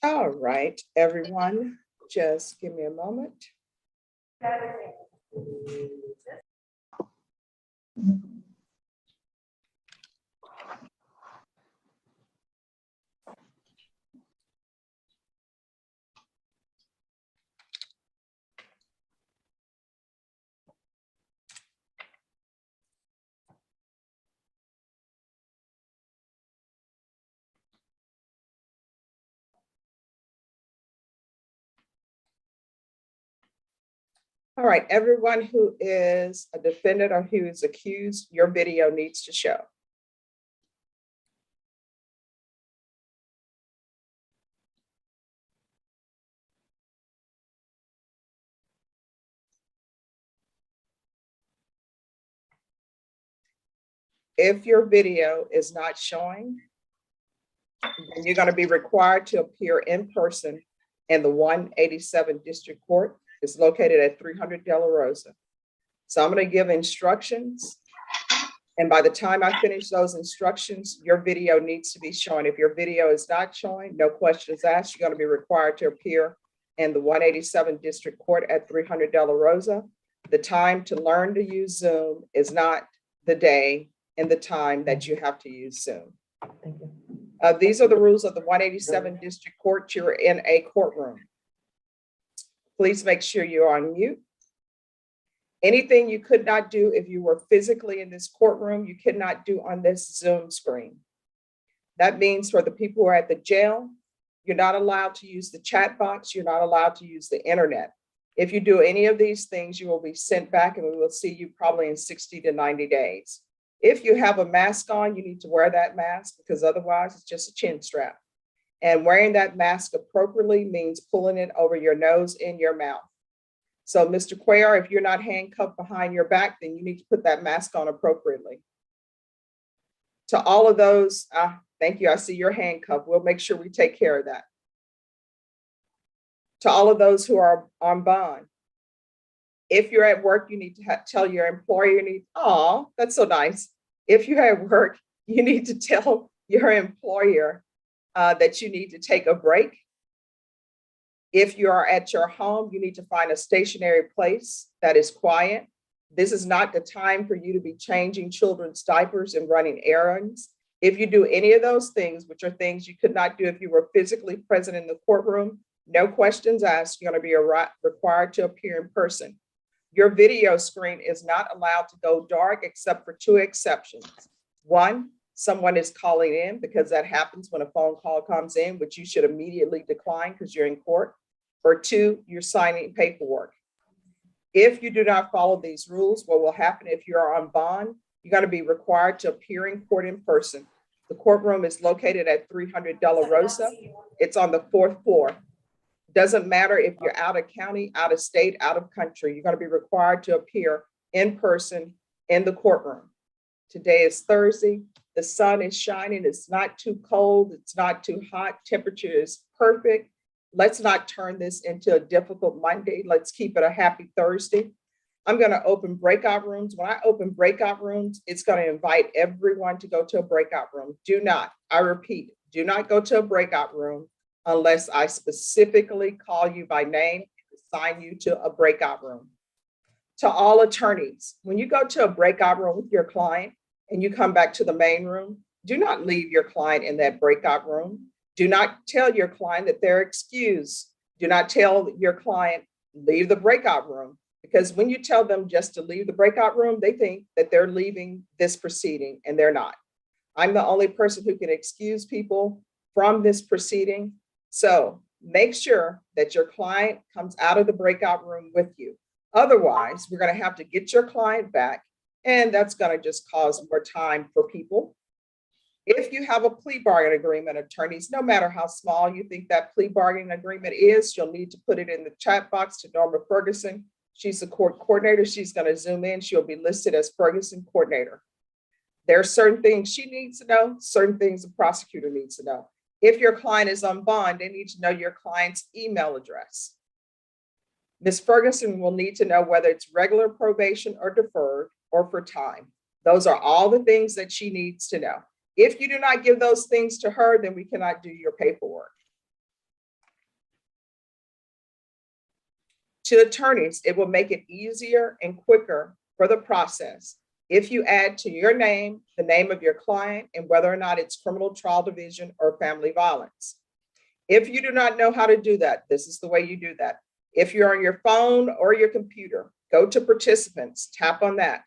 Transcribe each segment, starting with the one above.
All right, everyone, just give me a moment. All right, everyone who is a defendant or who is accused, your video needs to show. If your video is not showing, then you're going to be required to appear in person in the 187 District Court. It's located at 300 De La Rosa. So I'm going to give instructions. And by the time I finish those instructions, your video needs to be showing. If your video is not showing, no questions asked, you're going to be required to appear in the 187 District Court at 300 De La Rosa. The time to learn to use Zoom is not the day and the time that you have to use Zoom. Thank you. These are the rules of the 187 District Court. You're in a courtroom. Please make sure you're on mute. Anything you could not do if you were physically in this courtroom, you could not do on this Zoom screen. That means for the people who are at the jail, you're not allowed to use the chat box. You're not allowed to use the internet. If you do any of these things, you will be sent back and we will see you probably in 60 to 90 days. If you have a mask on, you need to wear that mask because otherwise it's just a chin strap. And wearing that mask appropriately means pulling it over your nose and your mouth. So Mr. Cuellar, if you're not handcuffed behind your back, then you need to put that mask on appropriately. To all of those, thank you, I see your handcuff. We'll make sure we take care of that. To all of those who are on bond, if you're at work, you need to tell your employer, oh, that's so nice. If you're at work, you need to tell your employer that you need to take a break. If you are at your home, you need to find a stationary place that is quiet. This is not the time for you to be changing children's diapers and running errands. If you do any of those things, which are things you could not do if you were physically present in the courtroom, no questions asked, you're going to be required to appear in person. Your video screen is not allowed to go dark except for two exceptions. One, someone is calling in, because that happens when a phone call comes in, which you should immediately decline because you're in court. Or two, you're signing paperwork. If you do not follow these rules, what will happen if you're on bond, you're going to be required to appear in court in person. The courtroom is located at 300 De La Rosa. It's on the 4th floor. Doesn't matter if you're out of county, out of state, out of country, you're going to be required to appear in person in the courtroom. Today is Thursday. The sun is shining. It's not too cold. It's not too hot. Temperature is perfect. Let's not turn this into a difficult Monday. Let's keep it a happy Thursday. I'm going to open breakout rooms. When I open breakout rooms, it's going to invite everyone to go to a breakout room. Do not, I repeat, do not go to a breakout room unless I specifically call you by name and assign you to a breakout room. To all attorneys, when you go to a breakout room with your client and you come back to the main room, do not leave your client in that breakout room. Do not tell your client that they're excused. Do not tell your client, leave the breakout room. Because when you tell them just to leave the breakout room, they think that they're leaving this proceeding, and they're not. I'm the only person who can excuse people from this proceeding. So make sure that your client comes out of the breakout room with you. Otherwise, we're going to have to get your client back, and that's going to just cause more time for people. If you have a plea bargain agreement, attorneys, no matter how small you think that plea bargaining agreement is, you'll need to put it in the chat box to Norma Ferguson. She's the court coordinator. She's going to zoom in. She'll be listed as Ferguson coordinator. There are certain things she needs to know, certain things the prosecutor needs to know. If your client is on bond, they need to know your client's email address. Ms. Ferguson will need to know whether it's regular probation or deferred or for time. Those are all the things that she needs to know. If you do not give those things to her, then we cannot do your paperwork. To attorneys, it will make it easier and quicker for the process if you add to your name the name of your client and whether or not it's criminal trial division or family violence. If you do not know how to do that, this is the way you do that. If you're on your phone or your computer, go to participants, tap on that.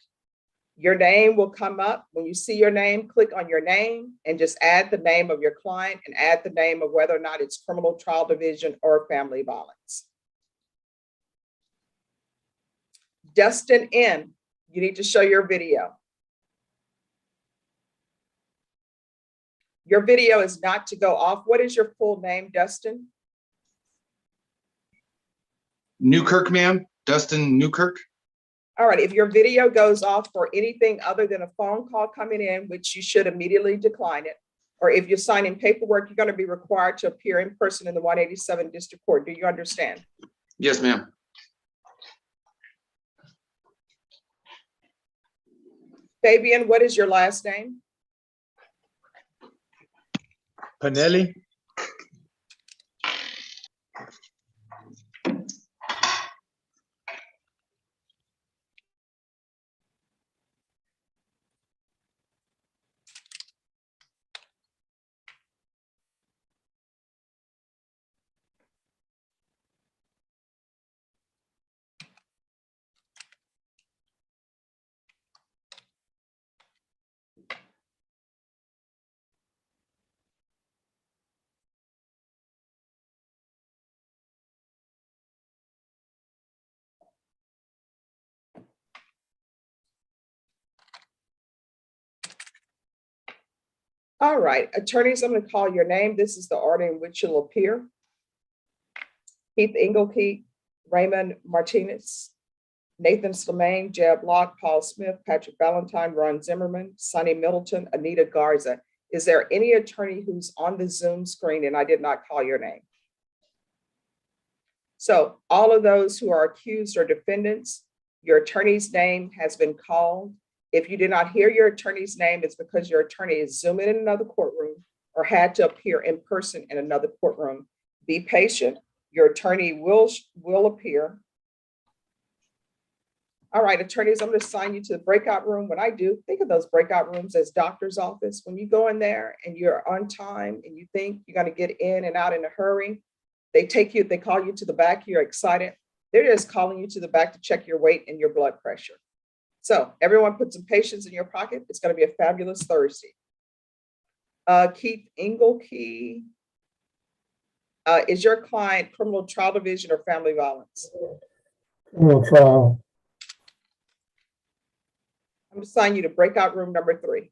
Your name will come up. When you see your name, click on your name and just add the name of your client and add the name of whether or not it's criminal trial division or family violence. Dustin N., you need to show your video. Your video is not to go off. What is your full name, Dustin? Newkirk, ma'am. Dustin Newkirk. All right, if your video goes off for anything other than a phone call coming in, which you should immediately decline it, or if you're signing paperwork, you're going to be required to appear in person in the 187 District Court. Do you understand? Yes, ma'am. Fabian, what is your last name? Panelli. All right, attorneys, I'm going to call your name. This is the order in which you'll appear. Keith Engelke, Raymond Martinez, Nathan Slemane, Jeb Locke, Paul Smith, Patrick Valentine, Ron Zimmerman, Sonny Middleton, Anita Garza. Is there any attorney who's on the Zoom screen and I did not call your name? So all of those who are accused or defendants, your attorney's name has been called. If you did not hear your attorney's name, it's because your attorney is Zooming in another courtroom or had to appear in person in another courtroom. Be patient. Your attorney will appear. All right, attorneys, I'm going to assign you to the breakout room. When I do, think of those breakout rooms as doctor's office. When you go in there and you're on time and you think you're going to get in and out in a hurry, they call you to the back, you're excited. They're just calling you to the back to check your weight and your blood pressure. So everyone put some patience in your pocket. It's going to be a fabulous Thursday. Keith Engelke, is your client criminal trial division or family violence? Criminal trial. I'm going to assign you to breakout room number 3.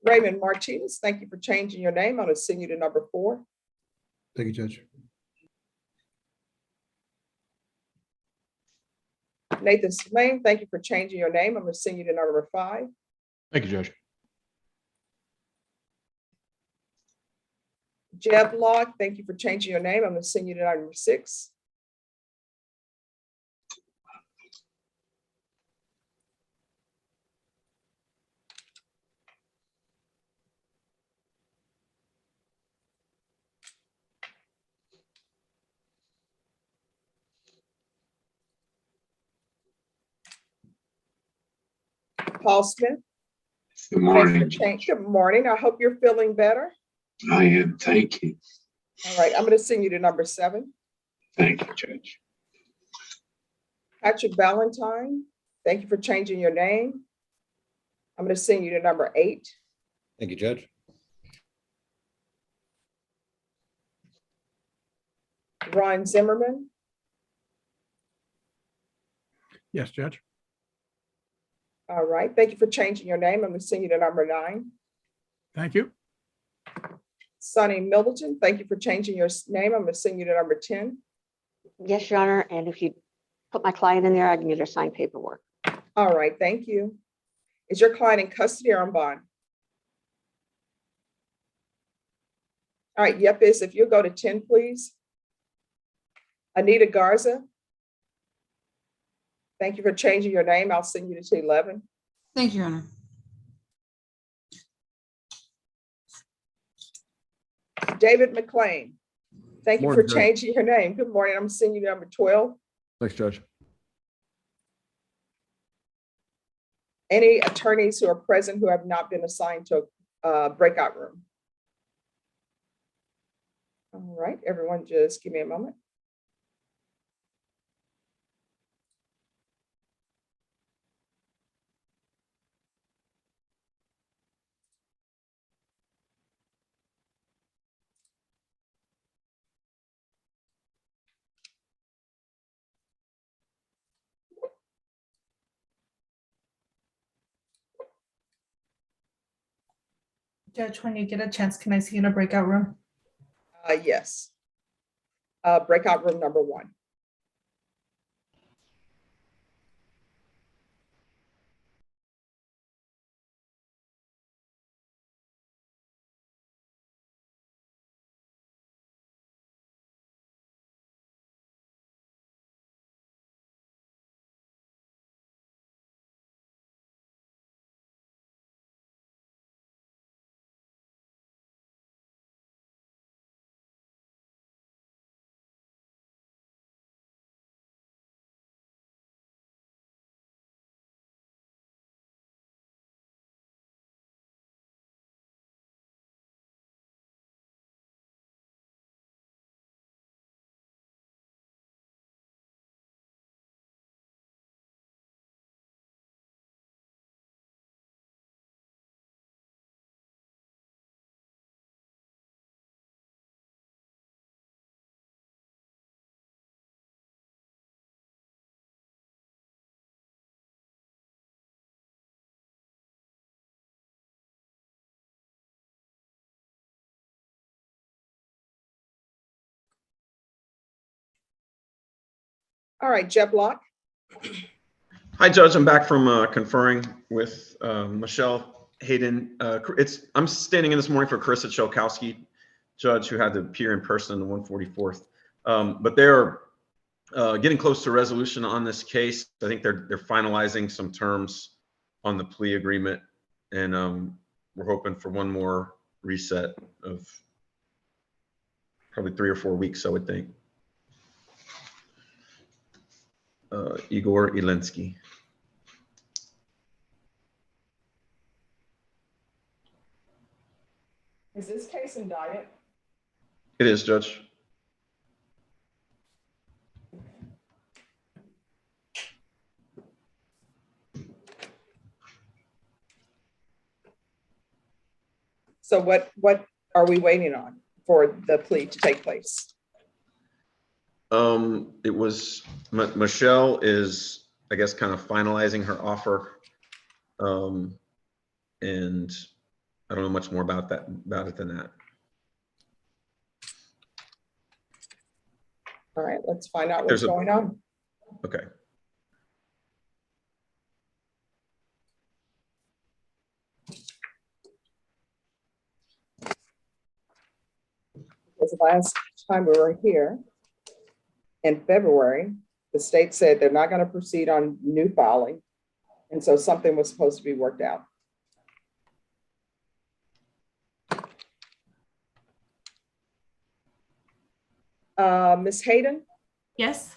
Raymond Martinez, thank you for changing your name. I'm going to send you to number 4. Thank you, Judge. Nathan Slemane, thank you for changing your name. I'm going to send you to number 5. Thank you, Judge. Jeb Locke, thank you for changing your name. I'm going to send you to number 6. Paul Smith. Good morning. Good morning. I hope you're feeling better. I am. Thank you. All right. I'm going to send you to number 7. Thank you, Judge. Patrick Valentine, thank you for changing your name. I'm going to send you to number 8. Thank you, Judge. Ron Zimmerman. Yes, Judge. All right. Thank you for changing your name. I'm going to send you to number 9. Thank you. Sonny Middleton, thank you for changing your name. I'm going to send you to number 10. Yes, Your Honor, and if you put my client in there, I can get her signed paperwork. All right. Thank you. Is your client in custody or on bond? All right. Yepis, if you go to 10, please. Anita Garza. Thank you for changing your name. I'll send you to 11. Thank you, Your Honor. David McLean. Thank you for Morning, Judge. changing your name. Good morning. I'm seeing you number 12. Thanks, Judge. Any attorneys who are present who have not been assigned to a breakout room? All right, everyone, just give me a moment. Judge, when you get a chance, can I see you in a breakout room? Yes. Breakout room number 1. All right, Jeb Block. Hi, Judge. I'm back from conferring with Michelle Hayden. I'm standing in this morning for Carissa Cholkowski, Judge, who had to appear in person in the 144th. But they're getting close to resolution on this case. I think they're finalizing some terms on the plea agreement, and we're hoping for one more reset of probably 3 or 4 weeks, I would think. Igor Ilensky. Is this case indicted? It is, Judge. So what are we waiting on for the plea to take place? It was Michelle is, I guess, kind of finalizing her offer, and I don't know much more about it than that. All right, let's find out what's going on. Okay. Because the last time we were here in February, the state said they're not going to proceed on new filing. And so something was supposed to be worked out. Ms. Hayden? Yes.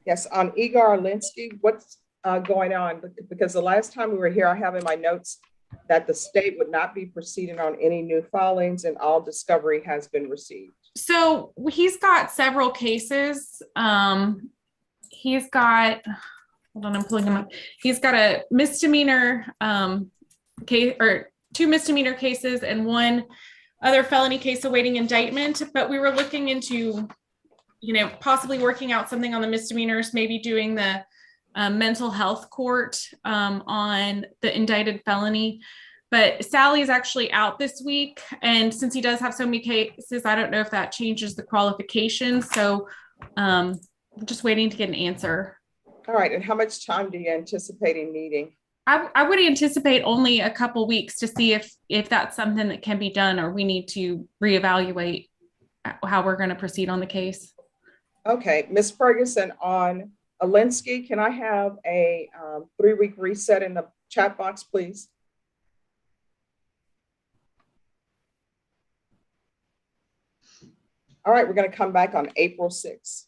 Yes, on Igor Linsky, what's going on? Because the last time we were here, I have in my notes that the state would not be proceeding on any new filings and all discovery has been received. So he's got several cases. He's got, hold on, I'm pulling him up. He's got a misdemeanor case, or 2 misdemeanor cases and 1 other felony case awaiting indictment. But we were looking into, possibly working out something on the misdemeanors, maybe doing the mental health court on the indicted felony. But Sally is actually out this week. And since he does have so many cases, I don't know if that changes the qualifications. So we're just waiting to get an answer. All right, and how much time do you anticipate needing? I would anticipate only a couple weeks to see if that's something that can be done, or we need to reevaluate how we're going to proceed on the case. Okay, Ms. Ferguson, on Alinsky, can I have a 3-week reset in the chat box, please? All right, we're going to come back on April 6th.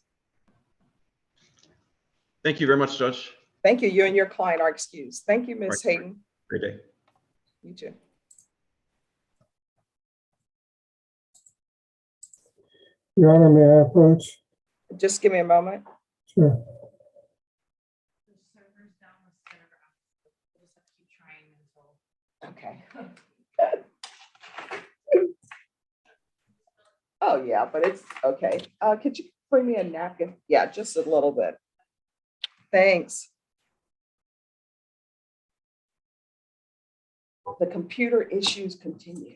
Thank you very much, Judge. Thank you. You and your client are excused. Thank you, Ms. Right. Hayden. Great day. You too. Your Honor, may I approach? Just give me a moment. Sure. Okay. Oh, yeah, but it's okay. Could you bring me a napkin? Yeah, just a little bit. Thanks. The computer issues continue.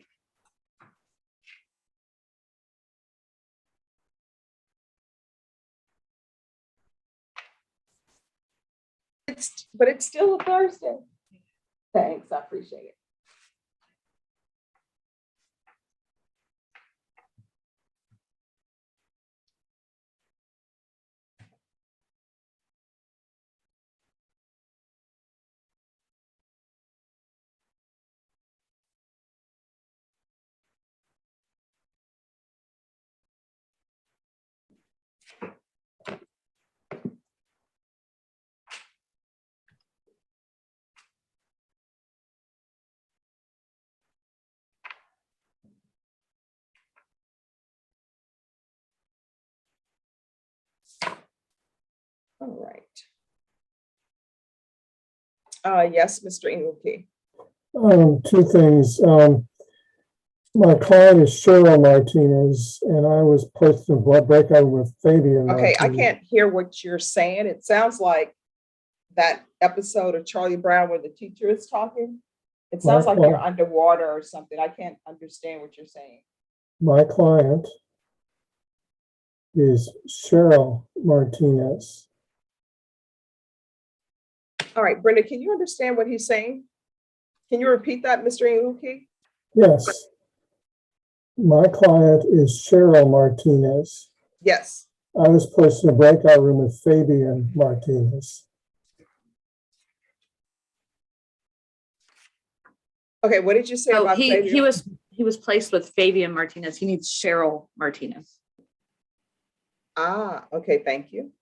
But it's still a Thursday. Thanks, I appreciate it. All right. Yes, Mr. Engelke. Two things. My client is Cheryl Martinez, and I was placed in blood breakout with Fabian. Okay, I Martinez. can't hear what you're saying. It sounds like that episode of Charlie Brown where the teacher is talking. It sounds like you're underwater or something. I can't understand what you're saying. My client is Cheryl Martinez. All right, Brenda, can you understand what he's saying? Can you repeat that, Mr. Engelke? Yes. My client is Cheryl Martinez. Yes. I was placed in a breakout room with Fabian Martinez. Okay, what did you say about he Fabian? was placed with Fabian Martinez. He needs Cheryl Martinez. Ah, okay, thank you.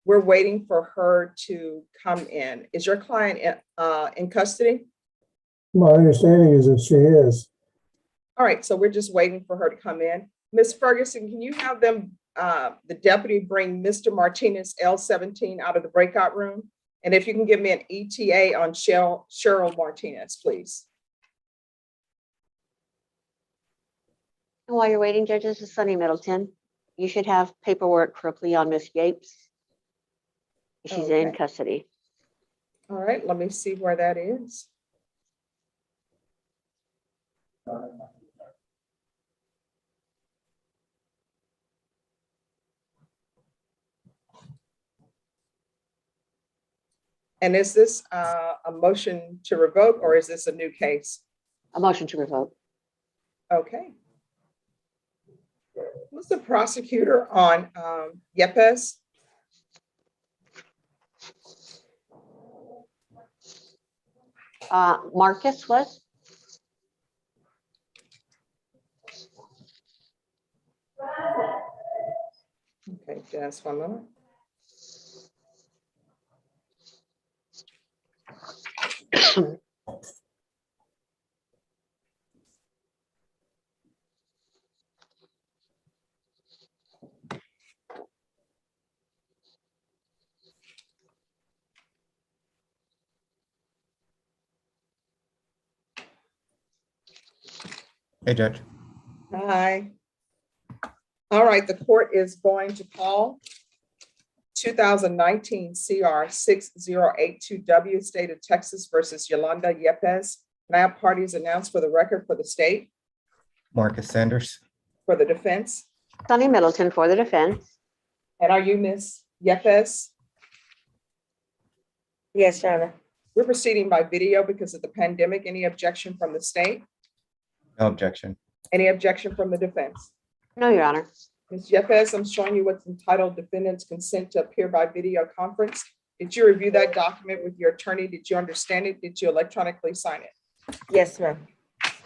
We're waiting for her to come in. Is your client in custody? My understanding is that she is. All right, so we're just waiting for her to come in. Ms. Ferguson, can you have them, the deputy, bring Mr. Martinez L17 out of the breakout room? And if you can give me an ETA on Cheryl Martinez, please. And while you're waiting, judges, this is Sunny Middleton. You should have paperwork for a plea on Miss Yates. She's in Okay. custody. All right, let me see where that is. And is this a motion to revoke or is this a new case? A motion to revoke. Okay. Who's the prosecutor on Yepes? Marcus was? Okay, just one moment. Hey, Judge. Hi. All right, the court is going to call 2019 CR 6082W, State of Texas versus Yolanda Yepes. Now parties announced for the record for the state, Marcus Sanders. for the defense. Sunny Middleton for the defense. And are you Miss Yepes? Yes, Your Honor. We're proceeding by video because of the pandemic. Any objection from the state? No objection. Any objection from the defense? No, Your Honor. Ms. Yepes, I'm showing you what's entitled defendant's consent to appear by video conference. Did you review that document with your attorney? Did you understand it? Did you electronically sign it? Yes, ma'am.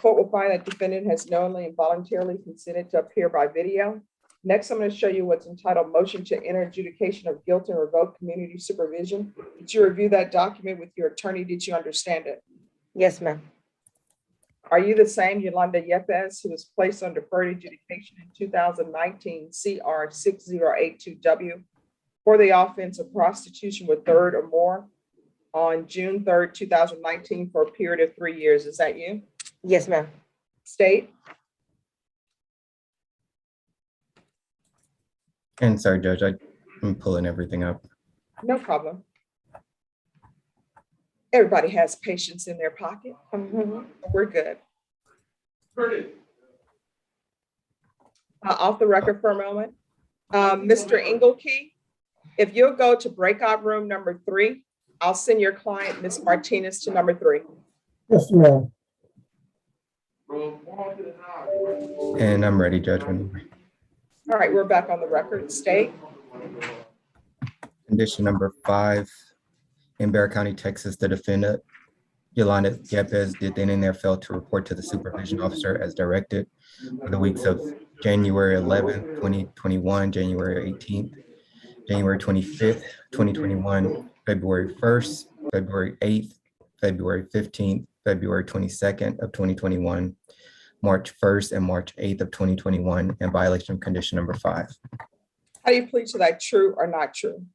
Court will find that defendant has knowingly and voluntarily consented to appear by video. Next, I'm going to show you what's entitled Motion to Enter Adjudication of Guilt and Revoke Community Supervision. Did you review that document with your attorney? Did you understand it? Yes, ma'am. Are you the same Yolanda Yepes who was placed on deferred adjudication in 2019 CR 6082W for the offense of prostitution with third or more on June 3rd, 2019 for a period of 3 years? Is that you? Yes, ma'am. State? And sorry, Judge, I'm pulling everything up. No problem. Everybody has patience in their pocket. We're good. Off the record for a moment. Mr. Engelkey, if you'll go to breakout room number 3, I'll send your client, Ms. Martinez, to number 3. Yes, ma'am. And I'm ready, Judge. When- All right, we're back on the record. State? Condition number 5, in Bexar County, Texas, the defendant, Yolanda Yepes, did then and there fail to report to the supervision officer as directed for the weeks of January 11th, 2021, January 18th, January 25th, 2021, February 1st, February 8th, February 15th, February 22nd of 2021, March 1st, and March 8th of 2021, in violation of condition number 5. How do you plead to that, true or not true?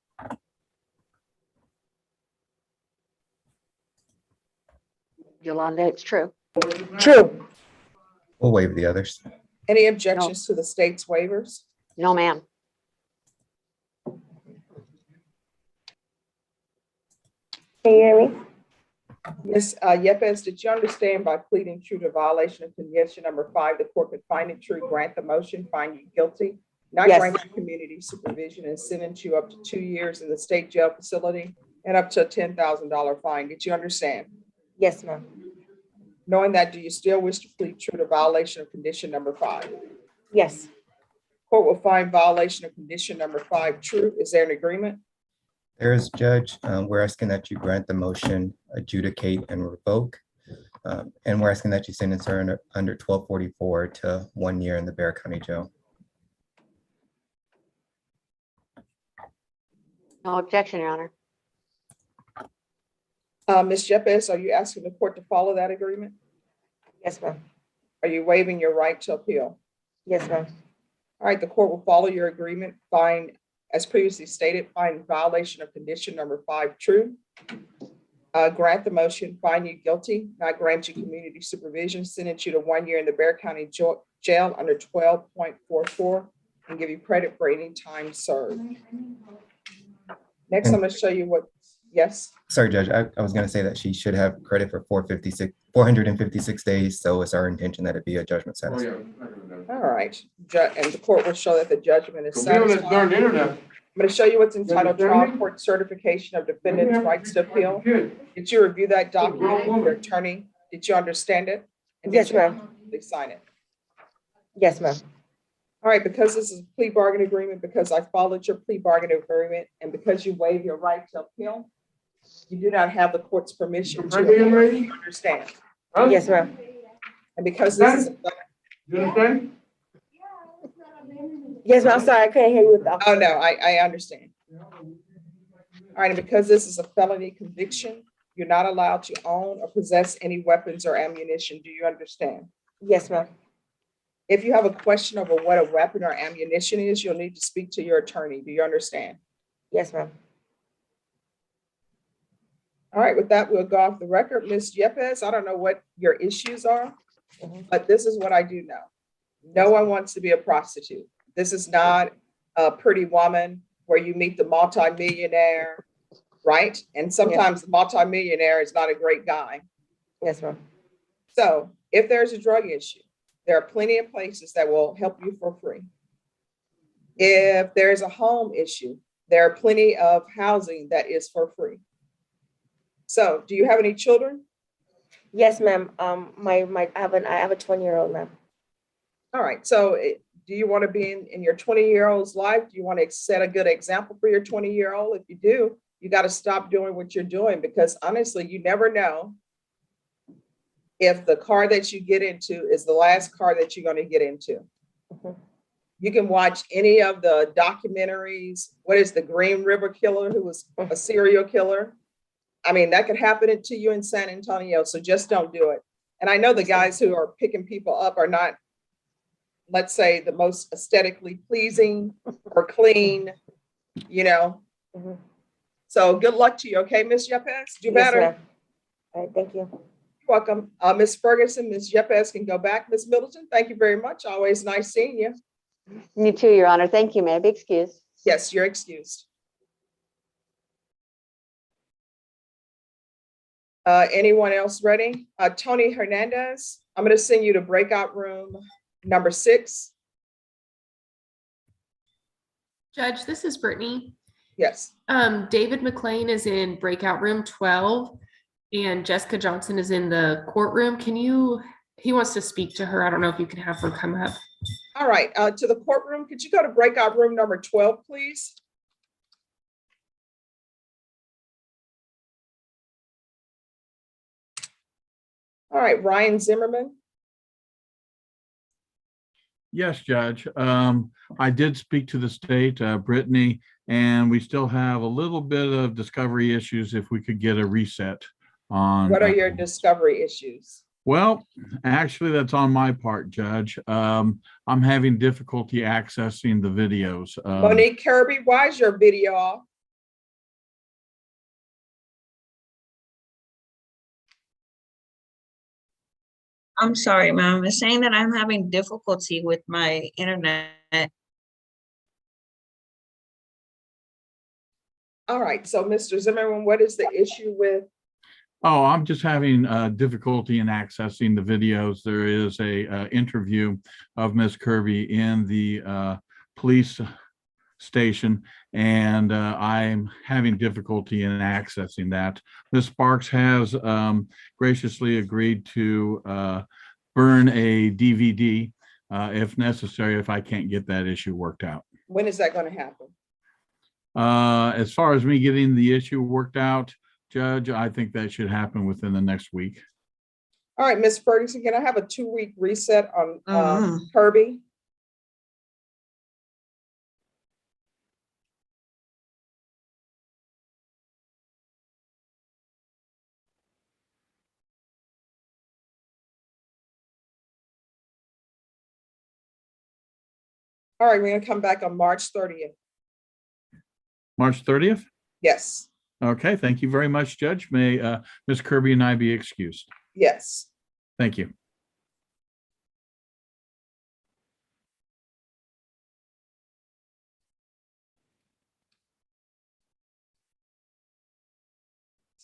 Yolanda, it's true. True. We'll waive the others. Any objections to the state's waivers? No, ma'am. Can you hear me? Ms. Yepes, did you understand by pleading true to violation of condition number 5, the court could find it true, grant the motion, find you guilty, not Yes. grant you community supervision, and sentence you up to 2 years in the state jail facility and up to a $10,000 fine? Did you understand? Yes, ma'am. Knowing that, do you still wish to plead true to violation of condition number 5? Yes. Court will find violation of condition number 5 true. Is there an agreement? There is, Judge. We're asking that you grant the motion, adjudicate, and revoke. And we're asking that you sentence her under 1244 to 1 year in the Bexar County Jail. No objection, Your Honor. Ms. Yepes, are you asking the court to follow that agreement? Yes, ma'am. Are you waiving your right to appeal? Yes, ma'am. All right, the court will follow your agreement, find, as previously stated, find violation of condition number 5 true. Grant the motion, find you guilty, not grant you community supervision, sentence you to 1 year in the Bexar County Jail under 12.44, and give you credit for any time served. Next, I'm going to show you what, yes? Sorry, Judge, I was gonna say that she should have credit for 456 days, so it's our intention that it be a judgment sentence. All right, and the court will show that the judgment is satisfied. I'm going to show you what's entitled trial court certification of defendant's rights to appeal. Did you review that document with your attorney? Did you understand it? And did Yes, you ma'am. sign it? Yes, ma'am. All right, because this is a plea bargain agreement, because I followed your plea bargain agreement, and because you waive your right to appeal, you do not have the court's permission to understand. Yes, ma'am. And because this is, Yes, ma'am. I'm sorry, I couldn't hear you without. oh no, I understand. All right, and because this is a felony conviction, you're not allowed to own or possess any weapons or ammunition. Do you understand? Yes, ma'am. If you have a question over what a weapon or ammunition is, you'll need to speak to your attorney. Do you understand? Yes, ma'am. All right, with that, we'll go off the record. Ms. Yepes, I don't know what your issues are, but this is what I do know. No one wants to be a prostitute. This is not a Pretty Woman where you meet the multimillionaire, right? And sometimes the multimillionaire is not a great guy. Yes, ma'am. So if there's a drug issue, there are plenty of places that will help you for free. If there's a home issue, there are plenty of housing that is for free. So do you have any children? Yes, ma'am. I have a 20-year-old, ma'am. All right. So do you want to be in your 20-year-old's life? Do you want to set a good example for your 20-year-old? If you do, you got to stop doing what you're doing, because honestly, you never know if the car that you get into is the last car that you're going to get into. You can watch any of the documentaries. What is the Green River Killer, who was a serial killer? I mean, that could happen to you in San Antonio, so just don't do it. And I know the guys who are picking people up are not, let's say, the most aesthetically pleasing or clean, you know. So good luck to you, okay, Ms. Yepes? Do better. All right, thank you. You're welcome. Ms. Ferguson, Ms. Yepes can go back. Ms. Middleton, thank you very much. Always nice seeing you. You too, Your Honor. Thank you. May I be excused? Yes, you're excused. Anyone else ready? Tony Hernandez, I'm going to send you to breakout room number 6. Judge, this is Brittany. Yes. David McLean is in breakout room 12 and Jessica Johnson is in the courtroom. He wants to speak to her. I don't know if you can have her come up. All right, to the courtroom. Could you go to breakout room number 12, please? All right, Ryan Zimmerman. Yes, Judge. I did speak to the state, Brittany, and we still have a little bit of discovery issues if we could get a reset on. What are your discovery issues? Well, actually, that's on my part, Judge. I'm having difficulty accessing the videos. Monique Kirby, why is your video off? I'm sorry, ma'am. It's saying that I'm having difficulty with my internet. All right, so Mr. Zimmerman, what is the issue with? Oh, I'm just having difficulty in accessing the videos. There is a interview of Ms. Kirby in the police station, and I'm having difficulty in accessing that. Ms. Sparks has graciously agreed to burn a DVD if necessary, if I can't get that issue worked out. When is that going to happen? As far as me getting the issue worked out, Judge, I think that should happen within the next week. All right, Ms. Ferguson, can I have a 2-week reset on Kirby? All right, we're going to come back on March 30th. March 30th? Yes. Okay, thank you very much, Judge. May Ms. Kirby and I be excused. Yes. Thank you.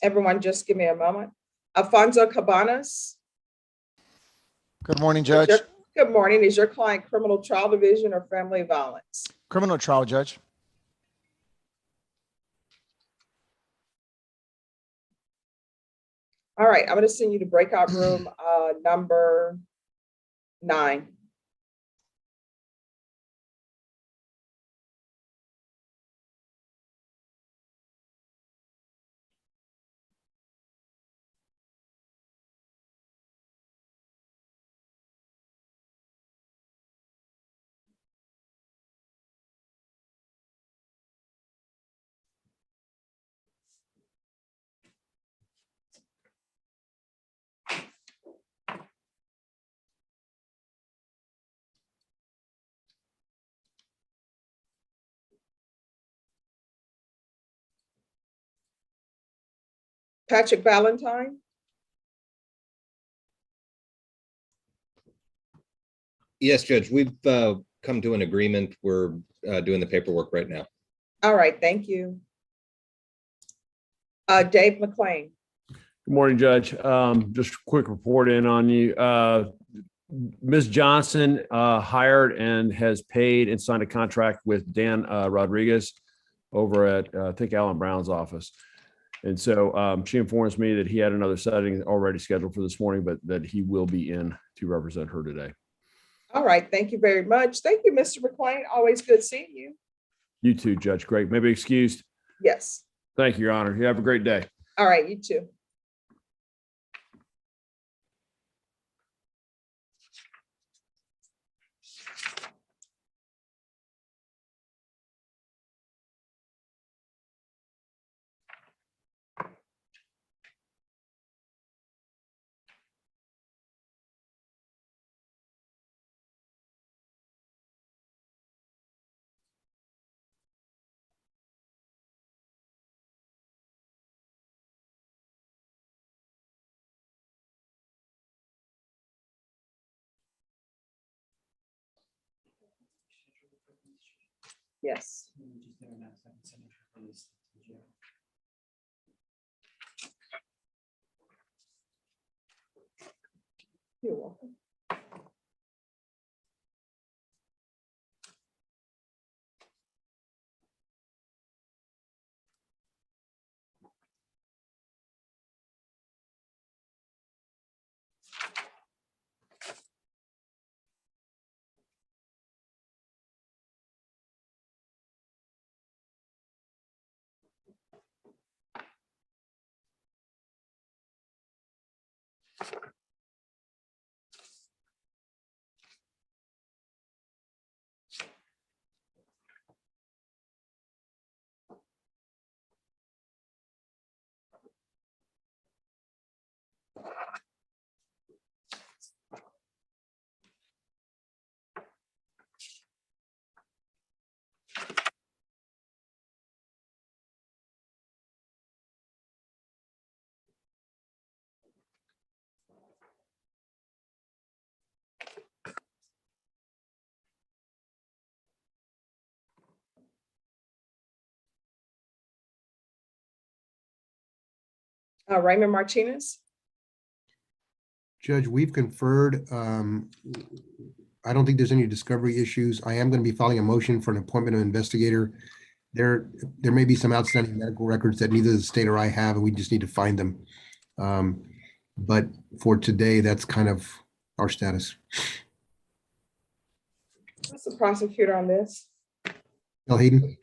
Everyone, just give me a moment. Alfonso Cabanas. Good morning, Judge. Good morning. Is your client criminal trial division or family violence? Criminal trial, Judge. All right, I'm going to send you to breakout room number 9. Patrick Valentine. Yes, Judge, we've come to an agreement. We're doing the paperwork right now. All right, thank you. Dave McLean. Good morning, Judge. Just a quick report in on you. Ms. Johnson hired and has paid and signed a contract with Dan Rodriguez over at, I think, Alan Brown's office. And so she informs me that he had another setting already scheduled for this morning, but that he will be in to represent her today. All right, thank you very much. Thank you, Mr. McLean. Always good seeing you. You too, Judge. Great. Maybe excused. Yes. Thank you, Your Honor. You have a great day. All right, you too. Yes. You're welcome. Raymond Martinez. Judge, we've conferred. I don't think there's any discovery issues. I am going to be filing a motion for an appointment of investigator. There may be some outstanding medical records that neither the state or I have, and we just need to find them. But for today, that's kind of our status. What's the prosecutor on this? Bill Hayden?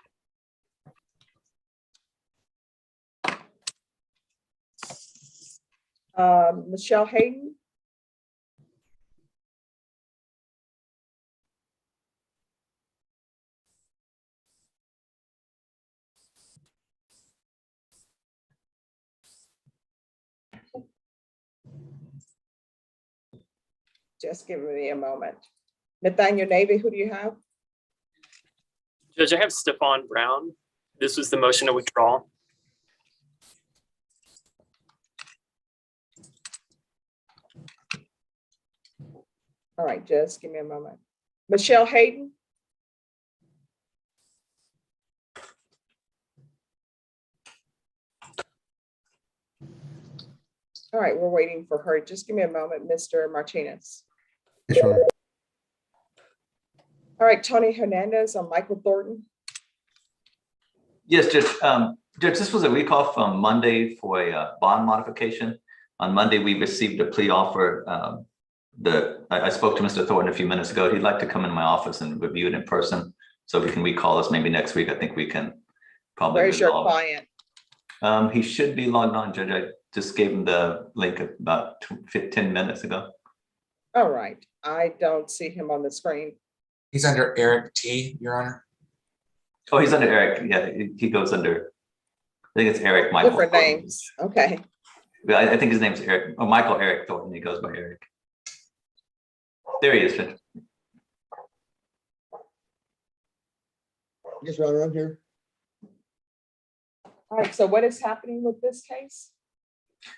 Michelle Hayden. Just give me a moment. Nathaniel Navy, who do you have? Judge, I have Stephon Brown. This was the motion to withdraw. All right, just give me a moment. Michelle Hayden. All right, we're waiting for her. Just give me a moment, Mr. Martinez. Yes, Your Honor. All right, Tony Hernandez on Michael Thornton. Yes, Judge. Judge, this was a week off from Monday for a bond modification. On Monday, we received a plea offer. I spoke to Mr. Thornton a few minutes ago. He'd like to come in my office and review it in person. So if he can recall us maybe next week, I think we can probably. Where's your resolve. client? He should be logged on, Judge. I just gave him the link about 10 minutes ago. All right, I don't see him on the screen. He's under Eric T, Your Honor. Oh, he's under Eric. Yeah, he goes under, I think it's Eric Michael. Different names, okay. I think his name's Eric, or Michael Eric Thornton. He goes by Eric. There he is, Judge. Yes, Your Honor, I'm here. All right, so what is happening with this case?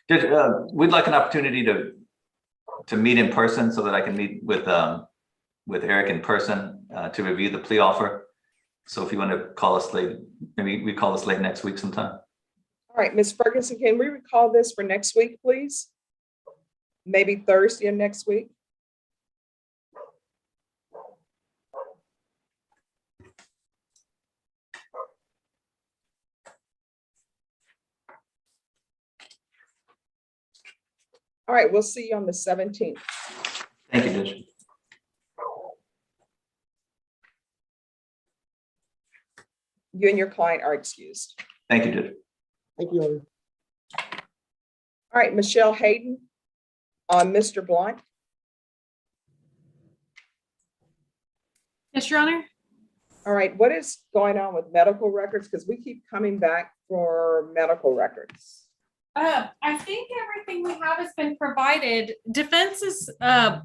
Judge, we'd like an opportunity to meet in person so that I can meet with Eric in person to review the plea offer. So if you want to call us late, maybe we call us late next week sometime. All right, Ms. Ferguson, can we recall this for next week, please? Maybe Thursday of next week? All right, we'll see you on the 17th. Thank you, Judge. You and your client are excused. Thank you, Judge. Thank you, Your Honor. All right, Michelle Hayden on Mr. Blunt. Yes, Your Honor. All right, what is going on with medical records? Because we keep coming back for medical records. I think everything we have has been provided. Defense has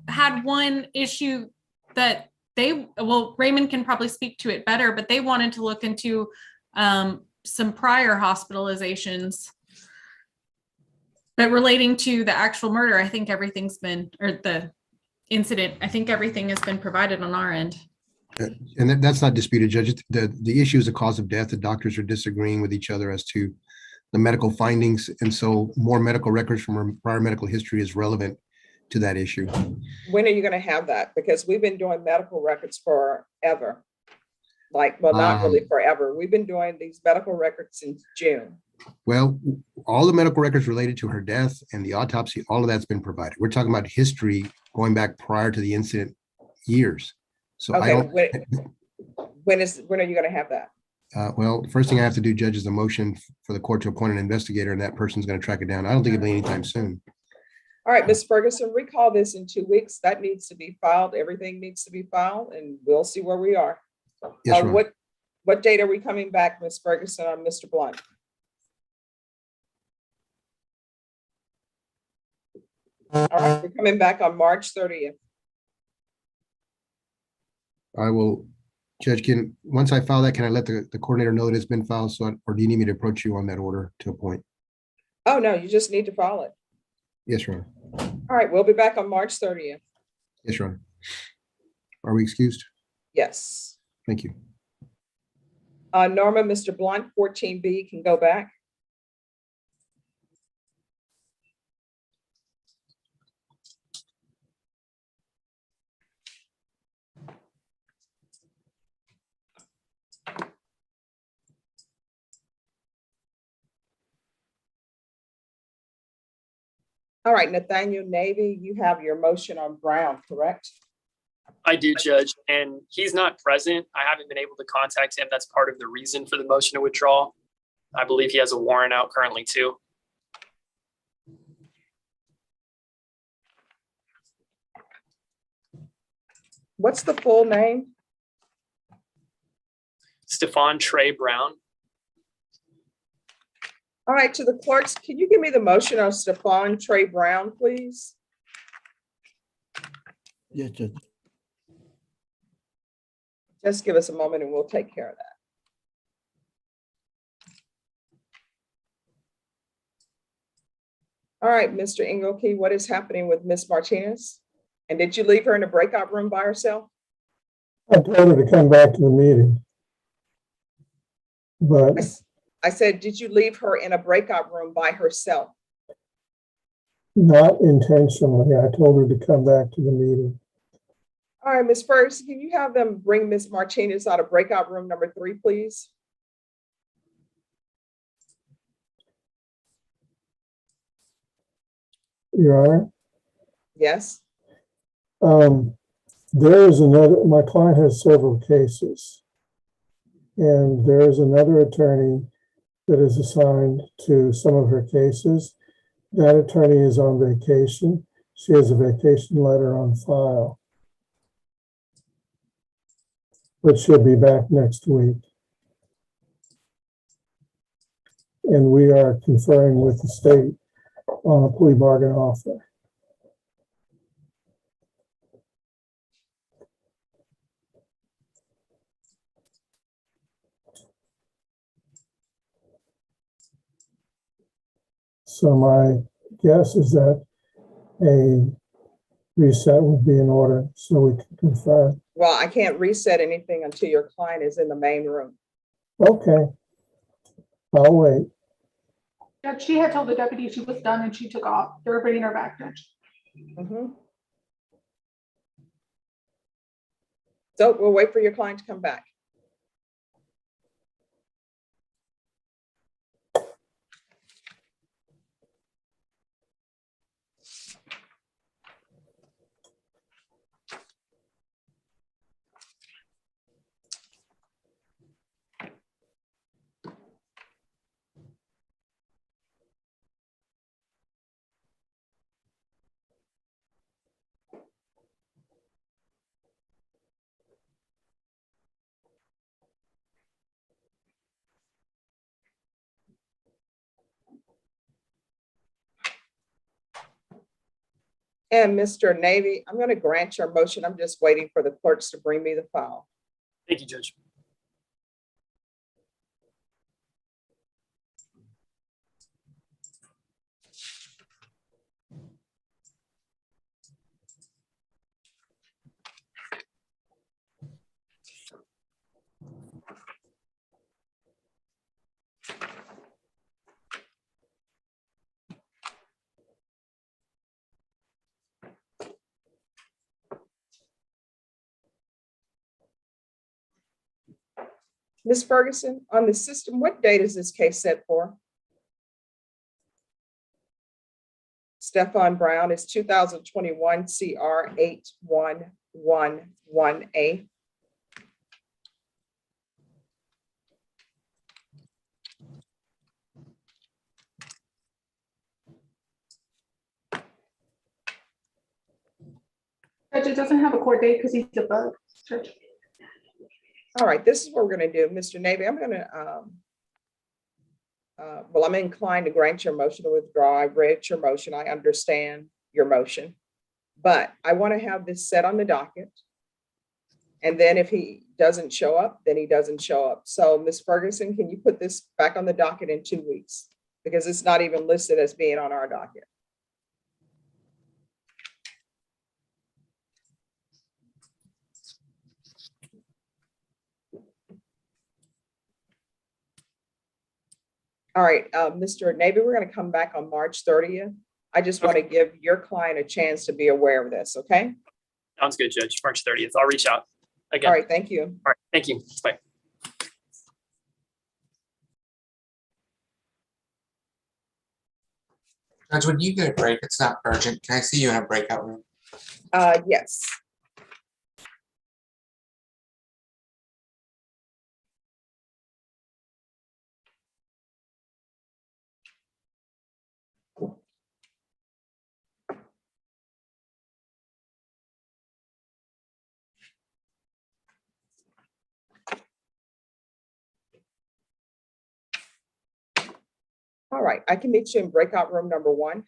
had one issue that Raymond can probably speak to it better, but they wanted to look into some prior hospitalizations. But relating to the actual murder, I think everything's been, or the incident, I think everything has been provided on our end. And that's not disputed, Judge. The issue is the cause of death. The doctors are disagreeing with each other as to the medical findings. And so more medical records from her prior medical history is relevant to that issue. When are you going to have that? Because we've been doing medical records forever. Like, well, not really forever. We've been doing these medical records since June. Well, all the medical records related to her death and the autopsy, all of that's been provided. We're talking about history going back prior to the incident years. So I Okay, don't, when are you going to have that? well, the first thing I have to do, Judge, is a motion for the court to appoint an investigator, and that person's going to track it down. I don't think it'll be anytime soon. All right, Ms. Ferguson, recall this in 2 weeks. That needs to be filed. Everything needs to be filed, and we'll see where we are. Yes, Your Honor. What date are we coming back, Ms. Ferguson, on Mr. Blunt? All right, we're coming back on March 30th. I will, Judge, once I file that, can I let the coordinator know that it's been filed? Or do you need me to approach you on that order to appoint? Oh, no, you just need to file it. Yes, Your Honor. All right, we'll be back on March 30th. Yes, Your Honor. Are we excused? Yes. Thank you. Norma, Mr. Blunt, 14B can go back. All right, Nathaniel Navy, you have your motion on Brown, correct? I do, Judge, and he's not present. I haven't been able to contact him. That's part of the reason for the motion to withdraw. I believe he has a warrant out currently too. What's the full name? Stephon Trey Brown. All right, to the clerks, can you give me the motion on Stephon Trey Brown, please? Yes, Judge. Just give us a moment and we'll take care of that. All right, Mr. Engelke, what is happening with Miss Martinez? And did you leave her in a breakout room by herself? I told her to come back to the meeting. But I said, did you leave her in a breakout room by herself? not intentionally. I told her to come back to the meeting. All right, Ms. Ferguson, can you have them bring Ms. Martinez out of breakout room number 3, please? Your Honor, Yes. there is another, my client has several cases. And there is another attorney that is assigned to some of her cases. That attorney is on vacation. She has a vacation letter on file. But she'll be back next week. And we are conferring with the state on a plea bargain offer. So my guess is that a reset would be in order so we can confer. Well, I can't reset anything until your client is in the main room. Okay, I'll wait. Yeah, she had told the deputy she was done and she took off. They're bringing her back, Judge. So we'll wait for your client to come back. And Mr. Navy, I'm going to grant your motion. I'm just waiting for the clerks to bring me the file. Thank you, Judge. Ms. Ferguson, on the system, what date is this case set for? Stefan Brown is 2021 CR 8111A. Judge, it doesn't have a court date because he's a bug. Judge. All right, this is what we're going to do. Mr. Navy, I'm going to, well, I'm inclined to grant your motion to withdraw. I read your motion. I understand your motion, but I want to have this set on the docket. And then if he doesn't show up, then he doesn't show up. So Ms. Ferguson, can you put this back on the docket in 2 weeks? Because it's not even listed as being on our docket. All right, Mr. Navy, we're going to come back on March 30th. I just want to give your client a chance to be aware of this, okay? Sounds good, Judge. March 30th. I'll reach out again. All right, thank you. All right, thank you. Bye. Judge, when you get a break, it's not urgent. Can I see you in a breakout room? Yes. All right, I can meet you in breakout room number 1.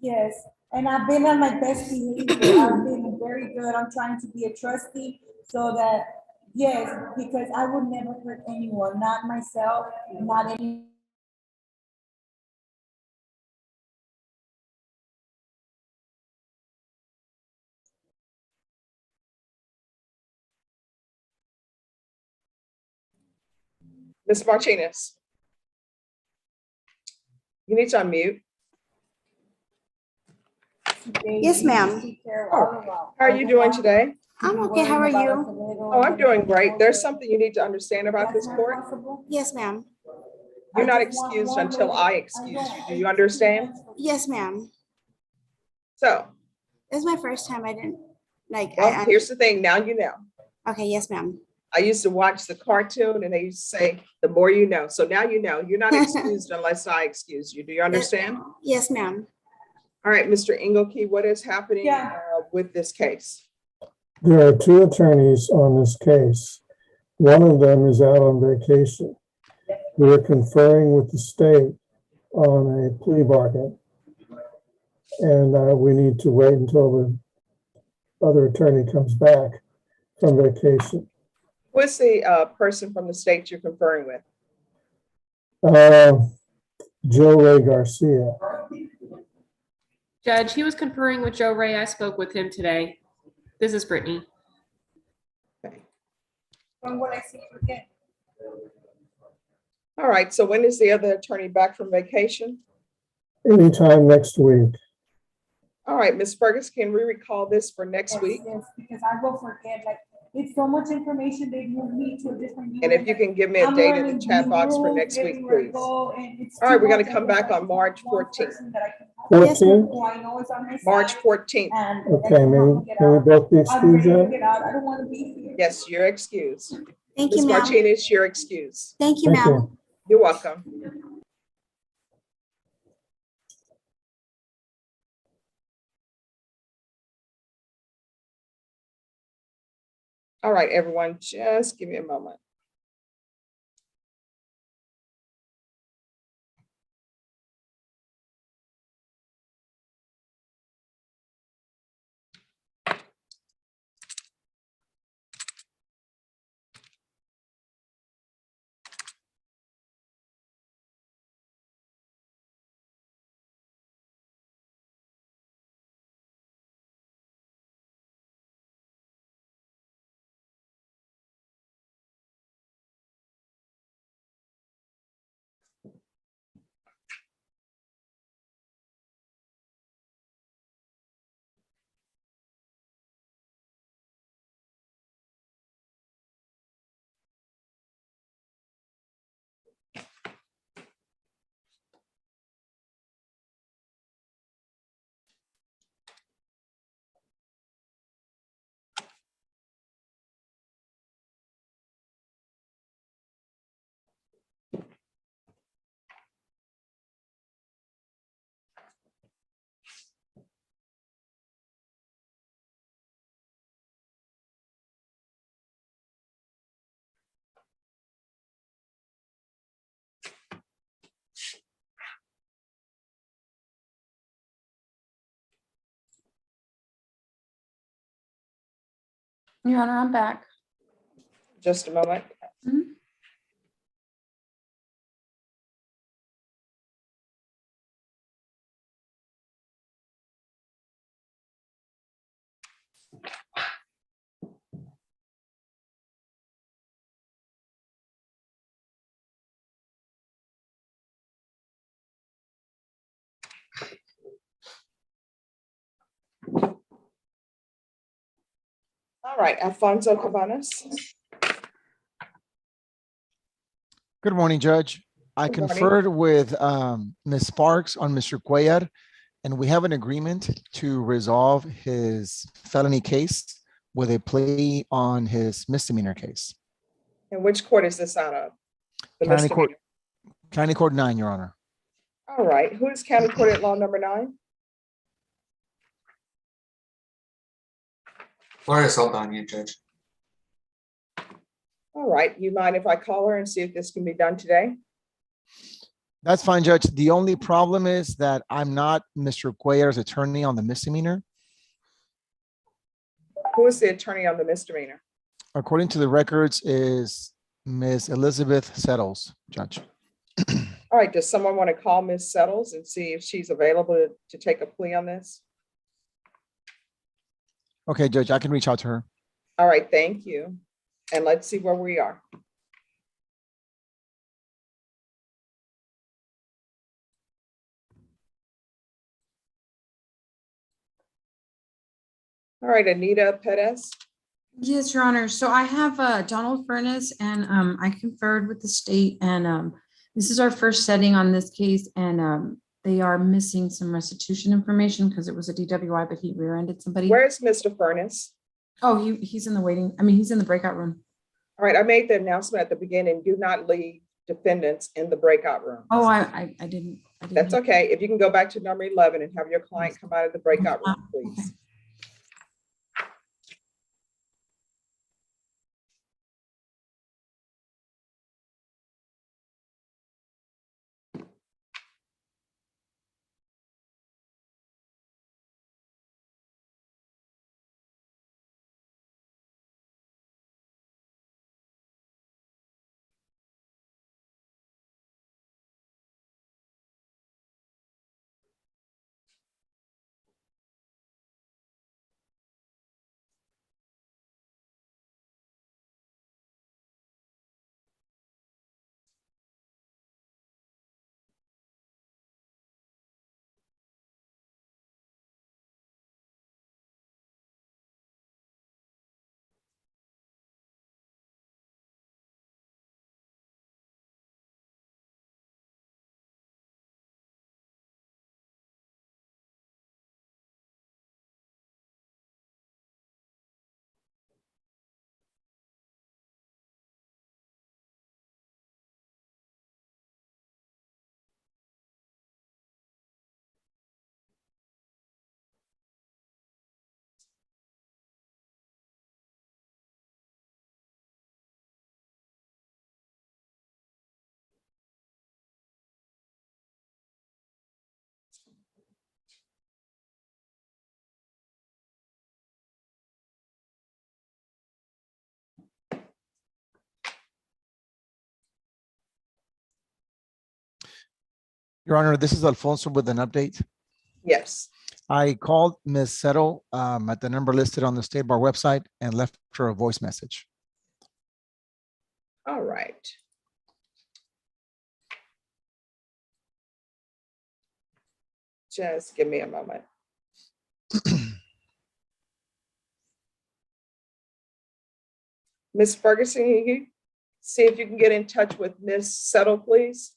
Yes, and I've been on my best behavior. I've been very good on trying to be a trustee so that, yes, because I would never hurt anyone, not myself, not any. Ms. Martinez. You need to unmute. Yes, ma'am. How are you doing today? I'm okay, how are you? Oh, I'm doing great. There's something you need to understand about this court. Yes, ma'am. You're not excused until I excuse you. Do you understand? Yes, ma'am. So, This is my first time. I didn't, like, well, here's the thing. Now you know. Okay, yes, ma'am. I used to watch the cartoon and they used to say, the more you know. So now you know. You're not excused unless I excuse you. Do you understand? Yes, ma'am. All right, Mr. Engelkey, what is happening with this case? There are 2 attorneys on this case. One of them is out on vacation. We are conferring with the state on a plea bargain. And we need to wait until the other attorney comes back from vacation. What's the person from the state you're conferring with? Joe Ray Garcia. Judge, he was conferring with Joe Ray. I spoke with him today. This is Brittany. From what I see, okay. All right, so when is the other attorney back from vacation? Anytime next week. All right, Ms. Fergus, can we recall this for next week? Yes, because I will forget, like, it's so much information, they move me to a different. And if you can give me a date in the chat box for next week, please. All right, we're going to come back on March 14th. 14th? March 14th. Okay, may we both be excused then? I don't want to be here. Yes, you're excused. Thank you, Ms. ma'am. Martinez, you're excused. Thank you, ma'am. You're welcome. All right, everyone, just give me a moment. Your Honor, I'm back. Just a moment. All right, Alfonso Cabanas. Good morning, Judge. I Good morning. conferred with Ms. Sparks on Mr. Cuellar, and we have an agreement to resolve his felony case with a plea on his misdemeanor case. And which court is this out of? The County Court, misdemeanor. County Court 9, Your Honor. All right, who is County Court at Law number 9? Floor is open on you, Judge. All right, you mind if I call her and see if this can be done today? That's fine, Judge. The only problem is that I'm not Mr. Cuellar's attorney on the misdemeanor. Who is the attorney on the misdemeanor? According to the records is Ms. Elizabeth Settles, Judge. All right, does someone want to call Ms. Settles and see if she's available to take a plea on this? Okay, Judge, I can reach out to her. All right, thank you. And let's see where we are. All right, Anita Perez. Yes, Your Honor. So I have Donald Furness, and I conferred with the state, and this is our first setting on this case, and they are missing some restitution information because it was a DWI, but he rear-ended somebody. Where's Mr. Furness? Oh, he's in the waiting. I mean, he's in the breakout room. All right, I made the announcement at the beginning, do not leave defendants in the breakout room. Oh, I didn't. That's okay. If you can go back to number 11 and have your client come out of the breakout room, please. Your Honor, this is Alfonso with an update. Yes. I called Ms. Settle at the number listed on the State Bar website and left her a voice message. All right. Just give me a moment. Ms. Ferguson, can you see if you can get in touch with Ms. Settle, please?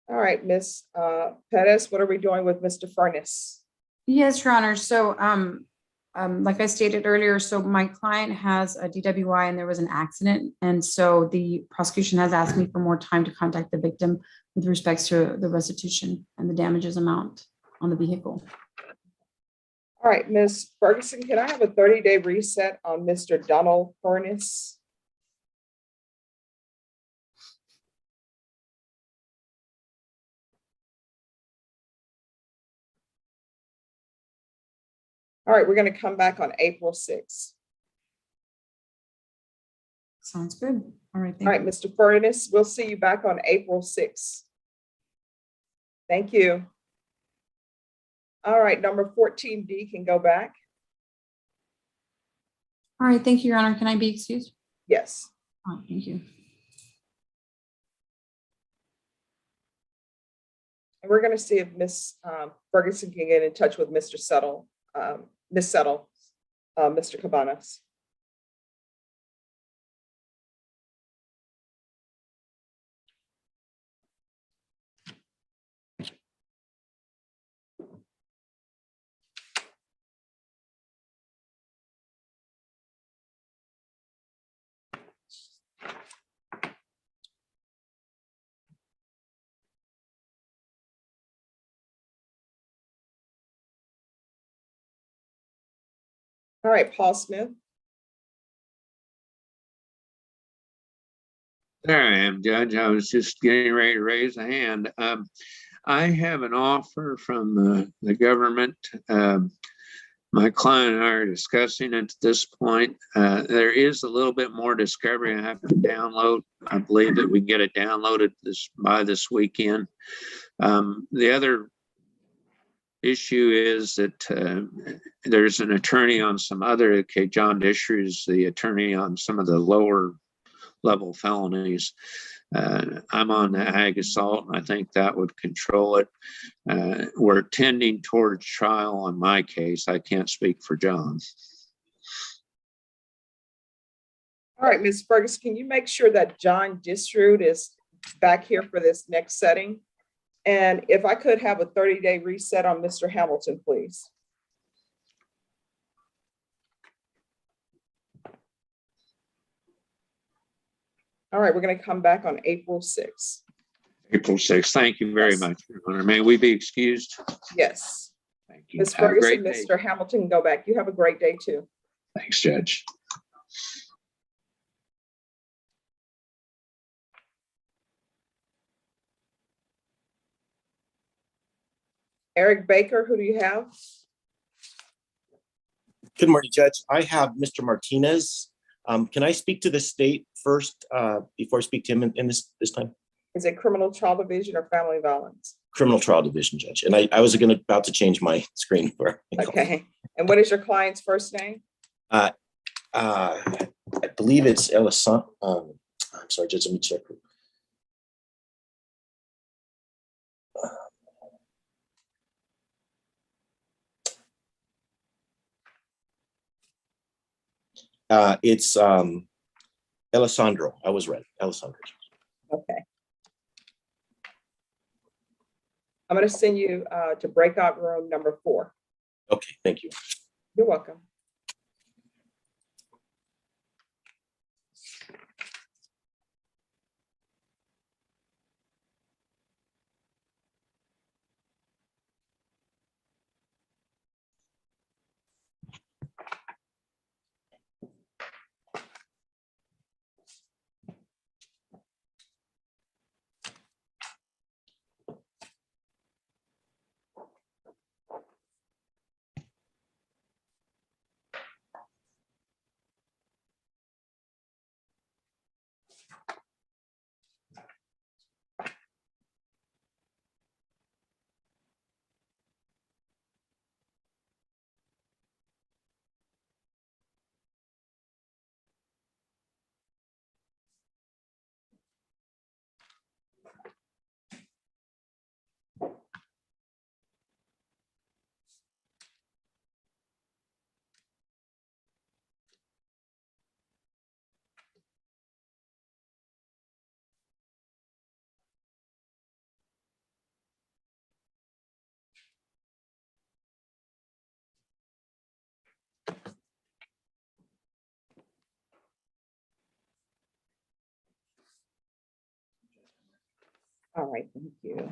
All right, Ms. Pettis, what are we doing with Mr. Furness? Yes, Your Honor. So, like I stated earlier, so my client has a DWI and there was an accident. And so the prosecution has asked me for more time to contact the victim with respects to the restitution and the damages amount on the vehicle. All right, Ms. Ferguson, can I have a 30-day reset on Mr. Donald Furness? All right, we're going to come back on April 6th. Sounds good. All right. All right, Mr. Furness, we'll see you back on April 6th. Thank you. All right, number 14D can go back. All right. Thank you, Your Honor. Can I be excused? Yes. All right, thank you. And we're going to see if Ms. Ferguson can get in touch with Mr. Settle, Ms. Settle, Mr. Cabanas. All right, Paul Smith. There I am, Judge. I was just getting ready to raise a hand. I have an offer from the government. My client and I are discussing it at this point. There is a little bit more discovery I have to download. I believe that we can get it downloaded by this weekend. The other issue is that there's an attorney on some other, okay, John Disher is the attorney on some of the lower level felonies. I'm on the ag assault, and I think that would control it. We're tending towards trial on my case. I can't speak for John. All right, Ms. Ferguson, can you make sure that John Disrude is back here for this next setting? And if I could have a 30-day reset on Mr. Hamilton, please. All right, we're going to come back on April 6th. April 6th. Thank you very much, Your Honor. May we be excused? Yes. Thank you. Ms. Have a Ferguson, great day. Mr. Hamilton can go back. You have a great day too. Thanks, Judge. Eric Baker, who do you have? Good morning, Judge. I have Mr. Martinez. Can I speak to the state first before I speak to him in this time? Is it criminal trial division or family violence? Criminal trial division, Judge. And I was about to change my screen for. Okay. And what is your client's first name? I believe it's Ellison. I'm sorry, Judge, let me check. It's Alessandro. I was right. Alessandro. Okay. I'm going to send you to breakout room number 4. Okay, thank you. You're welcome. All right, thank you.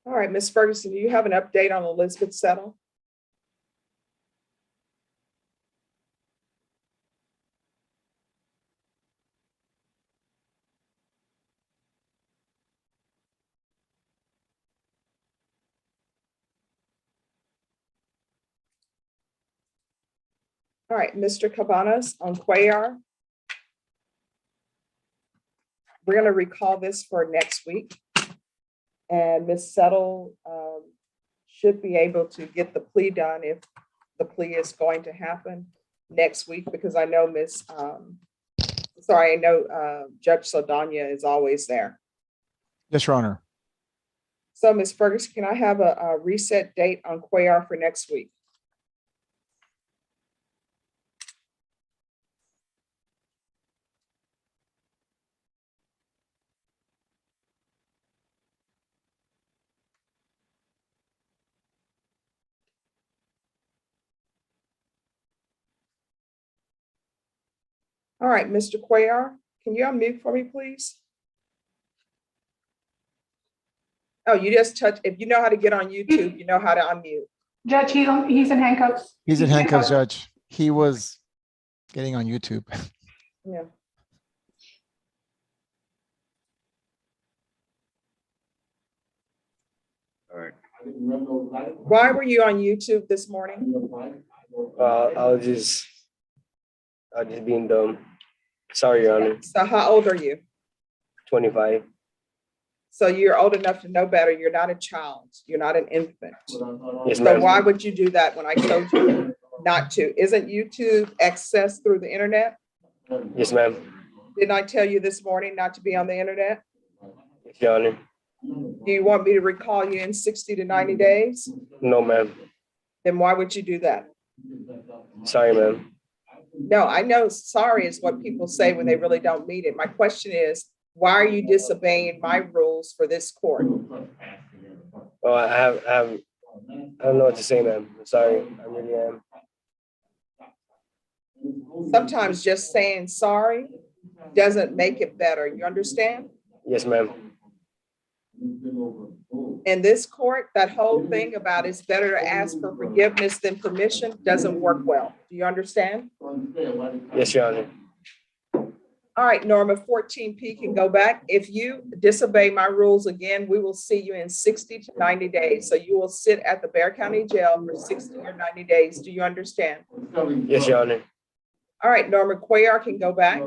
All right, Ms. Ferguson, do you have an update on Elizabeth Settle? All right, Mr. Cabanas on Cuellar. We're going to recall this for next week. And Ms. Settle should be able to get the plea done if the plea is going to happen next week, because I know Judge Saldana is always there. Yes, Your Honor. So Ms. Ferguson, can I have a reset date on Cuellar for next week? All right, Mr. Cuellar, can you unmute for me, please? Oh, you just touch, if you know how to get on YouTube, you know how to unmute. Judge, he's in handcuffs. He's in handcuffs, Judge. He was getting on YouTube. Yeah. All right. Why were you on YouTube this morning? I was just being dumb. Sorry, Your Honor. So how old are you? 25. So you're old enough to know better. You're not a child. You're not an infant. Yes, So ma'am. why would you do that when I told you not to? Isn't YouTube accessed through the internet? Yes, ma'am. Didn't I tell you this morning not to be on the internet? Yes, Your Honor. Do you want me to recall you in 60 to 90 days? No, ma'am. Then why would you do that? Sorry, ma'am. No, I know sorry is what people say when they really don't mean it. My question is, why are you disobeying my rules for this court? Oh, I don't know what to say, ma'am. I'm sorry. I really am. Sometimes just saying sorry doesn't make it better. You understand? Yes, ma'am. In this court, that whole thing about it's better to ask for forgiveness than permission doesn't work well. Do you understand? Yes, Your Honor. All right, Norma, 14P can go back. If you disobey my rules again, we will see you in 60 to 90 days. So you will sit at the Bexar County Jail for 60 or 90 days. Do you understand? Yes, Your Honor. All right, Norma Cuellar can go back.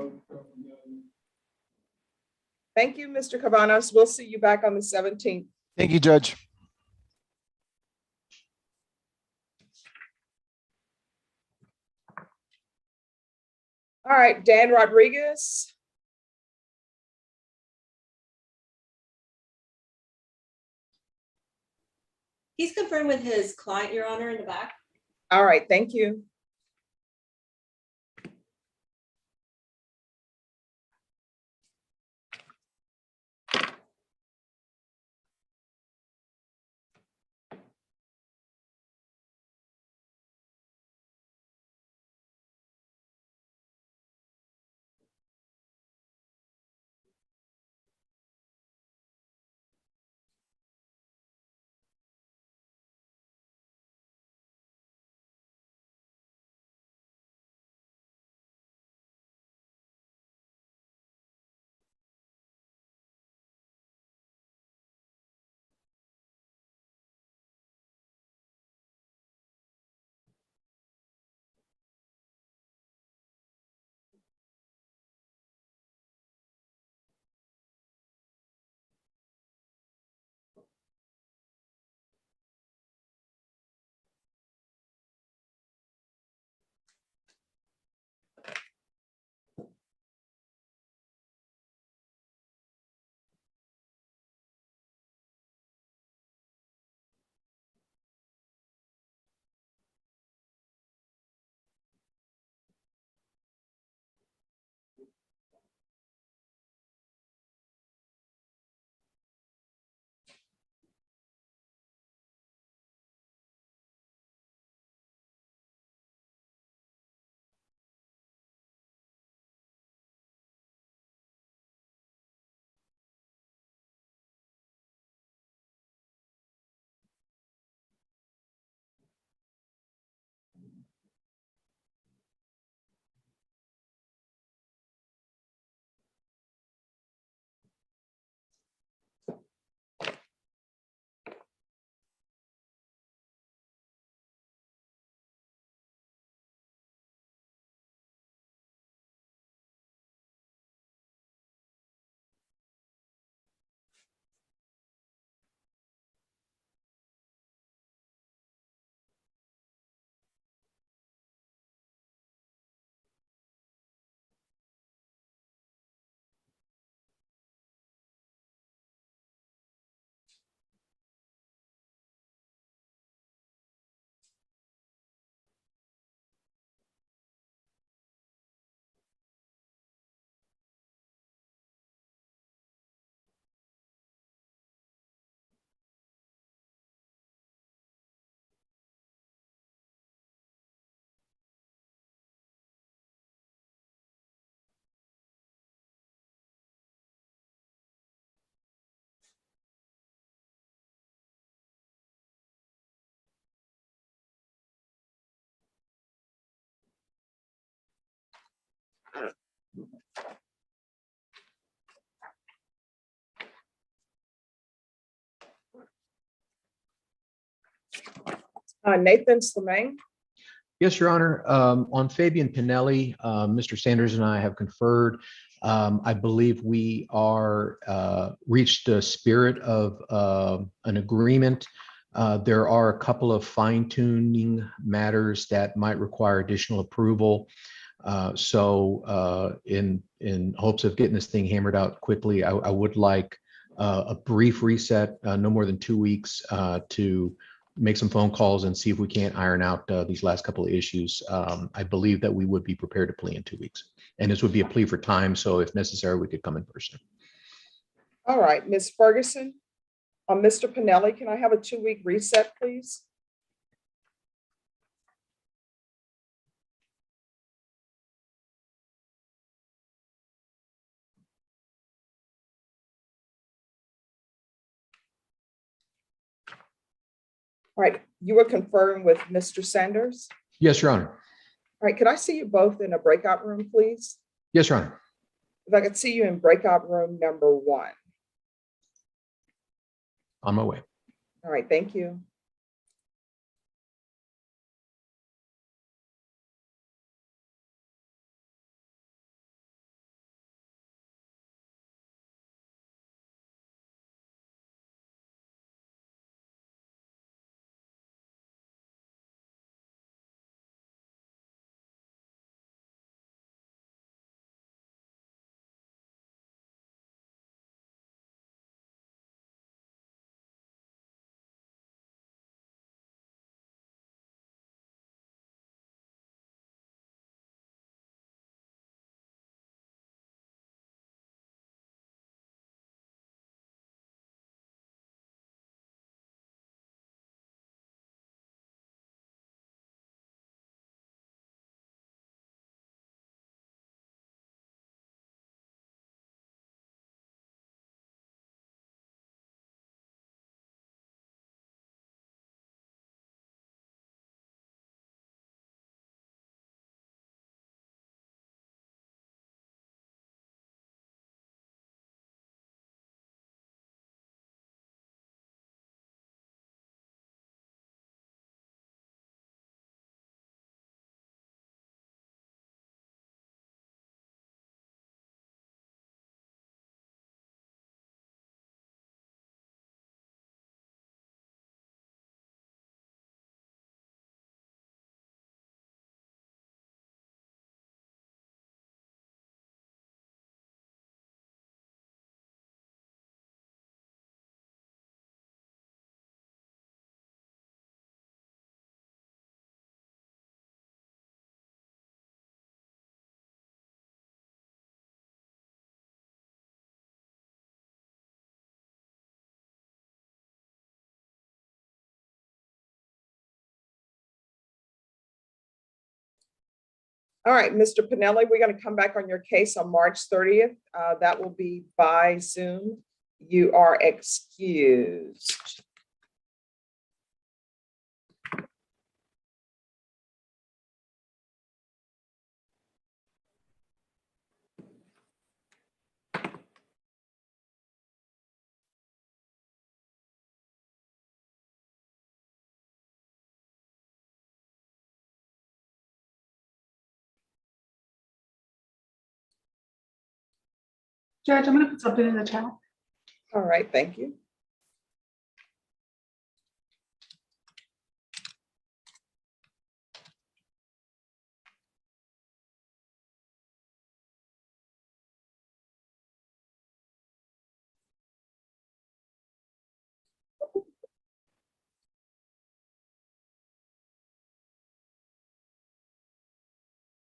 Thank you, Mr. Cabanos. We'll see you back on the 17th. Thank you, Judge. All right, Dan Rodriguez. He's confirmed with his client, Your Honor, in the back. All right, thank you. Nathan Slemang. Yes, Your Honor. On Fabian Pinelli, Mr. Sanders and I have conferred. I believe we are reached the spirit of an agreement. There are a couple of fine-tuning matters that might require additional approval. In hopes of getting this thing hammered out quickly, I would like a brief reset, no more than 2 weeks, to make some phone calls and see if we can't iron out these last couple of issues. I believe that we would be prepared to plea in 2 weeks. And this would be a plea for time, so if necessary, we could come in person. All right, Ms. Ferguson. Mr. Pinelli, can I have a 2-week reset, please? All right, you were confirmed with Mr. Sanders? Yes, Your Honor. All right, could I see you both in a breakout room, please? Yes, Your Honor. If I could see you in breakout room number 1. On my way. All right, thank you. All right, Mr. Pinelli, we're going to come back on your case on March 30th. That will be by Zoom. You are excused. Judge, I'm gonna put something in the chat. All right, thank you.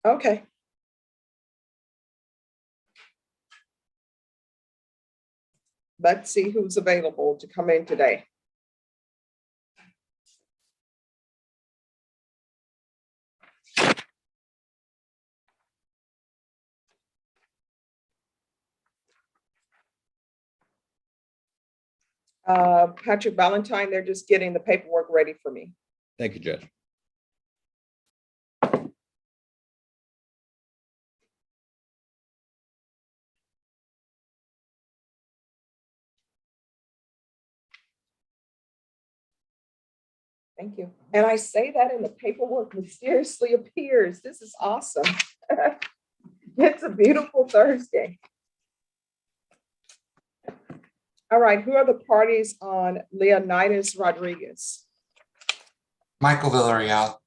Okay. Let's see who's available to come in today. Patrick Valentine, they're just getting the paperwork ready for me. Thank you, Judge. Thank you. And I say that and the paperwork mysteriously appears. This is awesome. It's a beautiful Thursday. All right, who are the parties on Leonidas Rodriguez? Michael Villarreal.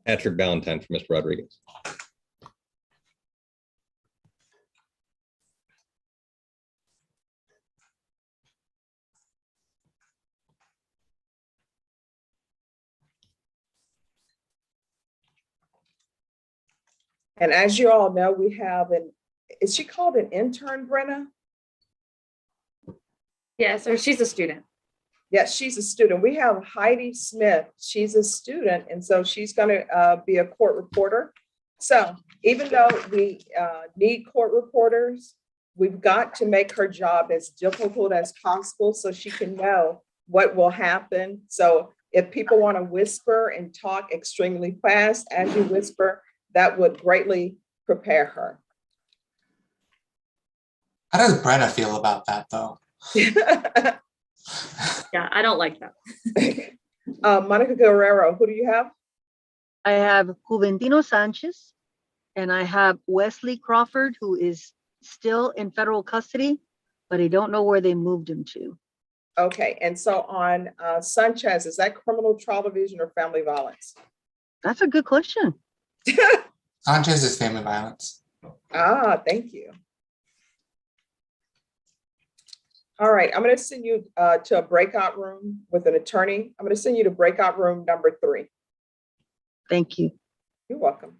Patrick Valentine for Mr. Rodriguez. And as you all know, we have is she called an intern, Brenna? Yes, or she's a student. Yes, she's a student. We have Heidi Smith. She's a student, and so she's going to be a court reporter. So even though we need court reporters, we've got to make her job as difficult as possible so she can know what will happen. So if people want to whisper and talk extremely fast as you whisper, that would greatly prepare her. How does Brenna feel about that, though? Yeah, I don't like that. Monica Guerrero, who do you have? I have Juventino Sanchez, and I have Wesley Crawford, who is still in federal custody, but I don't know where they moved him to. Okay, and so on Sanchez, is that criminal trial division or family violence? That's a good question. Sanchez is family violence. Ah, thank you. All right, I'm going to send you to a breakout room with an attorney. I'm going to send you to breakout room number 3. Thank you. You're welcome.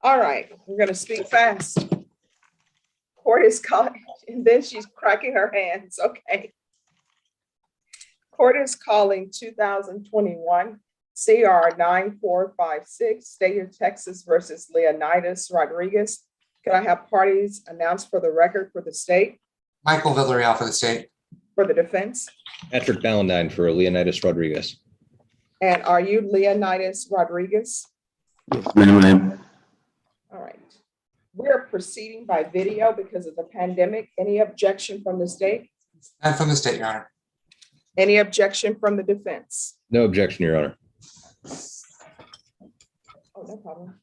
All right, we're going to speak fast. Court is calling, and then she's cracking her hands. Okay. Court is calling 2021 CR 9456, State of Texas versus Leonidas Rodriguez. Can I have parties announced for the record for the state? Michael Villarreal for the state. For the defense? Patrick Ballandine for Leonidas Rodriguez. And are you Leonidas Rodriguez? Yes, ma'am. All right. We're proceeding by video because of the pandemic. Any objection from the state? And from the state, Your Honor. Any objection from the defense? No objection, Your Honor. Oh, no problem.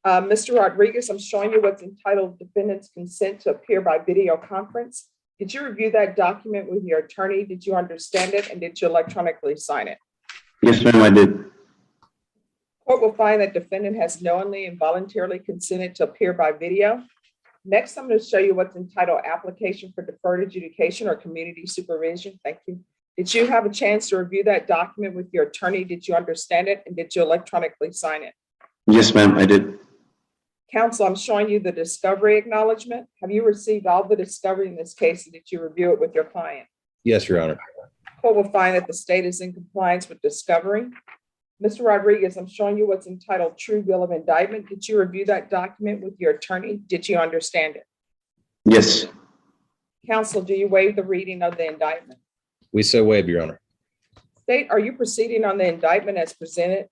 Mr. Rodriguez, I'm showing you what's entitled Defendant's Consent to Appear by Video Conference. Did you review that document with your attorney? Did you understand it? And did you electronically sign it? Yes, ma'am, I did. Court will find that defendant has knowingly and voluntarily consented to appear by video. Next, I'm going to show you what's entitled Application for Deferred Adjudication or Community Supervision. Thank you. Did you have a chance to review that document with your attorney? Did you understand it? And did you electronically sign it? Yes, ma'am, I did. Counsel, I'm showing you the discovery acknowledgement. Have you received all the discovery in this case? And did you review it with your client? Yes, Your Honor. Court will find that the state is in compliance with discovery. Mr. Rodriguez, I'm showing you what's entitled True Bill of Indictment. Did you review that document with your attorney? Did you understand it? Yes. Counsel, do you waive the reading of the indictment? We so waive, Your Honor. State, are you proceeding on the indictment as presented?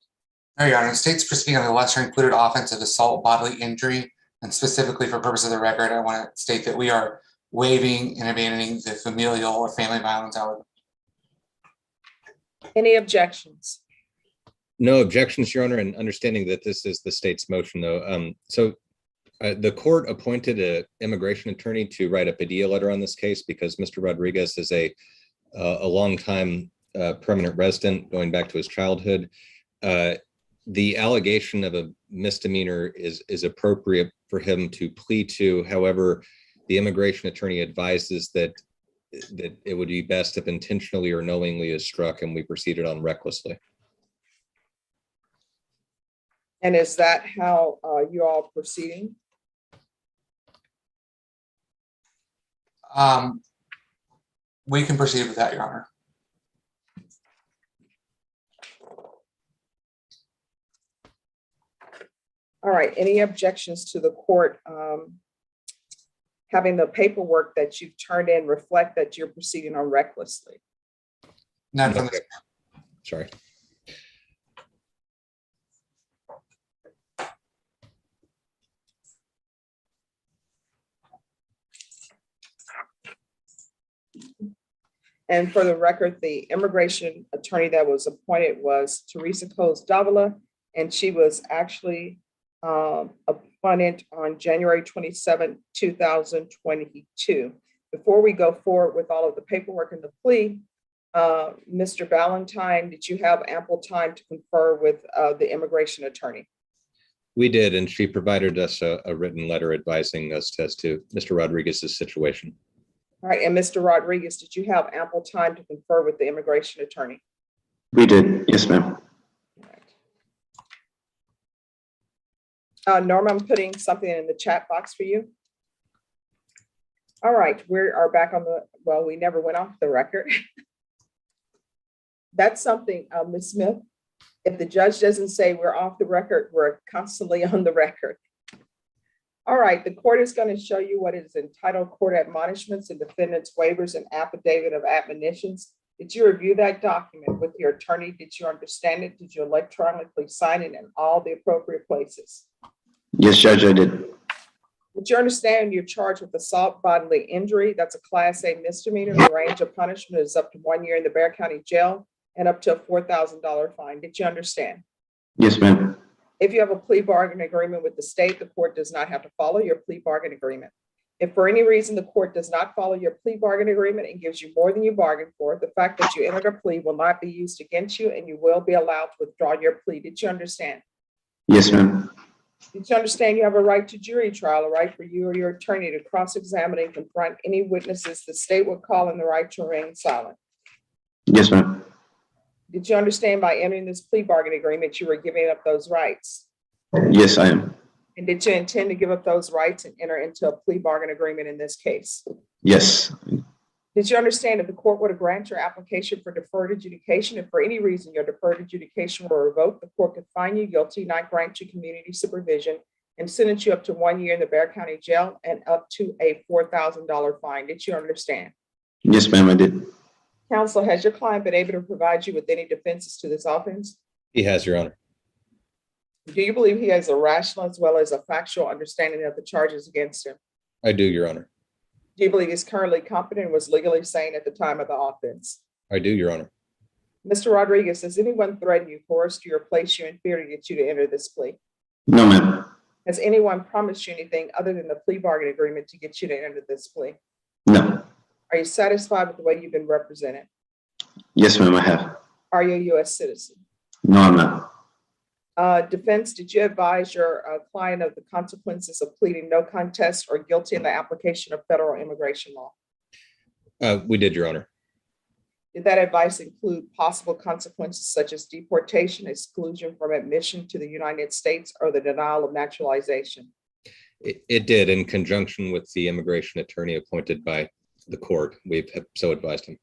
No, Your Honor. State's proceeding on the lesser included offense of assault, bodily injury, and specifically for purpose of the record, I want to state that we are waiving and abandoning the familial or family violence element. Any objections? No objections, Your Honor, and understanding that this is the state's motion, though. The court appointed an immigration attorney to write a Padilla letter on this case because Mr. Rodriguez is a longtime permanent resident going back to his childhood. The allegation of a misdemeanor is appropriate for him to plea to. However, the immigration attorney advises that it would be best if intentionally or knowingly is struck, and we proceeded on recklessly. And is that how you all proceeding? We can proceed with that, Your Honor. All right, any objections to the court having the paperwork that you've turned in reflect that you're proceeding on recklessly? None from the Sorry. And for the record, the immigration attorney that was appointed was Teresa Coles Davila, and she was actually appointed on January 27, 2022. Before we go forward with all of the paperwork and the plea, Mr. Ballantyne, did you have ample time to confer with the immigration attorney? We did, and she provided us a written letter advising us as to Mr. Rodriguez's situation. All right, and Mr. Rodriguez, did you have ample time to confer with the immigration attorney? We did. Yes, ma'am. Norma, I'm putting something in the chat box for you. All right, we are back on the, well, we never went off the record. That's something, Ms. Smith, if the judge doesn't say we're off the record, we're constantly on the record. All right, the court is going to show you what is entitled Court Admonishments and Defendant's Waivers and Affidavit of Admonitions. Did you review that document with your attorney? Did you understand it? Did you electronically sign it in all the appropriate places? Yes, Judge, I did. Did you understand you're charged with assault bodily injury? That's a Class A misdemeanor. The range of punishment is up to 1 year in the Bexar County Jail and up to a $4,000 fine. Did you understand? Yes, ma'am. If you have a plea bargain agreement with the state, the court does not have to follow your plea bargain agreement. If for any reason the court does not follow your plea bargain agreement and gives you more than you bargained for, the fact that you entered a plea will not be used against you and you will be allowed to withdraw your plea. Did you understand? Yes, ma'am. Did you understand you have a right to jury trial, a right for you or your attorney to cross-examine and confront any witnesses the state would call and the right to remain silent? Yes, ma'am. Did you understand by entering this plea bargain agreement, you were giving up those rights? Yes, I am. And did you intend to give up those rights and enter into a plea bargain agreement in this case? Yes. Did you understand if the court were to grant your application for deferred adjudication, if for any reason your deferred adjudication were revoked, the court could find you guilty, not grant you community supervision, and sentence you up to 1 year in the Bexar County Jail and up to a $4,000 fine? Did you understand? Yes, ma'am, I did. Counsel, has your client been able to provide you with any defenses to this offense? He has, Your Honor. Do you believe he has a rational as well as a factual understanding of the charges against him? I do, Your Honor. Do you believe he's currently competent and was legally sane at the time of the offense? I do, Your Honor. Mr. Rodriguez, has anyone threatened you, coerced you, or placed you in fear to get you to enter this plea? No, ma'am. Has anyone promised you anything other than the plea bargain agreement to get you to enter this plea? No. Are you satisfied with the way you've been represented? Yes, ma'am, I have. Are you a U.S. citizen? No, I'm not. Defense, did you advise your client of the consequences of pleading no contest or guilty in the application of federal immigration law? We did, Your Honor. Did that advice include possible consequences such as deportation, exclusion from admission to the United States, or the denial of naturalization? It did, in conjunction with the immigration attorney appointed by the court. We've so advised him.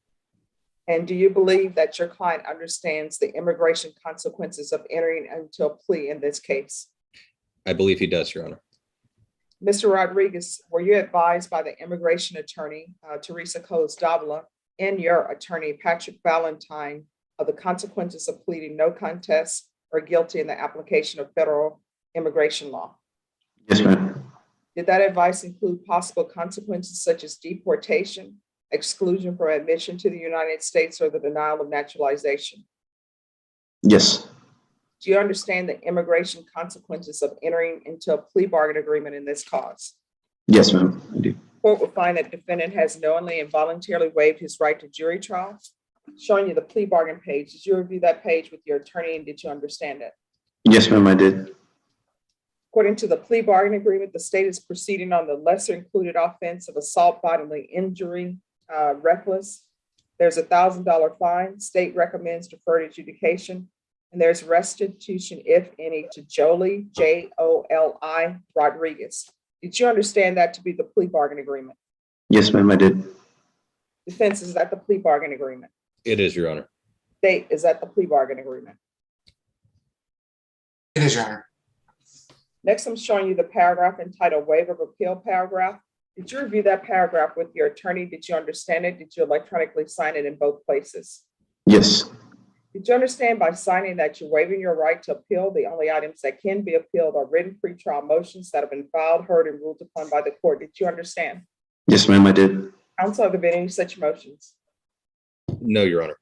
And do you believe that your client understands the immigration consequences of entering into a plea in this case? I believe he does, Your Honor. Mr. Rodriguez, were you advised by the immigration attorney, Teresa Coles-Davila, and your attorney, Patrick Valentine, of the consequences of pleading no contest or guilty in the application of federal immigration law? Yes, ma'am. Did that advice include possible consequences such as deportation, exclusion from admission to the United States, or the denial of naturalization? Yes. Do you understand the immigration consequences of entering into a plea bargain agreement in this cause? Yes, ma'am, I do. Court will find that defendant has knowingly and voluntarily waived his right to jury trial. Showing you the plea bargain page. Did you review that page with your attorney and did you understand it? Yes, ma'am, I did. According to the plea bargain agreement, the state is proceeding on the lesser included offense of assault bodily injury, reckless. There's a $1,000 fine. State recommends deferred adjudication, and there's restitution, if any, to Jolie, Joli Rodriguez. Did you understand that to be the plea bargain agreement? Yes, ma'am, I did. Defense, is that the plea bargain agreement? It is, Your Honor. State, is that the plea bargain agreement? It is, Your Honor. Next, I'm showing you the paragraph entitled Waiver of Appeal paragraph. Did you review that paragraph with your attorney? Did you understand it? Did you electronically sign it in both places? Yes. Did you understand by signing that you're waiving your right to appeal? The only items that can be appealed are written pretrial motions that have been filed, heard, and ruled upon by the court. Did you understand? Yes, ma'am, I did. Counsel, have there been any such motions? No, Your Honor.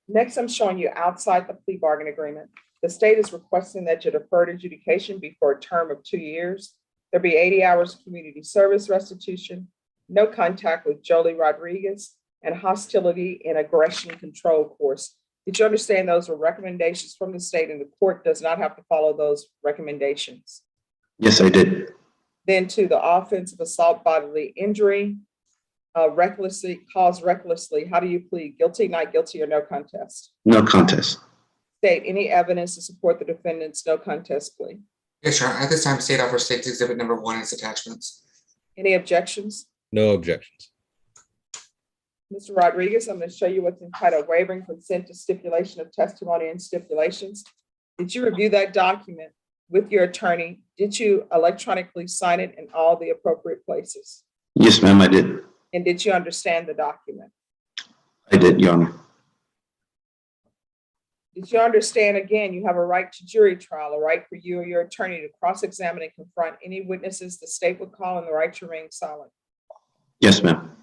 Next, I'm showing you outside the plea bargain agreement. The state is requesting that your deferred adjudication be for a term of 2 years. There be 80 hours of community service restitution, no contact with Jolie Rodriguez, and hostility and aggression control course. Did you understand those were recommendations from the state and the court does not have to follow those recommendations? Yes, I did. Then to the offense of assault bodily injury, recklessly, caused recklessly. How do you plead? Guilty, not guilty, or no contest? No contest. State, any evidence to support the defendant's no contest plea? Yes, Your Honor. At this time, State offers State's Exhibit number 1 and its attachments. Any objections? No objections. Mr. Rodriguez, I'm going to show you what's entitled waiving consent to stipulation of testimony and stipulations. Did you review that document with your attorney? Did you electronically sign it in all the appropriate places? Yes, ma'am, I did. And did you understand the document? I did, Your Honor. Did you understand, again, you have a right to jury trial, a right for you or your attorney to cross-examine and confront any witnesses the state would call, and the right to remain silent? Yes, ma'am.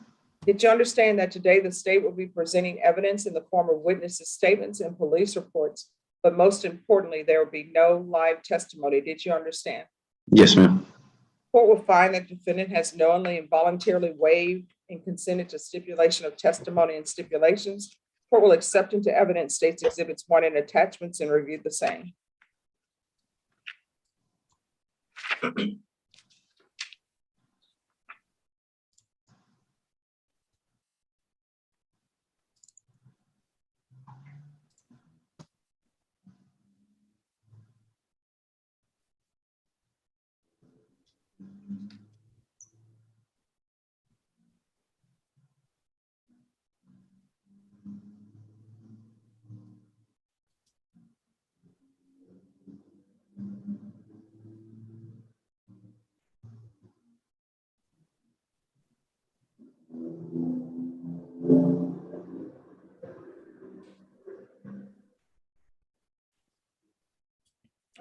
Did you understand that today the state will be presenting evidence in the form of witnesses' statements and police reports, but most importantly, there will be no live testimony? Did you understand? Yes, ma'am. Court will find that defendant has knowingly and voluntarily waived and consented to stipulation of testimony and stipulations. Court will accept into evidence State's Exhibits 1 and attachments and review the same.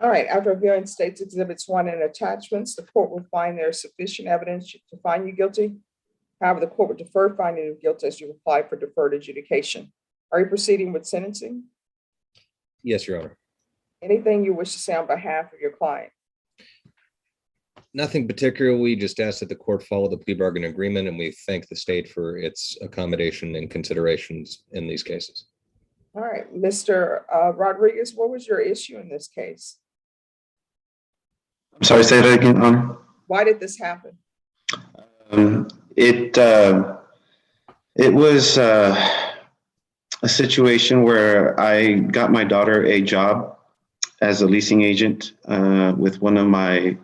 All right, after reviewing State's Exhibits 1 and attachments, the court will find there is sufficient evidence to find you guilty. However, the court will defer finding of guilt as you apply for deferred adjudication. Are you proceeding with sentencing? Yes, Your Honor. Anything you wish to say on behalf of your client? Nothing particular. We just ask that the court follow the plea bargain agreement, and we thank the state for its accommodation and considerations in these cases. All right, Mr. Rodriguez, what was your issue in this case? I'm sorry, say that again, Honor. Why did this happen? It was a situation where I got my daughter a job as a leasing agent with one of my,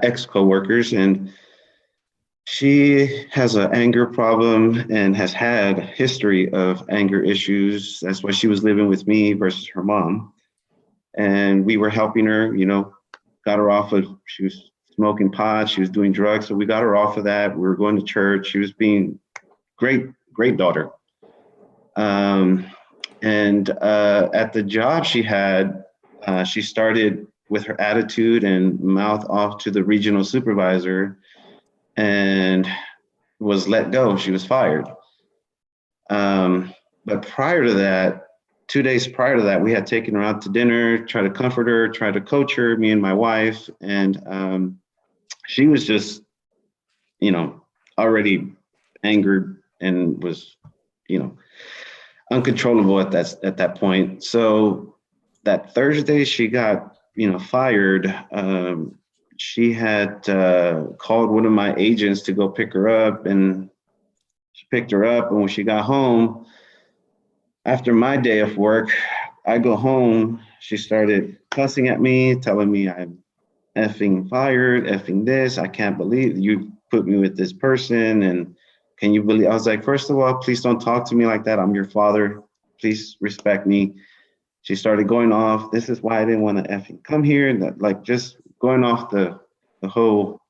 ex-coworkers, and she has an anger problem and has had a history of anger issues. That's why she was living with me versus her mom, and we were helping her. Got her off of. She was smoking pot. She was doing drugs, so we got her off of that. We were going to church. She was being great daughter. And at the job she had, she started with her attitude and mouth off to the regional supervisor and was let go. She was fired. But prior to that, 2 days prior to that, we had taken her out to dinner, tried to comfort her, tried to coach her, me and my wife. And she was just, already angered and was, uncontrollable at that point. So that Thursday she got, fired. She had called one of my agents to go pick her up, and she picked her up. And when she got home, after my day of work, I go home, she started cussing at me, telling me I'm effing fired, effing this. I can't believe you put me with this person. And can you believe? I was like, first of all, please don't talk to me like that. I'm your father. Please respect me. She started going off. This is why I didn't want to effing come here. And that, like, just going off the whole,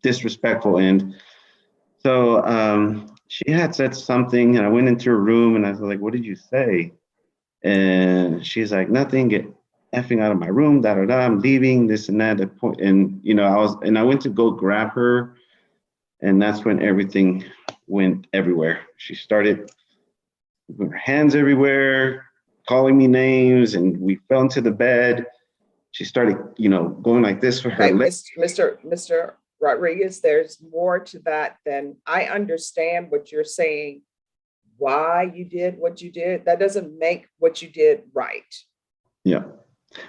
disrespectful end. So she had said something, and I went into her room and I was like, what did you say? And she's like, nothing, get effing out of my room, da da da, I'm leaving, this and that. And I went to go grab her, and that's when everything went everywhere. She started with her hands everywhere, calling me names, and we fell into the bed. She started, going like this for her Okay, legs. Mr. Rodriguez, there's more to that than I understand what you're saying, why you did what you did. That doesn't make what you did right. Yeah.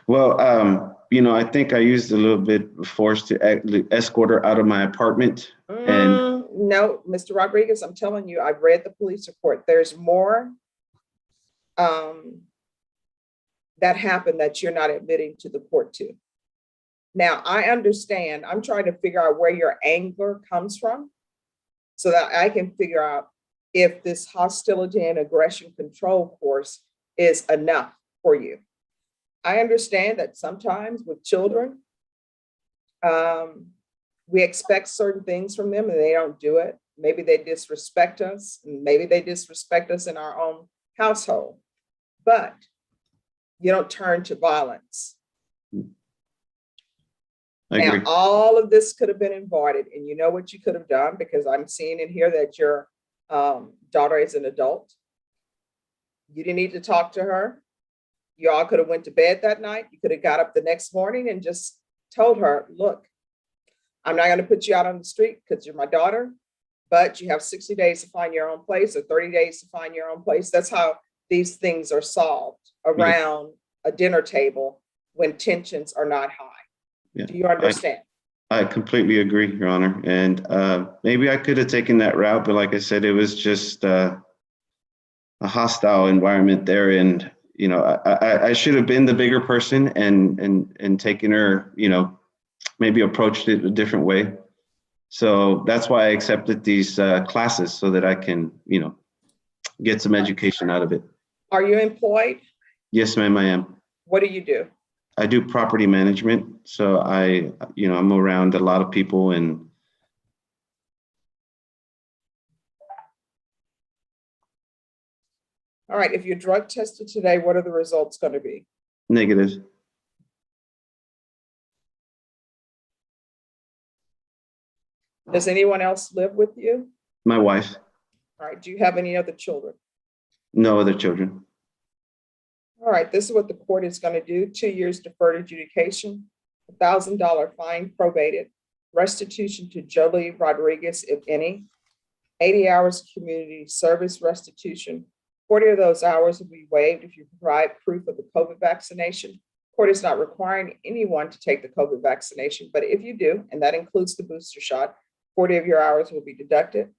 Well, I think I used a little bit of force to escort her out of my apartment. And No, Mr. Rodriguez, I'm telling you, I've read the police report. There's more that happened that you're not admitting to the court to. Now, I understand, I'm trying to figure out where your anger comes from so that I can figure out if this hostility and aggression control course is enough for you. I understand that sometimes with children, we expect certain things from them and they don't do it. Maybe they disrespect us, and maybe they disrespect us in our own household, but you don't turn to violence. I agree. Now, all of this could have been avoided, and you know what you could have done, because I'm seeing in here that your daughter is an adult. You didn't need to talk to her. You all could have went to bed that night. You could have got up the next morning and just told her, look, I'm not going to put you out on the street because you're my daughter, but you have 60 days to find your own place or 30 days to find your own place. That's how these things are solved around a dinner table when tensions are not high. Yeah. Do you understand? I completely agree, Your Honor. And maybe I could have taken that route, but like I said, it was just a hostile environment there. And, you know, I should have been the bigger person and taken her, you know, maybe approached it a different way. So that's why I accepted these classes so that I can, you know, get some education out of it. Are you employed? Yes, ma'am, I am. What do you do? I do property management. So I'm around a lot of people and all right, if you're drug tested today, what are the results going to be? negative. Does anyone else live with you? My wife, All right, do you have any other children? no other children. All right, this is what the court is going to do. 2 years deferred adjudication, $1,000 fine probated, restitution to Jolie Rodriguez, if any, 80 hours community service restitution. 40 of those hours will be waived if you provide proof of the COVID vaccination. Court is not requiring anyone to take the COVID vaccination, but if you do, and that includes the booster shot, 40 of your hours will be deducted.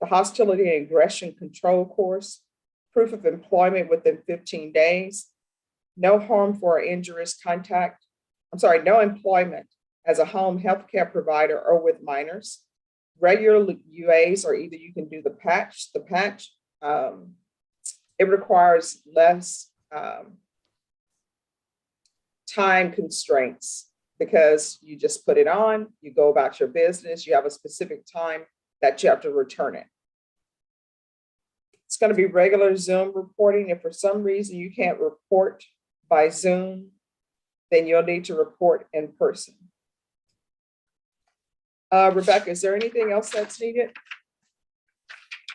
The hostility and aggression control course, proof of employment within 15 days, no harmful or injurious contact, no employment as a home healthcare provider or with minors. Regular UAs, or either you can do the patch. It requires less time constraints because you just put it on, you go about your business, you have a specific time that you have to return it. It's going to be regular Zoom reporting. If for some reason you can't report by Zoom, then you'll need to report in person. Rebecca, is there anything else that's needed?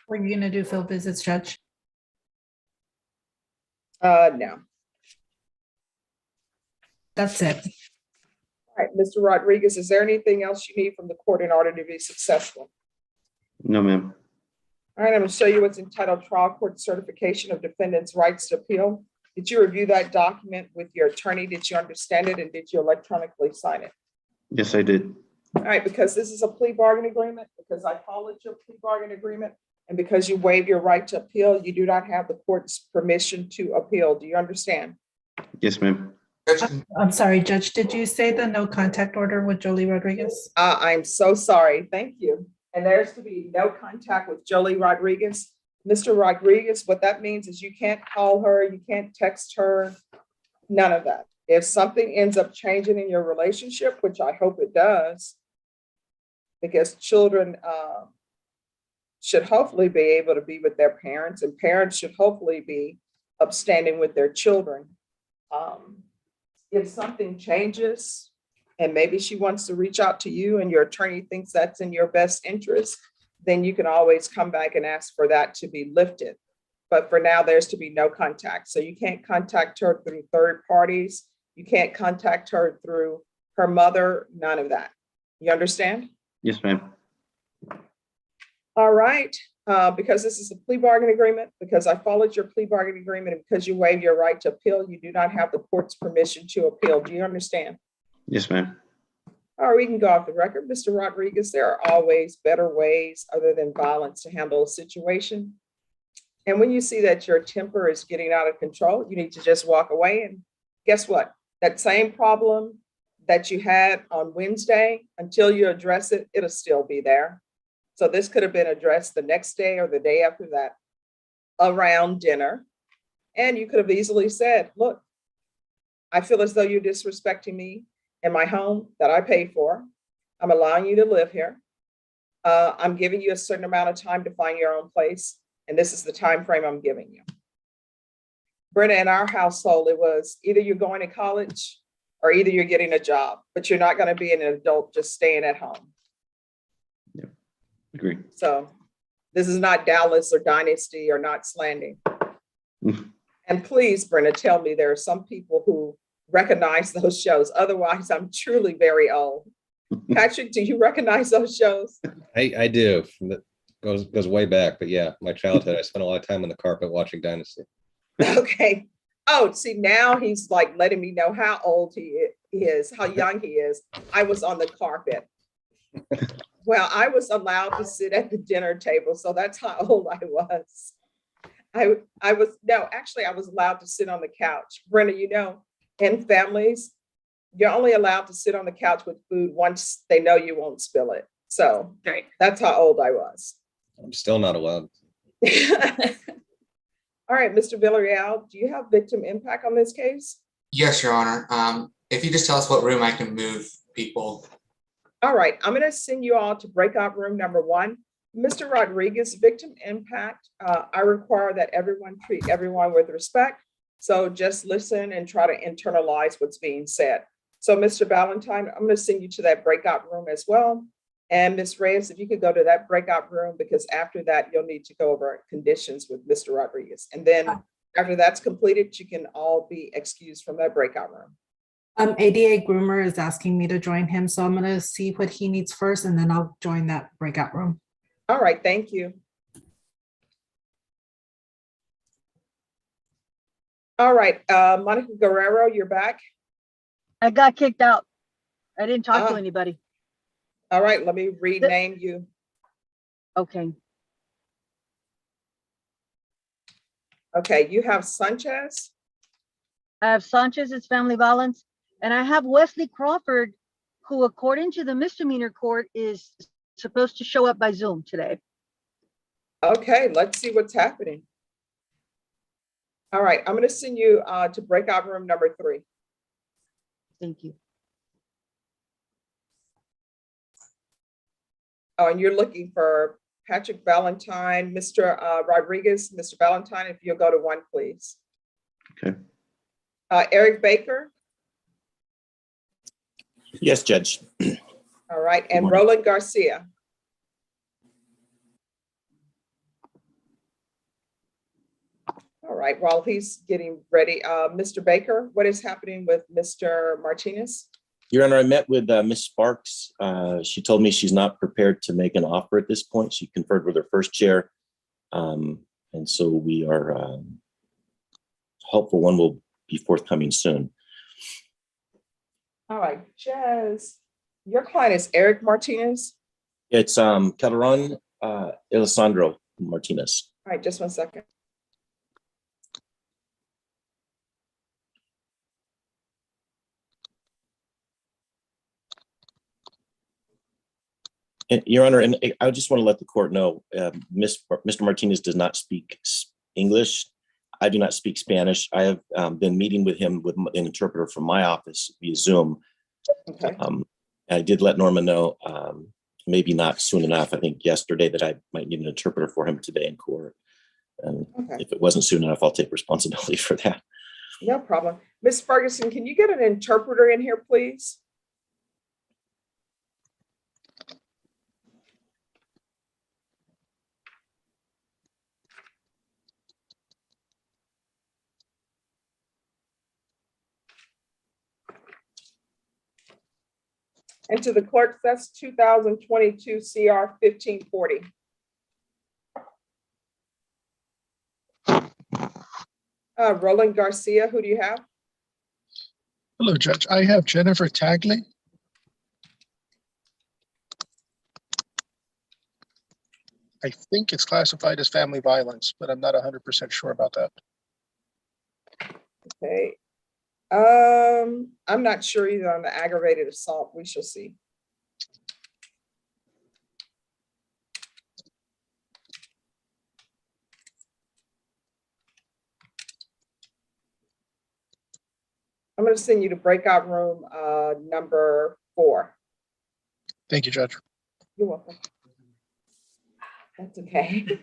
Were you gonna do field visits, Judge? No. That's it. All right, Mr. Rodriguez, is there anything else you need from the court in order to be successful? No, ma'am. All right, I'm going to show you what's entitled Trial Court Certification of Defendant's Rights to Appeal. Did you review that document with your attorney? Did you understand it? And did you electronically sign it? Yes, I did. All right, because this is a plea bargain agreement, because I followed your plea bargain agreement, and because you waive your right to appeal, you do not have the court's permission to appeal. Do you understand? Yes, ma'am. I'm sorry, Judge, did you say the no contact order with Jolie Rodriguez? I'm so sorry. Thank you. And there's to be no contact with Jolie Rodriguez. Mr. Rodriguez, what that means is you can't call her, you can't text her, none of that. If something ends up changing in your relationship, which I hope it does, because children should hopefully be able to be with their parents, and parents should hopefully be upstanding with their children. If something changes, and maybe she wants to reach out to you and your attorney thinks that's in your best interest, then you can always come back and ask for that to be lifted. But for now, there's to be no contact. So you can't contact her through third parties. You can't contact her through her mother, none of that. You understand? Yes, ma'am. All right. Because this is a plea bargain agreement, because I followed your plea bargain agreement, and because you waive your right to appeal, you do not have the court's permission to appeal. Do you understand? Yes, ma'am. All right, we can go off the record. Mr. Rodriguez, there are always better ways other than violence to handle a situation. And when you see that your temper is getting out of control, you need to just walk away and guess what? That same problem that you had on Wednesday, until you address it, it'll still be there. So this could have been addressed the next day or the day after that around dinner. And you could have easily said, look, I feel as though you're disrespecting me in my home that I paid for. I'm allowing you to live here. I'm giving you a certain amount of time to find your own place. And this is the time frame I'm giving you. Brenda, in our household, it was either you're going to college or either you're getting a job, but you're not going to be an adult just staying at home. Yeah, agree. So this is not Dallas or Dynasty or not Slanding. And please, Brenda, tell me there are some people who recognize those shows. Otherwise, I'm truly very old. Patrick, do you recognize those shows? I do. That goes way back, but yeah, my childhood. I spent a lot of time on the carpet watching Dynasty. Okay. Oh, see, now he's like letting me know how old he is, how young he is. I was on the carpet. Well, I was allowed to sit at the dinner table, so that's how old I was. I was allowed to sit on the couch. Brenda, you know, in families, you're only allowed to sit on the couch with food once they know you won't spill it. So that's how old I was. I'm still not allowed. All right, Mr. Villarreal, do you have victim impact on this case? Yes, Your Honor. If you just tell us what room I can move people. All right, I'm going to send you all to breakout room number 1. Mr. Rodriguez, victim impact. I require that everyone treat everyone with respect. So just listen and try to internalize what's being said. So Mr. Ballantyne, I'm going to send you to that breakout room as well. And Ms. Reyes, if you could go to that breakout room, because after that, you'll need to go over conditions with Mr. Rodriguez. And then after that's completed, you can all be excused from that breakout room. ADA Groomer is asking me to join him, so I'm going to see what he needs first, and then I'll join that breakout room. All right, thank you. All right, Monica Guerrero, you're back. I got kicked out. I didn't talk to anybody. All right, let me rename you. Okay. Okay, you have Sanchez. I have Sanchez's family violence, and I have Wesley Crawford, who, according to the misdemeanor court, is supposed to show up by Zoom today. Okay, let's see what's happening. All right, I'm going to send you to breakout room number 3. Thank you. Oh, and you're looking for Patrick Ballantyne, Mr. Rodriguez. Mr. Ballantyne, if you'll go to 1, please. Okay. Eric Baker. Yes, Judge. All right, and Roland Garcia. All right, while he's getting ready, Mr. Baker, what is happening with Mr. Martinez? Your Honor, I met with Ms. Sparks. She told me she's not prepared to make an offer at this point. She conferred with her first chair. And so we are hopeful one will be forthcoming soon. All right, Jazz, your client is Eric Martinez. It's Calderon Alessandro Martinez. All right, just 1 second. And Your Honor, and I just want to let the court know, Mr. Martinez does not speak English. I do not speak Spanish. I have been meeting with him with an interpreter from my office via Zoom. Okay. I did let Norma know, maybe not soon enough, I think yesterday, that I might need an interpreter for him today in court. And if it wasn't soon enough, I'll take responsibility for that. No problem. Ms. Ferguson, can you get an interpreter in here, please? And to the clerk, that's 2022 CR 1540. Roland Garcia, who do you have? Hello, Judge. I have Jennifer Tagley. I think it's classified as family violence, but I'm not 100% sure about that. Okay. I'm not sure either on the aggravated assault. We shall see. I'm going to send you to breakout room number 4. Thank you, Judge. You're welcome. That's okay.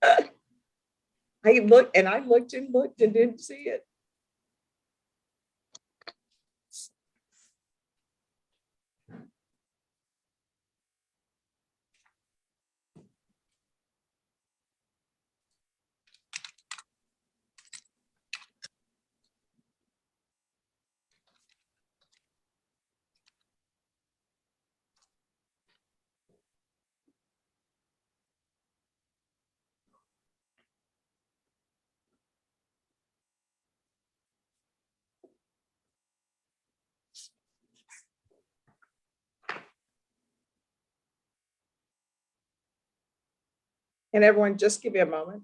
I looked and didn't see it. And everyone, just give me a moment.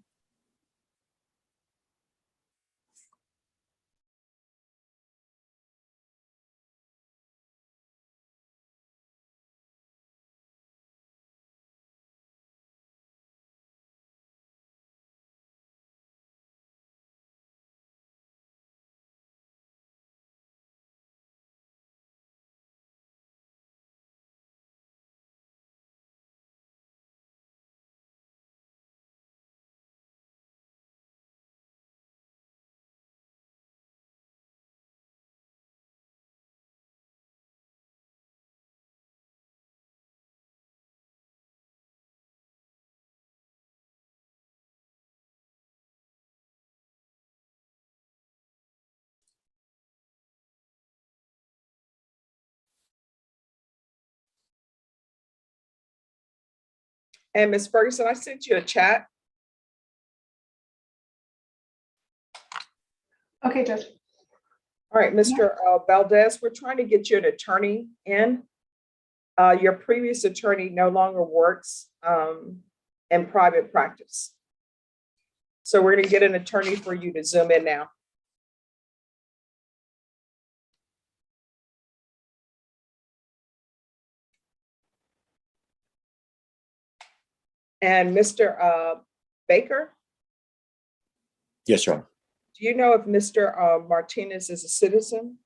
And Ms. Ferguson, I sent you a chat. Okay, Judge. All right, Mr. Valdez, we're trying to get you an attorney in. Your previous attorney no longer works in private practice. So we're going to get an attorney for you to Zoom in now. And Mr. Baker, Yes, Your Honor. do you know if Mr. Martinez is a citizen?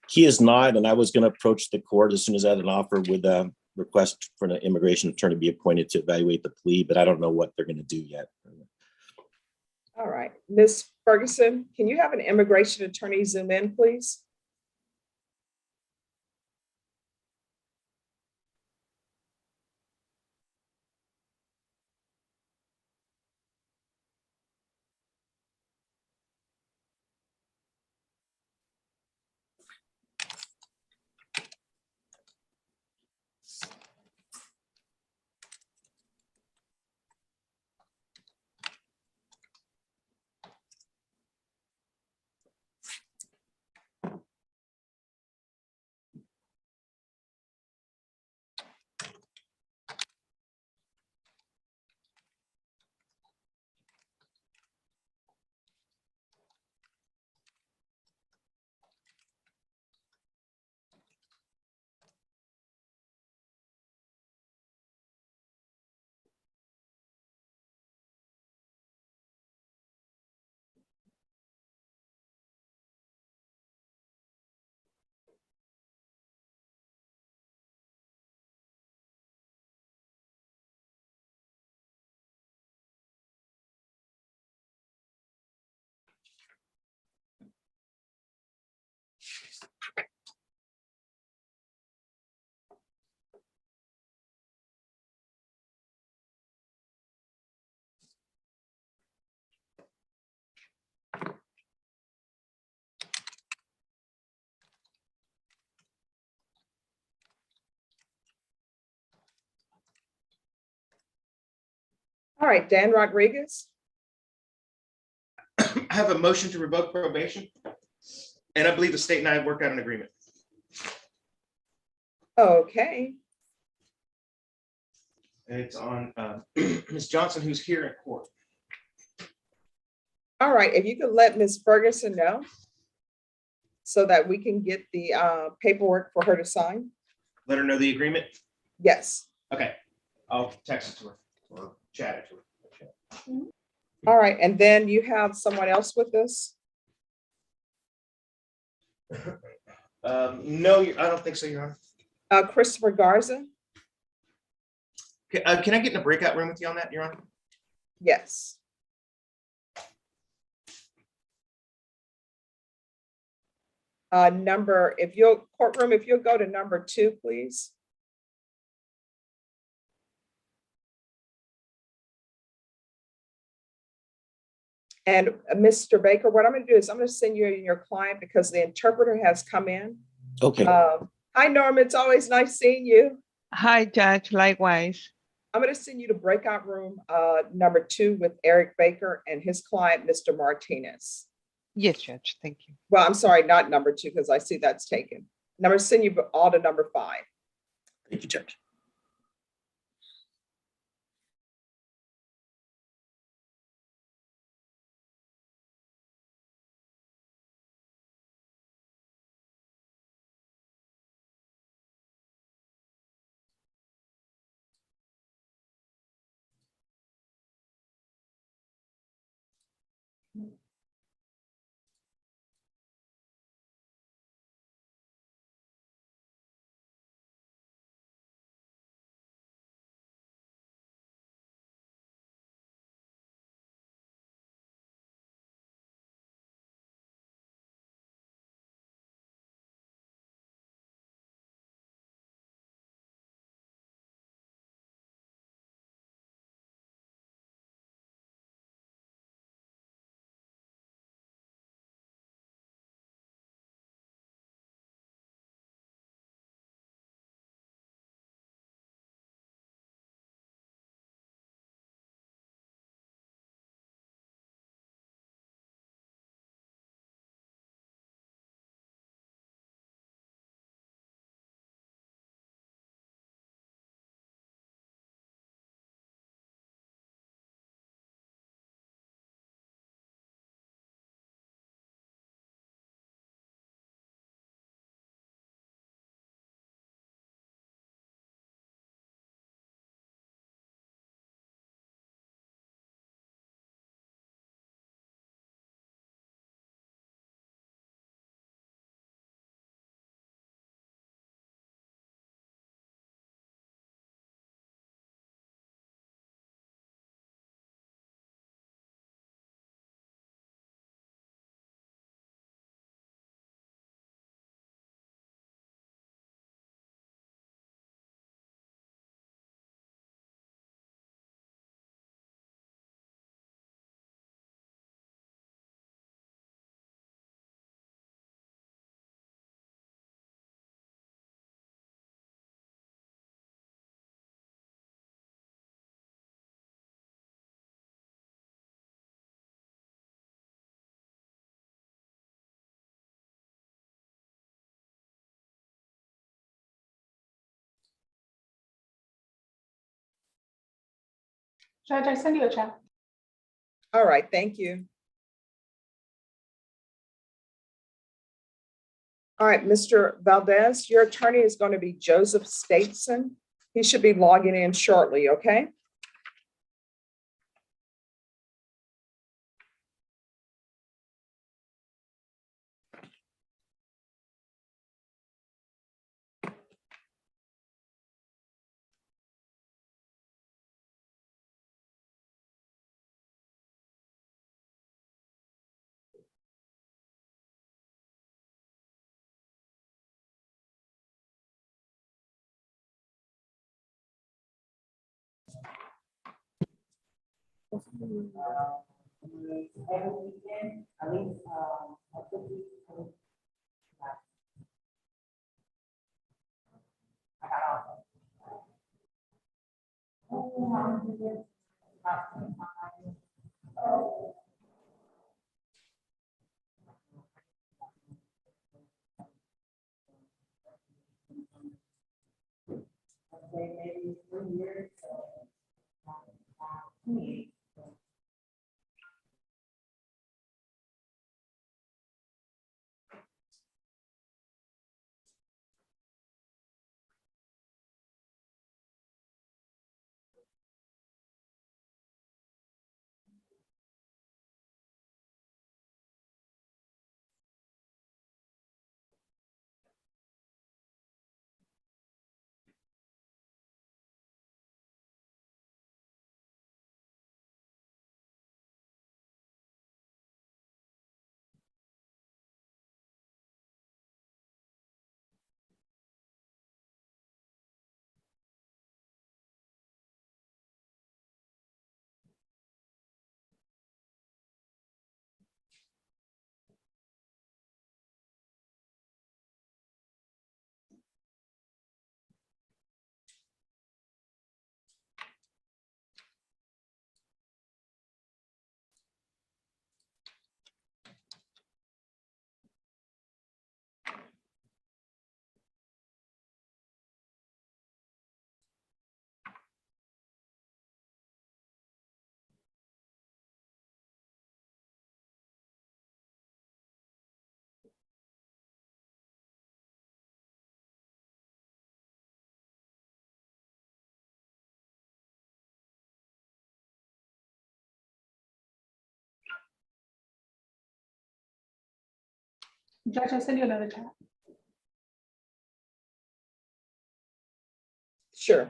He is not, and I was going to approach the court as soon as I had an offer with a request for an immigration attorney to be appointed to evaluate the plea, but I don't know what they're going to do yet. All right, Ms. Ferguson, can you have an immigration attorney Zoom in, please? All right, Dan Rodriguez. I have a motion to revoke probation, and I believe the state and I have worked out an agreement. Okay. And it's on Ms. Johnson, who's here at court. All right, if you could let Ms. Ferguson know. so that we can get the paperwork for her to sign? Let her know the agreement. Yes. Okay, I'll text it to her or chat it to her. All right, and then you have someone else with this? No, I don't think so, Your Honor. Christopher Garza? Okay, can I get in a breakout room with you on that, Your Honor? Yes. Courtroom, if you'll go to number 2, please. And Mr. Baker, what I'm going to do is I'm going to send you your client because the interpreter has come in. Okay. Hi, Norm. It's always nice seeing you. Hi, Judge. Likewise. I'm going to send you to breakout room number 2 with Eric Baker and his client, Mr. Martinez. Yes, Judge. Thank you. Well, I'm sorry, not number 2, because I see that's taken. Send you all to number 5. Thank you, Judge. Judge, I send you a chat. All right, thank you. All right, Mr. Valdez, your attorney is going to be Joseph Stateson. He should be logging in shortly, okay? Judge, I send you another chat. Sure.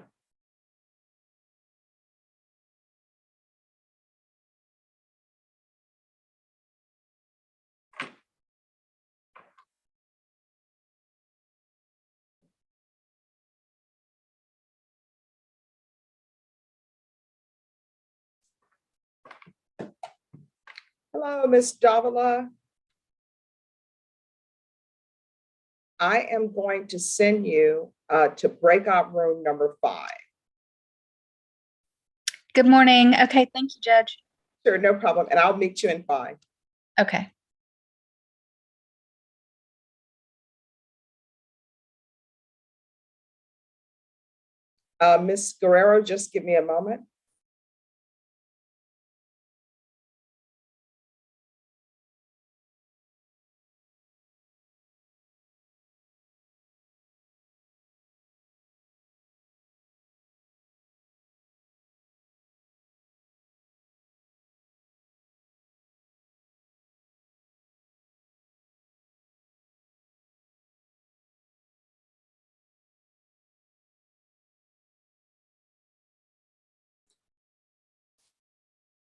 Hello, Ms. Davila. I am going to send you to breakout room number 5. Good morning. Okay, thank you, Judge. Sure, no problem. And I'll meet you in 5. Okay. Ms. Guerrero, just give me a moment.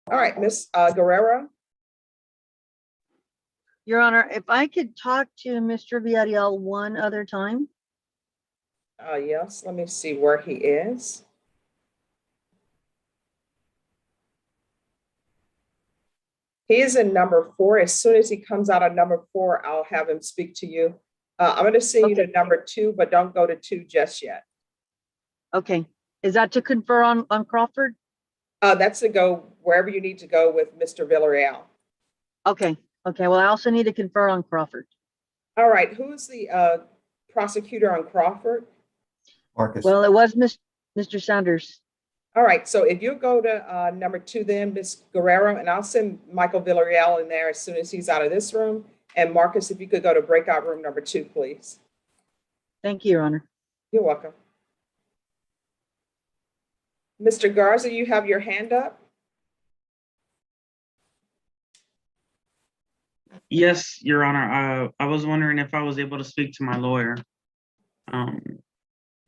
All right, Ms. Guerrero. Your Honor, if I could talk to Mr. Villarreal one other time. Yes, let me see where he is. He is in number 4. As soon as he comes out of number 4, I'll have him speak to you. I'm going to send you to number 2, but don't go to 2 just yet. Okay. Is that to confer on Crawford? That's to go wherever you need to go with Mr. Villarreal. Okay. Okay. Well, I also need to confer on Crawford. All right. Who's the prosecutor on Crawford? Marcus. Well, it was Mr. Sanders. All right. So if you go to number 2, then Ms. Guerrero, and I'll send Michael Villarreal in there as soon as he's out of this room. And Marcus, if you could go to breakout room number 2, please. Thank you, Your Honor. You're welcome. Mr. Garza, you have your hand up? Yes, Your Honor. I was wondering if I was able to speak to my lawyer. All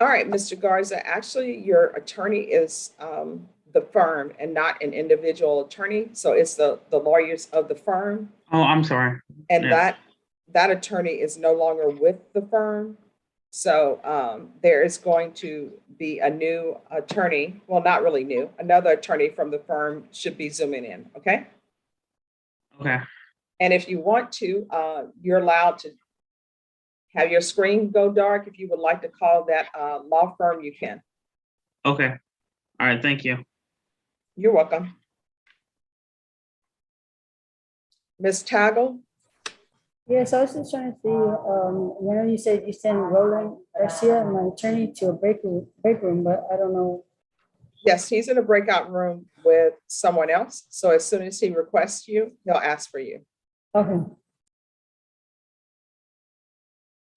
right, Mr. Garza, actually, your attorney is the firm and not an individual attorney. So it's the lawyers of the firm. Oh, I'm sorry. And Yeah. that attorney is no longer with the firm. So there is going to be a new attorney. Well, not really new. Another attorney from the firm should be zooming in. Okay. Okay. And if you want to, you're allowed to have your screen go dark. If you would like to call that law firm, you can. Okay. All right. Thank you. You're welcome. Ms. Taggle? Yes, I was just trying to see, whenever you said you sent Roland Garcia, my attorney, to a break room, but I don't know. Yes, he's in a breakout room with someone else. So as soon as he requests you, he'll ask for you. Okay.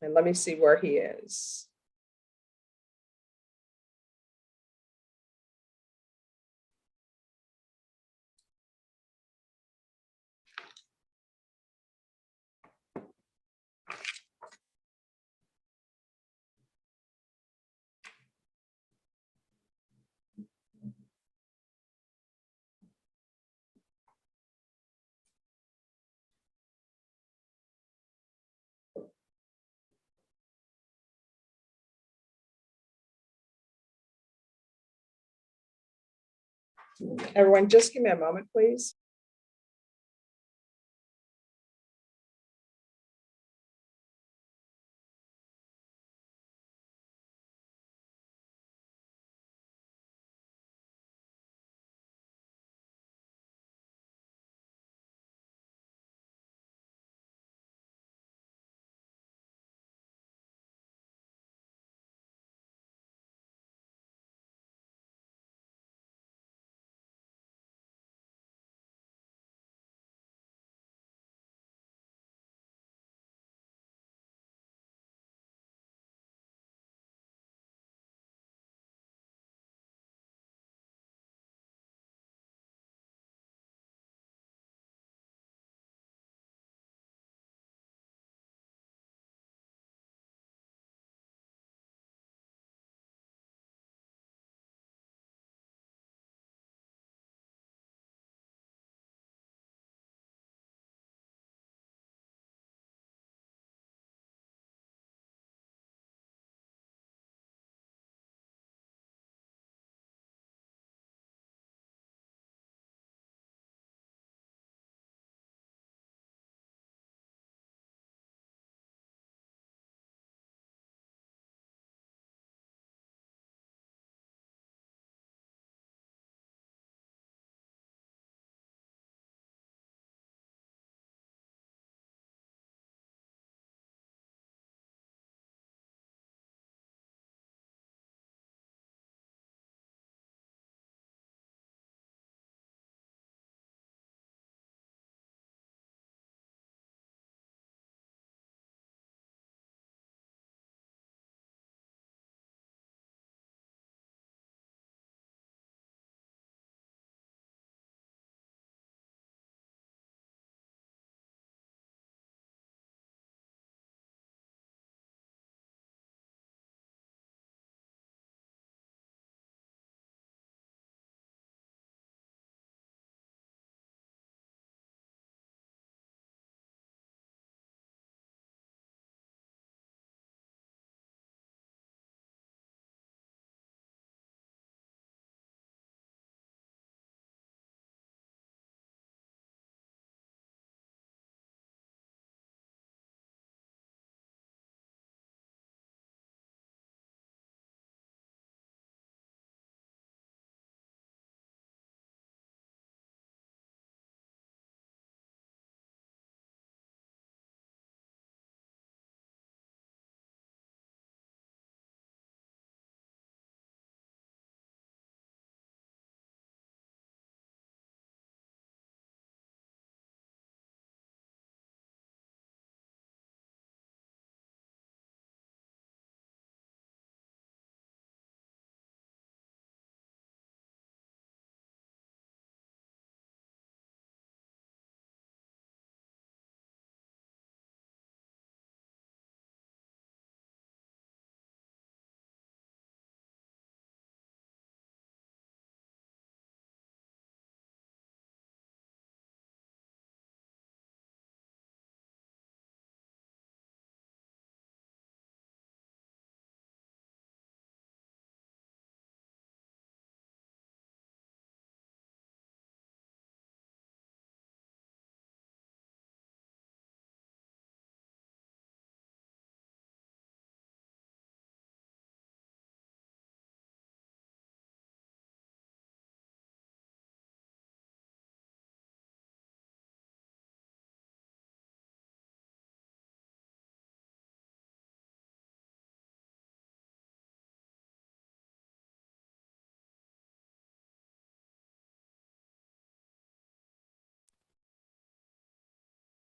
And let me see where he is. Everyone, just give me a moment, please.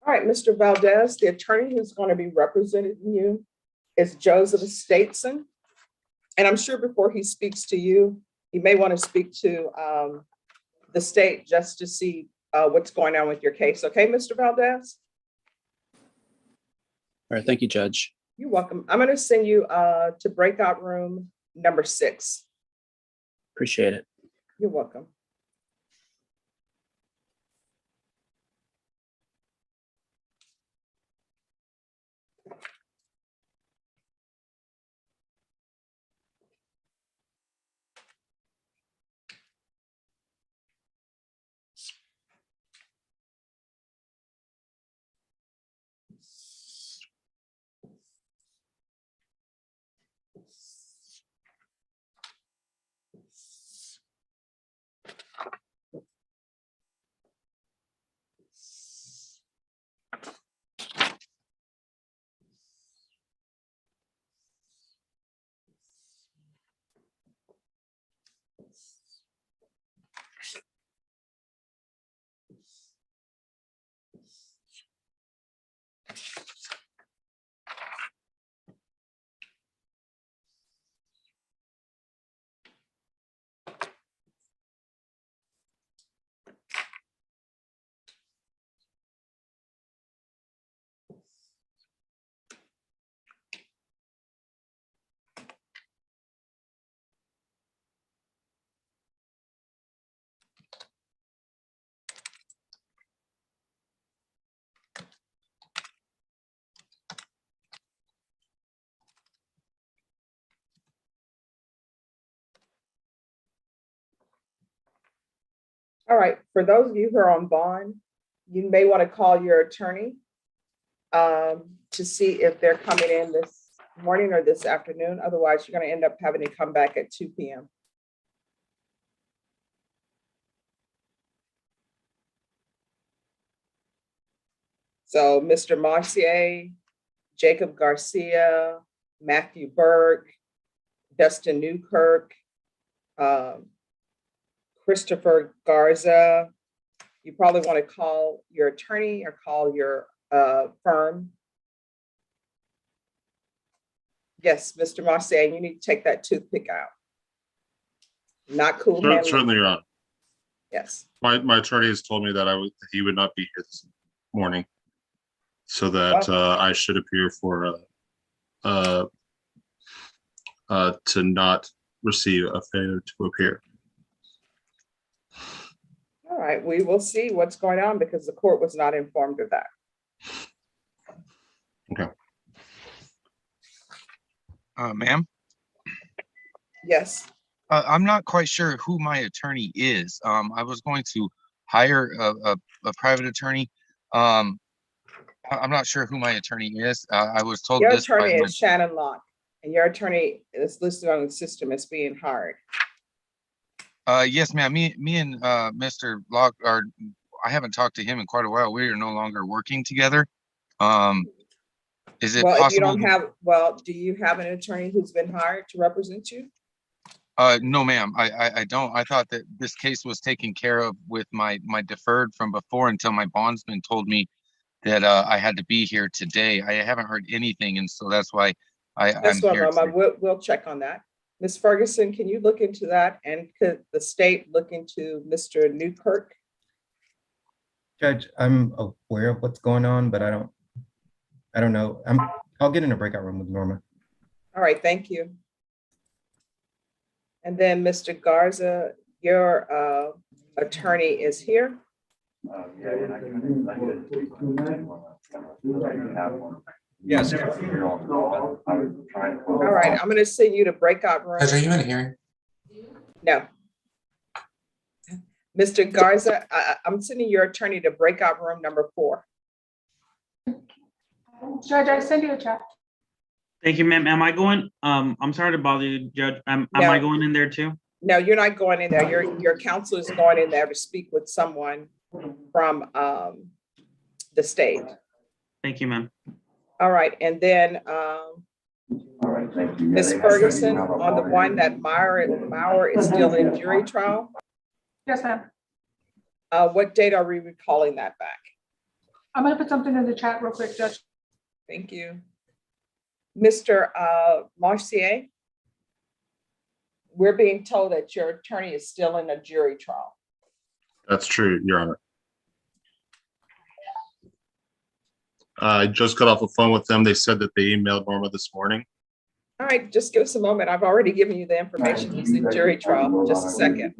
All right, Mr. Valdez, the attorney who's going to be representing you is Joseph Stateson. And I'm sure before he speaks to you, he may want to speak to the state just to see what's going on with your case. Okay, Mr. Valdez? All right, thank you, Judge. You're welcome. I'm going to send you to breakout room number 6. Appreciate it. You're welcome. All right, for those of you who are on bond, you may want to call your attorney to see if they're coming in this morning or this afternoon. Otherwise, you're going to end up having to come back at 2 p.m. So Mr. Marcier, Jacob Garcia, Matthew Burke, Dustin Newkirk, Christopher Garza. You probably want to call your attorney or call your firm. Yes, Mr. Marcier, you need to take that toothpick out. Not cool. Certainly, Your Honor. Yes. My attorney has told me that he would not be here this morning, so that I should appear for to not receive a failure to appear. All right, we will see what's going on because the court was not informed of that. Okay. Ma'am? Yes. I'm not quite sure who my attorney is. I was going to hire a private attorney. I'm not sure who my attorney is. I was told Your this by attorney is Shannon Locke, and your attorney is listed on the system as being hired. Yes, ma'am. Me and Mr. Locke are. I haven't talked to him in quite a while. We are no longer working together. Is it Well, possible? if you don't have, do you have an attorney who's been hired to represent you? No, ma'am. I don't. I thought that this case was taken care of with my deferred from before until my bondsman told me that I had to be here today. I haven't heard anything, and so that's why I'm here. We'll check on that. Ms. Ferguson, can you look into that? And could the state look into Mr. Newkirk? Judge, I'm aware of what's going on, but I don't know. I'll get in a breakout room with Norma. All right, thank you. And then Mr. Garza, your attorney is here. Yes. All right, I'm going to send you to breakout room. Judge, are you in a hearing? No. Mr. Garza, I'm sending your attorney to breakout room number 4. Judge, I sent you a chat. Thank you, ma'am. Am I going? I'm sorry to bother you, Judge. Am I going in there too? No, you're not going in there. Your counsel is going in there to speak with someone from the state. Thank you, ma'am. All right, and then Ms. Ferguson, on the one that Mauer is still in jury trial. Yes, ma'am. What date are we recalling that back? I'm gonna put something in the chat real quick, Judge. Thank you. Mr. Marcier, we're being told that your attorney is still in a jury trial. That's true, Your Honor. I just got off the phone with them. They said that they emailed Norma this morning. All right, just give us a moment. I've already given you the information. He's in jury trial. Just a second.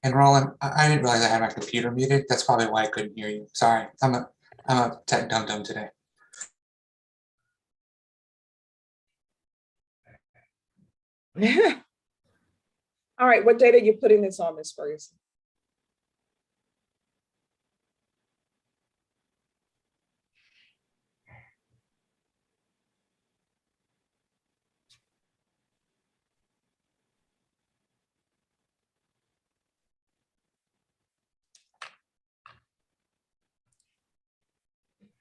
And Roland, I didn't realize I had my computer muted. That's probably why I couldn't hear you. Sorry, I'm a tech dum-dum today. All right, what date are you putting this on, Ms. Ferguson?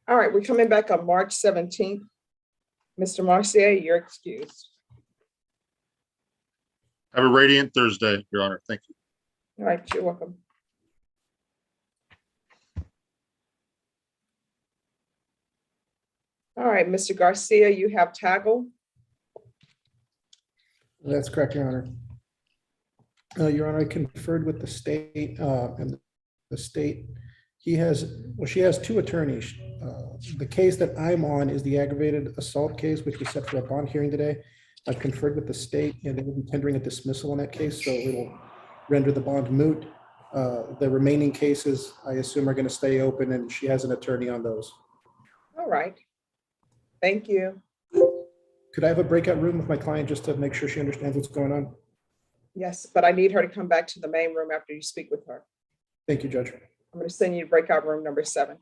All right, we're coming back on March 17th. Mr. Marcier, you're excused. Have a radiant Thursday, Your Honor. Thank you. All right, you're welcome. All right, Mr. Garcia, you have toggle. That's correct, Your Honor. Your Honor, I conferred with the state and the state. She has two attorneys. The case that I'm on is the aggravated assault case, which was set for a bond hearing today. I've conferred with the state and they will be tendering a dismissal on that case, so it'll render the bond moot. The remaining cases, I assume, are going to stay open, and she has an attorney on those. All right. Thank you. Could I have a breakout room with my client just to make sure she understands what's going on? Yes, but I need her to come back to the main room after you speak with her. Thank you, Judge. I'm going to send you to breakout room number 7.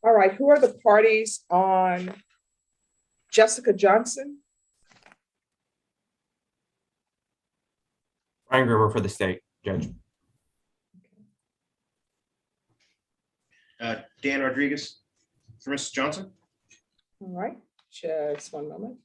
All right, who are the parties on Jessica Johnson? Ryan Groomer for the state, Judge. Dan Rodriguez for Mrs. Johnson. All right, just one moment.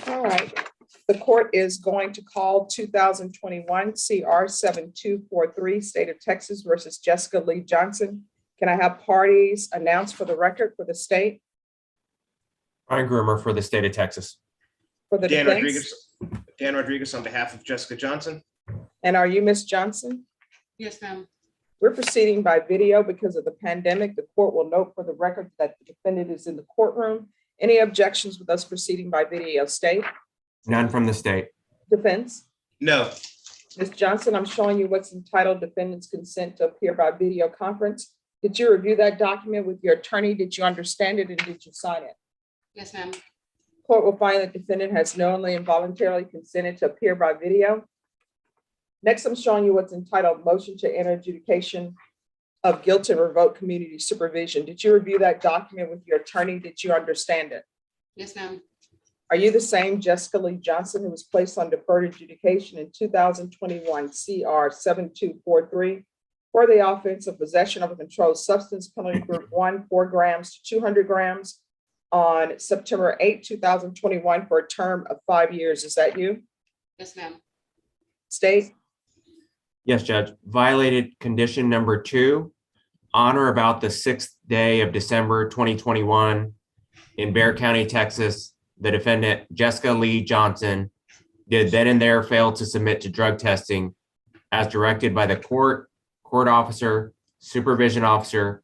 All right, the court is going to call 2021 CR 7243, State of Texas versus Jessica Lee Johnson. Can I have parties announced for the record for the state? Ryan Groomer for the state of Texas. For the Dan defense? Rodriguez. Dan Rodriguez on behalf of Jessica Johnson. And are you Miss Johnson? Yes, ma'am. We're proceeding by video because of the pandemic. The court will note for the record that the defendant is in the courtroom. Any objections with us proceeding by video, state? None from the state. Defense? No. Ms. Johnson, I'm showing you what's entitled defendant's consent to appear by video conference. Did you review that document with your attorney? Did you understand it and did you sign it? Yes, ma'am. Court will find that defendant has knowingly and voluntarily consented to appear by video. Next, I'm showing you what's entitled motion to enter adjudication of guilt and revoke community supervision. Did you review that document with your attorney? Did you understand it? Yes, ma'am. Are you the same Jessica Lee Johnson who was placed on deferred adjudication in 2021 CR 7243 for the offense of possession of a controlled substance, penalty group 1, 4 grams to 200 grams on September 8, 2021 for a term of 5 years? Is that you? Yes, ma'am. State? Yes, Judge. Violated condition number 2, on or about the 6th day of December 2021 in Bexar County, Texas. The defendant, Jessica Lee Johnson, did then and there fail to submit to drug testing as directed by the court officer, supervision officer,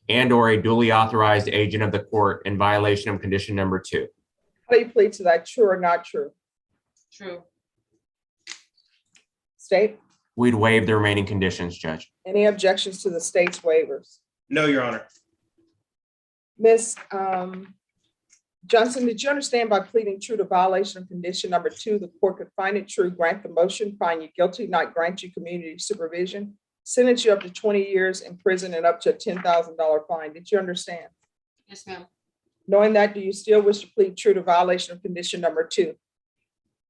and or a duly authorized agent of the court in violation of condition number 2. How do you plead to that? True or not true? True. State? We'd waive the remaining conditions, Judge. Any objections to the state's waivers? No, Your Honor. Miss Johnson, did you understand by pleading true to violation of condition number 2, the court could find it true, grant the motion, find you guilty, not grant you community supervision, sentence you up to 20 years in prison and up to a $10,000 fine? Did you understand? Yes, ma'am. Knowing that, do you still wish to plead true to violation of condition number 2?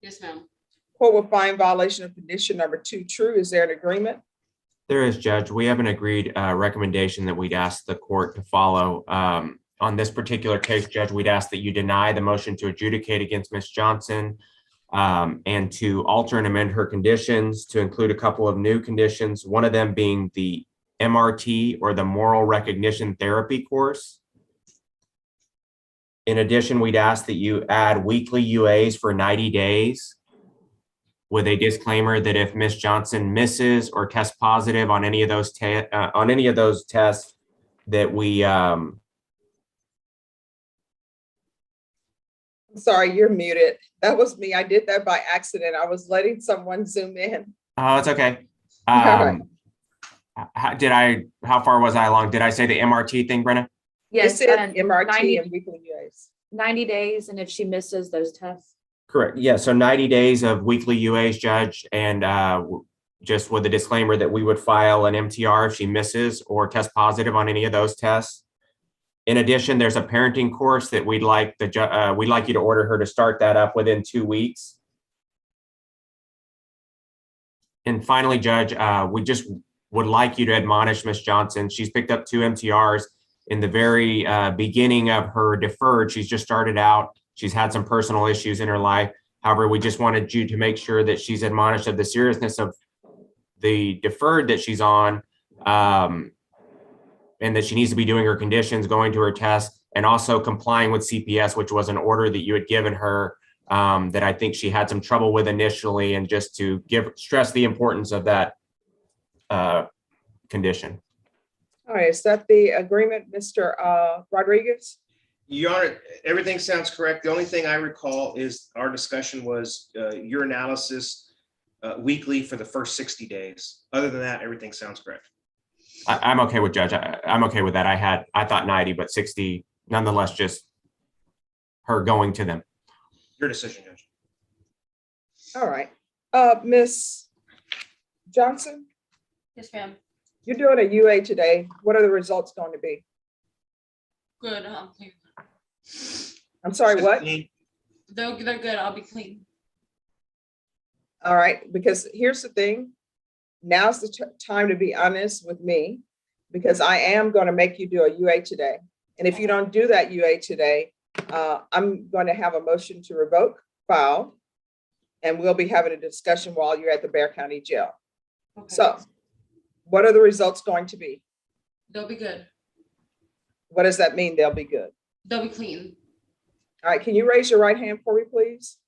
Yes, ma'am. Court will find violation of condition number 2 true. Is there an agreement? There is, Judge. We have an agreed recommendation that we'd ask the court to follow. On this particular case, Judge, we'd ask that you deny the motion to adjudicate against Ms. Johnson and to alter and amend her conditions to include a couple of new conditions, one of them being the MRT or the Moral Recognition Therapy course. In addition, we'd ask that you add weekly UAs for 90 days with a disclaimer that if Ms. Johnson misses or tests positive on any of those tests, that we Sorry, you're muted. That was me. I did that by accident. I was letting someone zoom in. Oh, it's okay. Right. How far was I along? Did I say the MRT thing, Brenna? Yes, Yes, it said MRT 90 and weekly UAs. 90 days, and if she misses those tests. Correct. Yeah. So 90 days of weekly UAs, Judge, and just with the disclaimer that we would file an MTR if she misses or tests positive on any of those tests. In addition, there's a parenting course that we'd like you to order her to start that up within 2 weeks. And finally, Judge, we just would like you to admonish Ms. Johnson. She's picked up 2 MTRs in the very beginning of her deferred. She's just started out. She's had some personal issues in her life. However, we just wanted you to make sure that she's admonished of the seriousness of the deferred that she's on, and that she needs to be doing her conditions, going to her tests, and also complying with CPS, which was an order that you had given her that I think she had some trouble with initially, and just to stress the importance of that condition. All right, is that the agreement, Mr. Rodriguez? Your Honor, everything sounds correct. The only thing I recall is our discussion was your analysis weekly for the first 60 days. Other than that, everything sounds correct. I'm okay with Judge. I'm okay with that. I thought 90, but 60, nonetheless, just her going to them. Your decision, Judge. All right. Ms. Johnson? Yes, ma'am. You're doing a UA today. What are the results going to be? Good. I'm clean. I'm sorry, what? They're good. I'll be clean. All right, because here's the thing. Now's the time to be honest with me, because I am going to make you do a UA today. And if you don't do that UA today, I'm going to have a motion to revoke file, and we'll be having a discussion while you're at the Bexar County Jail. Okay. So what are the results going to be? They'll be good. What does that mean? They'll be good. They'll be clean. All right, can you raise your right hand for me, please?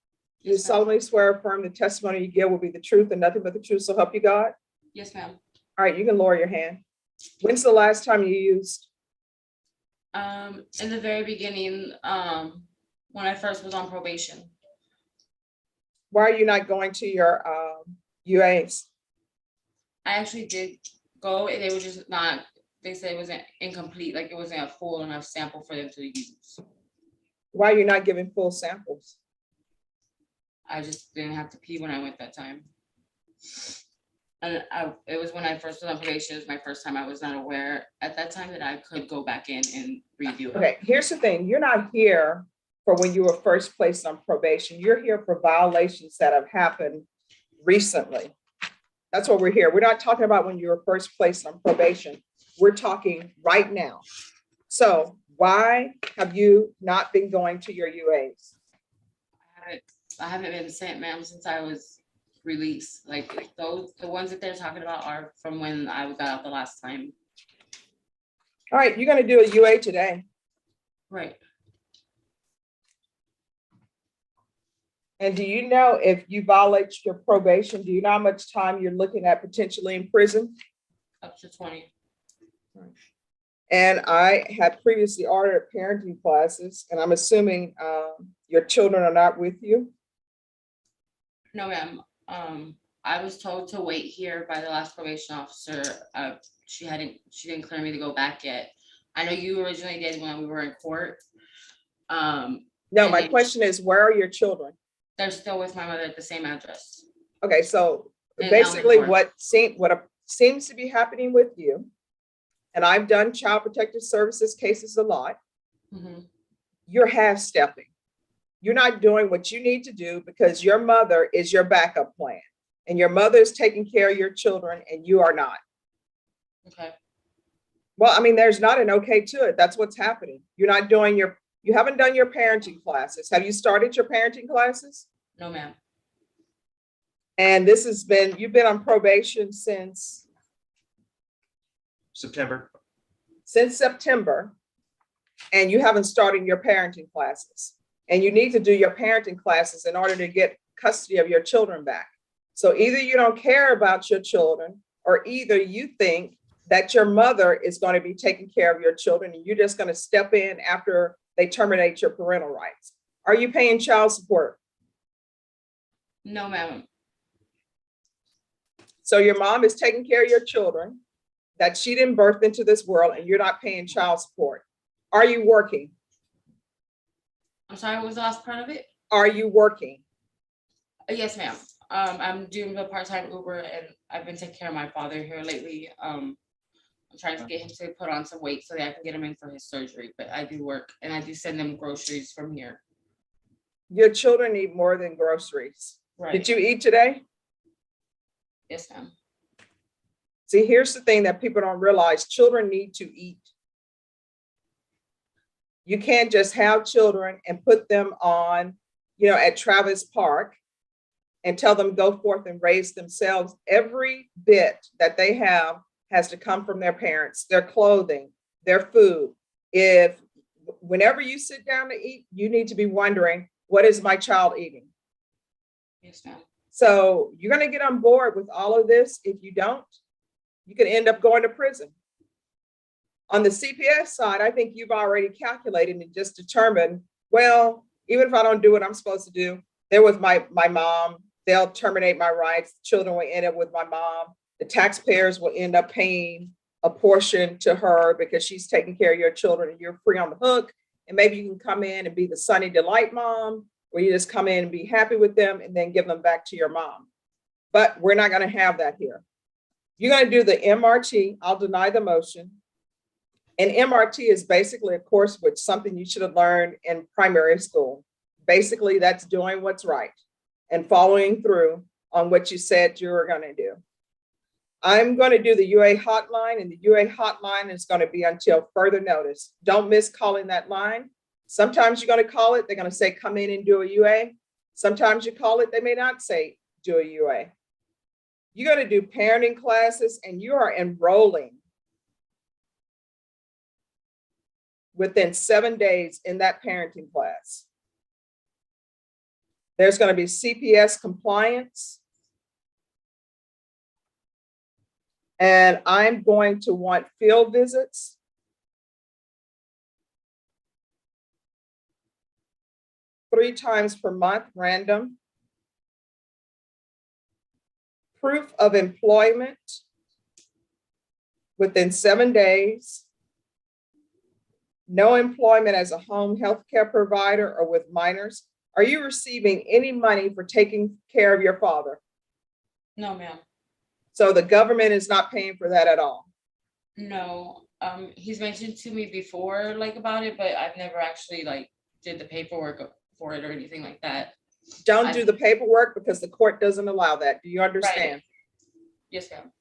Do you Yes, ma'am. solemnly swear or affirm the testimony you give will be the truth and nothing but the truth, so help you God? Yes, ma'am. All right, you can lower your hand. When's the last time you used? In the very beginning, when I first was on probation. Why are you not going to your UAs? I actually did go, and they were just not, they said it wasn't incomplete, like it wasn't a full enough sample for them to use. Why are you not giving full samples? I just didn't have to pee when I went that time. And it was when I first was on probation. It was my first time. I was not aware at that time that I could go back in and redo it. Okay, here's the thing. You're not here for when you were first placed on probation. You're here for violations that have happened recently. That's what we're here. We're not talking about when you were first placed on probation. We're talking right now. So why have you not been going to your UAs? I haven't been sent, ma'am, since I was released. Like the ones that they're talking about are from when I got out the last time. All right, you're going to do a UA today. Right. And do you know if you violate your probation, do you know how much time you're looking at potentially in prison? Up to 20. And I had previously ordered parenting classes, and I'm assuming your children are not with you? No, ma'am. I was told to wait here by the last probation officer. She didn't clear me to go back yet. I know you originally did when we were in court. No, And my they- question is, where are your children? They're still with my mother at the same address. Okay, so In basically Elmendorf. what seems to be happening with you, and I've done child protective services cases a lot, Mhm. you're half-stepping. You're not doing what you need to do because your mother is your backup plan. And your mother is taking care of your children and you are not. Okay. Well, I mean, there's not an okay to it. That's what's happening. You haven't done your parenting classes. Have you started your parenting classes? No, ma'am. And you've been on probation since September. And you haven't started your parenting classes. And you need to do your parenting classes in order to get custody of your children back. So either you don't care about your children, or either you think that your mother is going to be taking care of your children and you're just going to step in after they terminate your parental rights. Are you paying child support? No, ma'am. So your mom is taking care of your children that she didn't birth into this world and you're not paying child support. Are you working? I'm sorry, what was the last part of it? Are you working? Yes, ma'am. I'm doing the part-time Uber and I've been taking care of my father here lately. I'm trying to get him to put on some weight so that I can get him in for his surgery, but I do work and I do send them groceries from here. Your children need more than groceries. Right. Did you eat today? Yes, ma'am. See, here's the thing that people don't realize. Children need to eat. You can't just have children and put them on, at Travis Park and tell them go forth and raise themselves. Every bit that they have has to come from their parents, their clothing, their food. Whenever you sit down to eat, you need to be wondering, what is my child eating? Yes, ma'am. So you're going to get on board with all of this. If you don't, you could end up going to prison. On the CPS side, I think you've already calculated and just determined, well, even if I don't do what I'm supposed to do, they're with my mom, they'll terminate my rights. The children will end up with my mom. The taxpayers will end up paying a portion to her because she's taking care of your children and you're free on the hook. And maybe you can come in and be the sunny delight mom, where you just come in and be happy with them and then give them back to your mom. But we're not going to have that here. You're going to do the MRT. I'll deny the motion. And MRT is basically a course which something you should have learned in primary school. Basically, that's doing what's right and following through on what you said you were going to do. I'm going to do the UA hotline, and the UA hotline is going to be until further notice. Don't miss calling that line. Sometimes you're going to call it, they're going to say, come in and do a UA. Sometimes you call it, they may not say, do a UA. You're going to do parenting classes, and you are enrolling within 7 days in that parenting class. There's going to be CPS compliance. And I'm going to want field visits. Three times per month, random. Proof of employment within 7 days. No employment as a home health care provider or with minors. Are you receiving any money for taking care of your father? No, ma'am. So the government is not paying for that at all? No, he's mentioned to me before, about it, but I've never actually did the paperwork for it or anything like that. Don't do the paperwork because the court doesn't allow that. Do you understand? Right. Yes, ma'am.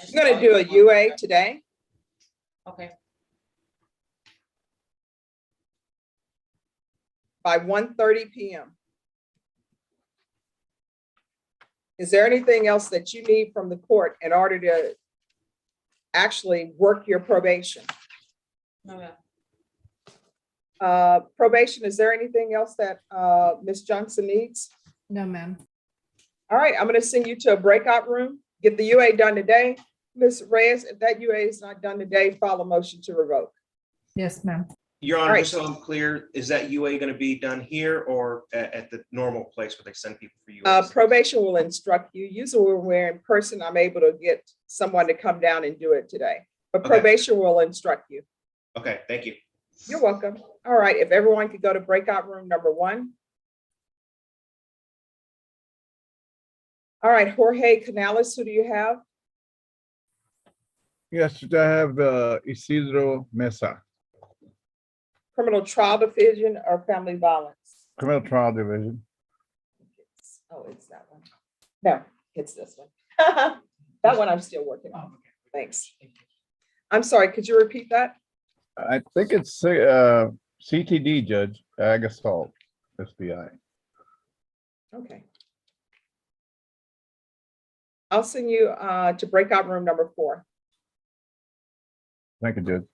You're going to do a UA today? Okay. By 1:30 p.m. Is there anything else that you need from the court in order to actually work your probation? No, ma'am. Probation, is there anything else that Ms. Johnson needs? No, ma'am. All right, I'm going to send you to a breakout room. Get the UA done today. Ms. Reyes, if that UA is not done today, file a motion to revoke. Yes, ma'am. Your All Honor, right. just so I'm clear, is that UA going to be done here or at the normal place where they send people for UA? Probation will instruct you. Usually when we're in person, I'm able to get someone to come down and do it today. But Okay. probation will instruct you. Okay, thank you. You're welcome. All right, if everyone could go to breakout room number 1. All right, Jorge Canales, who do you have? Yes, I have Isidro Mesa, Criminal Trial Division or Family Violence? Criminal Trial Division. Oh, it's that one. No, it's this one. That one I'm still working on. Thanks. I'm sorry, could you repeat that? I think it's CTD, Judge, ag assault, SBI. Okay. I'll send you to breakout room number 4. Thank you, Judge.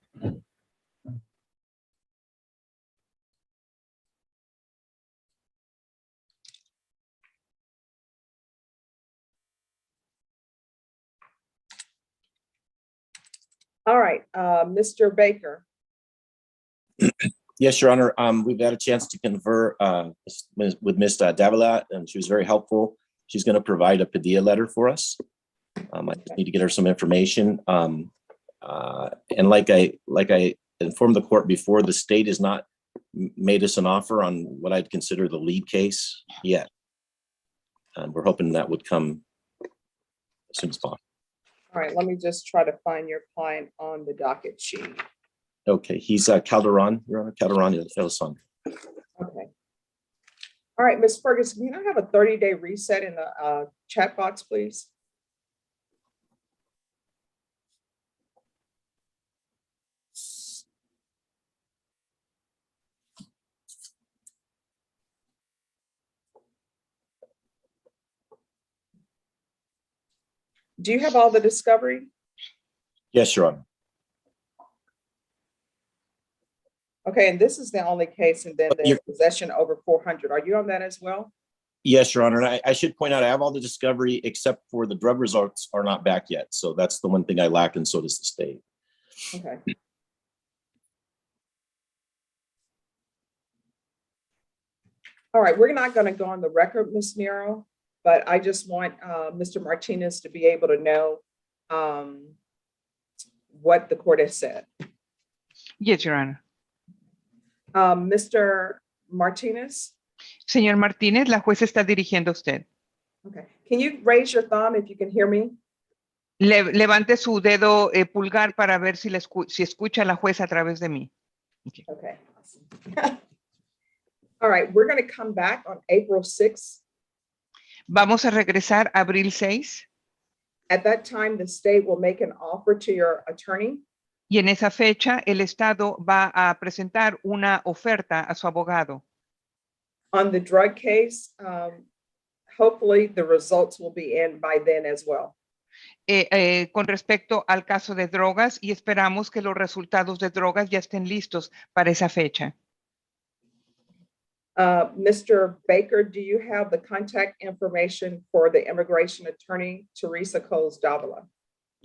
All right, Mr. Baker. Yes, Your Honor. We've had a chance to confer with Ms. Davila, and she was very helpful. She's going to provide a Padilla letter for us. I just need to get her some information. And like I informed the court before, the state has not made us an offer on what I'd consider the lead case yet. And we're hoping that would come as soon as possible. All right, let me just try to find your client on the docket sheet. Okay, he's Calderon, Your Honor, Calderon Elson. Okay. All right, Ms. Ferguson, can I have a 30-day reset in the chat box, please? Do you have all the discovery? Yes, Your Honor. Okay, and this is the only case, and then there's possession over 400. Are you on that as well? Yes, Your Honor. And I should point out, I have all the discovery except for the drug results are not back yet. So that's the one thing I lack, and so does the state. Okay. All right, we're not going to go on the record, Ms. Nero, but I just want Mr. Martinez to be able to know what the court has said. Yes, Your Honor. Mr. Martinez? Señor Martínez, la jueza está dirigiendo a usted. Okay. Can you raise your thumb if you can hear me? Levante su dedo pulgar para ver si escucha a la jueza a través de mí. Okay. Awesome. All right, we're going to come back on April 6th. Vamos a regresar abril 6. At that time, the state will make an offer to your attorney. Y en esa fecha, el Estado va a presentar una oferta a su abogado. On the drug case, hopefully the results will be in by then as well. Con respecto al caso de drogas, y esperamos que los resultados de drogas ya estén listos para esa fecha. Mr. Baker, do you have the contact information for the immigration attorney, Teresa Coles-Davila?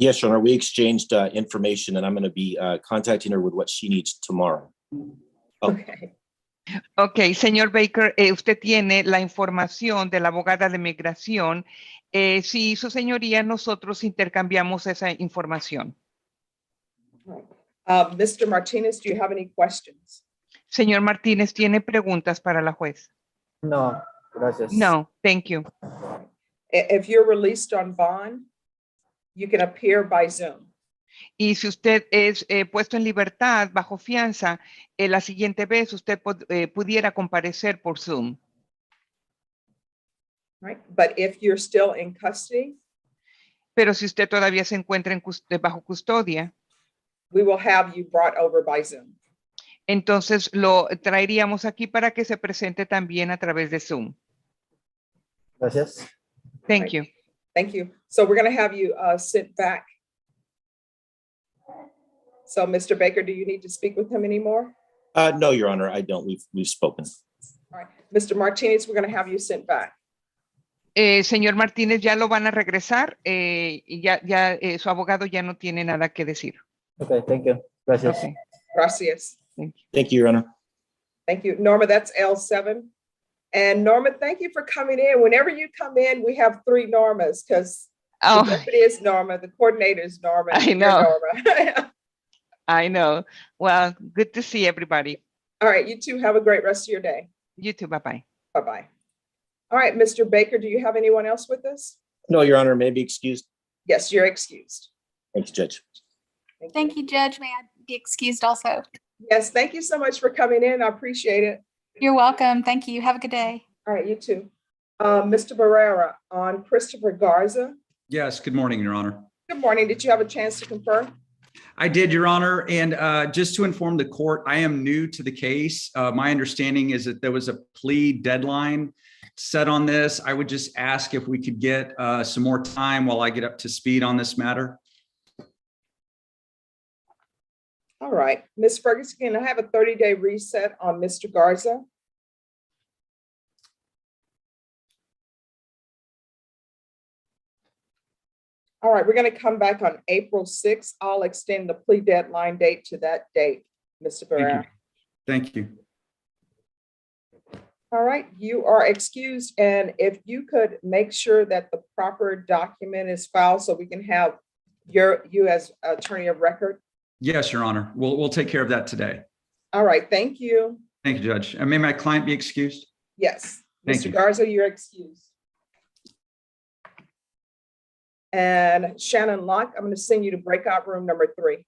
Yes, Your Honor. We exchanged information, and I'm going to be contacting her with what she needs tomorrow. Oh. Okay. Ok, señor Baker, usted tiene la información de la abogada de migración. Sí, su señoría, nosotros intercambiamos esa información. Mr. Martinez, do you have any questions? Señor Martínez, ¿tiene preguntas para la juez? No, gracias. No, thank you. If you're released on bond, you can appear by Zoom. Y si usted es puesto en libertad bajo fianza, la siguiente vez usted pudiera comparecer por Zoom. Right, but if you're still in custody, pero si usted todavía se encuentra bajo custodia, we will have you brought over by Zoom. Entonces lo traeríamos aquí para que se presente también a través de Zoom. Gracias. Thank you. Thank you. So we're going to have you sit back. So, Mr. Baker, do you need to speak with him anymore? No, Your Honor, I don't. We've spoken. All right. Mr. Martinez, we're going to have you sent back. Señor Martínez, ya lo van a regresar. Su abogado ya no tiene nada que decir. Okay, thank you. Gracias. Okay. Gracias. Thank you, Your Honor. Thank you. Norma, that's L7. And Norma, thank you for coming in. Whenever you come in, we have 3 Normas because the deputy is Norma, the coordinator is Norma. I know. Norma. I know. Well, good to see everybody. All right, you two have a great rest of your day. You too. Bye-bye. Bye-bye. All right, Mr. Baker, do you have anyone else with us? No, Your Honor, may be excused. Yes, you're excused. Thanks, Judge. Thank you, Judge. May I be excused also? Yes, thank you so much for coming in. I appreciate it. You're welcome. Thank you. Have a good day. All right, you too. Mr. Barrera, on Christopher Garza. Yes, good morning, Your Honor. Good morning. Did you have a chance to confirm? I did, Your Honor, and just to inform the court, I am new to the case. My understanding is that there was a plea deadline set on this. I would just ask if we could get some more time while I get up to speed on this matter. All right, Ms. Ferguson, can I have a 30-day reset on Mr. Garza? All right, we're going to come back on April 6th. I'll extend the plea deadline date to that date, Mr. Barrera. Thank you. All right, you are excused. And if you could make sure that the proper document is filed so we can have you as attorney of record. Yes, Your Honor. We'll take care of that today. All right, thank you. Thank you, Judge. And may my client be excused? Yes, Thank Mr. you. Garza, you're excused. And Shannon Locke, I'm going to send you to breakout room number 3.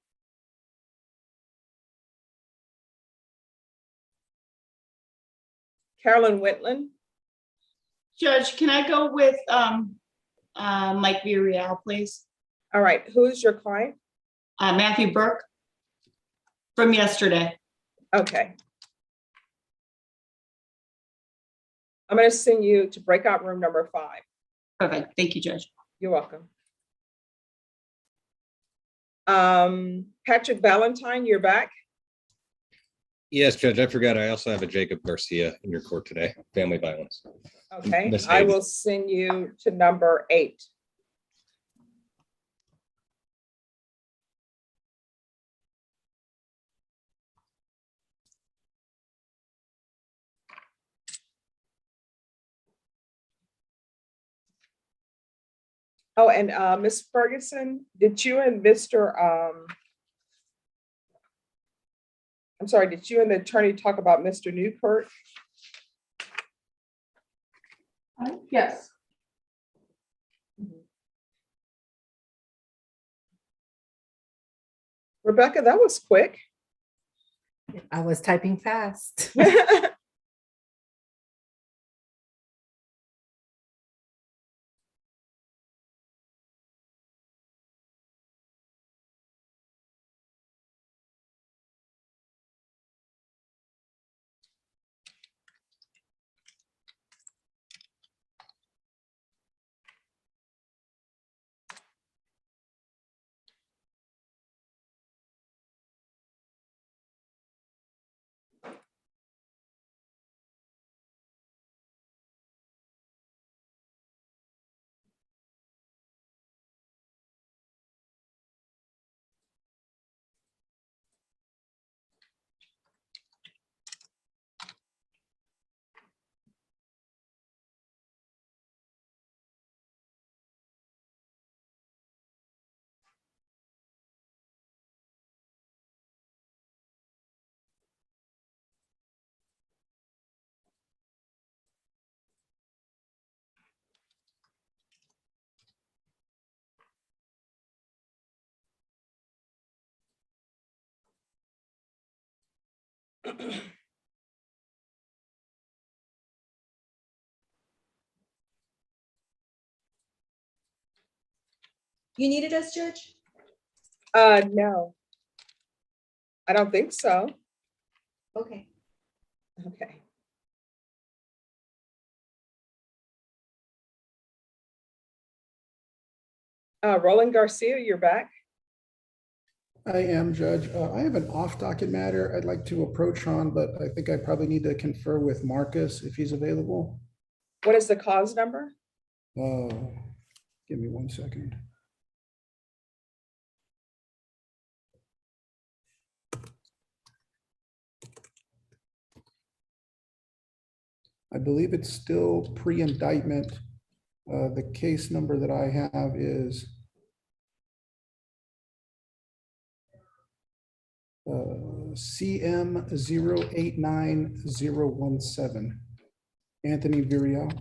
Carolyn Whitland. Judge, can I go with Mike Villarreal, please? All right, who is your client? Matthew Burke from yesterday. Okay. I'm going to send you to breakout room number 5. Perfect. Thank you, Judge. You're welcome. Patrick Valentine, you're back. Yes, Judge, I forgot. I also have a Jacob Garcia in your court today, family violence. Okay, Miss I Hayden. will send you to number 8. Oh, and Ms. Ferguson, did you and Mr. I'm sorry, did you and the attorney talk about Mr. Newkirk? Yes. Rebecca, that was quick. I was typing fast. You needed us, Judge? No. I don't think so. Okay. Okay. Roland Garcia, you're back. I am, Judge. I have an off-docket matter I'd like to approach on, but I think I probably need to confer with Marcus if he's available. What is the cause number? Give me 1 second. I believe it's still pre-indictment. The case number that I have is CM 089017. Anthony Virial.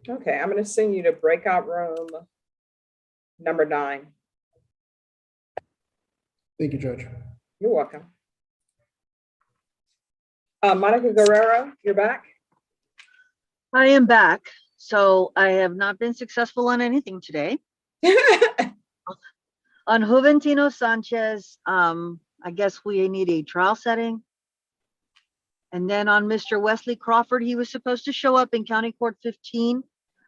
Okay, I'm going to send you to breakout room number 9. Thank you, Judge. You're welcome. Monica Guerrero, you're back. I am back. So I have not been successful on anything today. On Juventino Sanchez, I guess we need a trial setting. And then on Mr. Wesley Crawford, he was supposed to show up in County Court 15.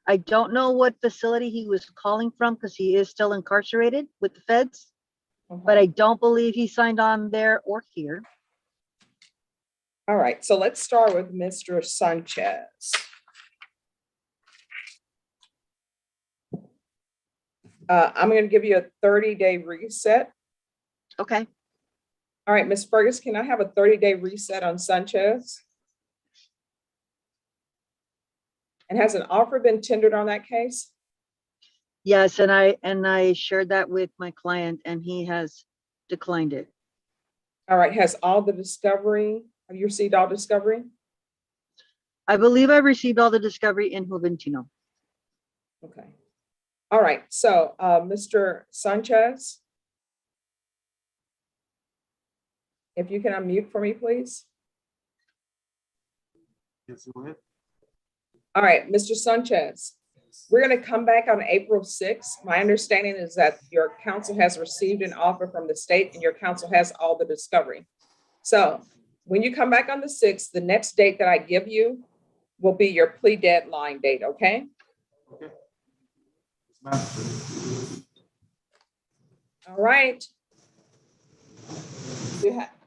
I don't know what facility he was calling from because he is still incarcerated with the feds, but I don't believe he signed on there or here. All right, so let's start with Mr. Sanchez. I'm going to give you a 30-day reset. Okay. All right, Ms. Fergus, can I have a 30-day reset on Sanchez? And has an offer been tendered on that case? Yes, and I shared that with my client and he has declined it. All right, has all the discovery, have you received all discovery? I believe I received all the discovery in Juventino. Okay. All right, so Mr. Sanchez, if you can unmute for me, please. Yes, go ahead. All right, Mr. Sanchez, we're going to come back on April 6th. My understanding is that your counsel has received an offer from the state and your counsel has all the discovery. So when you come back on the 6th, the next date that I give you will be your plea deadline date, okay? Okay. All right.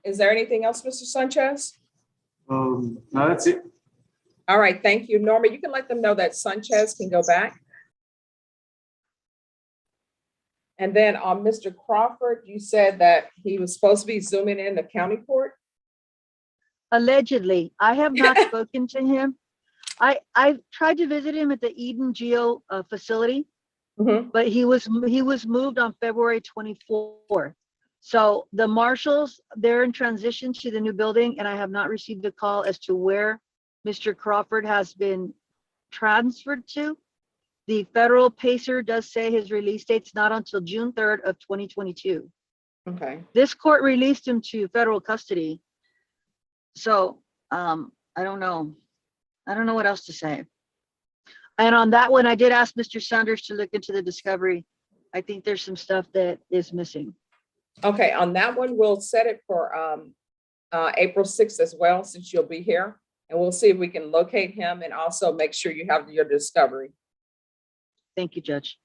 Is there anything else, Mr. Sanchez? No, that's it. All right, thank you. Norma, you can let them know that Sanchez can go back. And then on Mr. Crawford, you said that he was supposed to be zooming in the county court? Allegedly, I have not spoken to him. I tried to visit him at the Eden Geo facility, but he was moved on February 24th. So the marshals, they're in transition to the new building, and I have not received a call as to where Mr. Crawford has been transferred to. The federal pacer does say his release date's not until June 3rd of 2022. Okay. This court released him to federal custody. So I don't know. I don't know what else to say. And on that one, I did ask Mr. Saunders to look into the discovery. I think there's some stuff that is missing. Okay, on that one, we'll set it for April 6th as well, since you'll be here. And we'll see if we can locate him and also make sure you have your discovery. Thank you, Judge.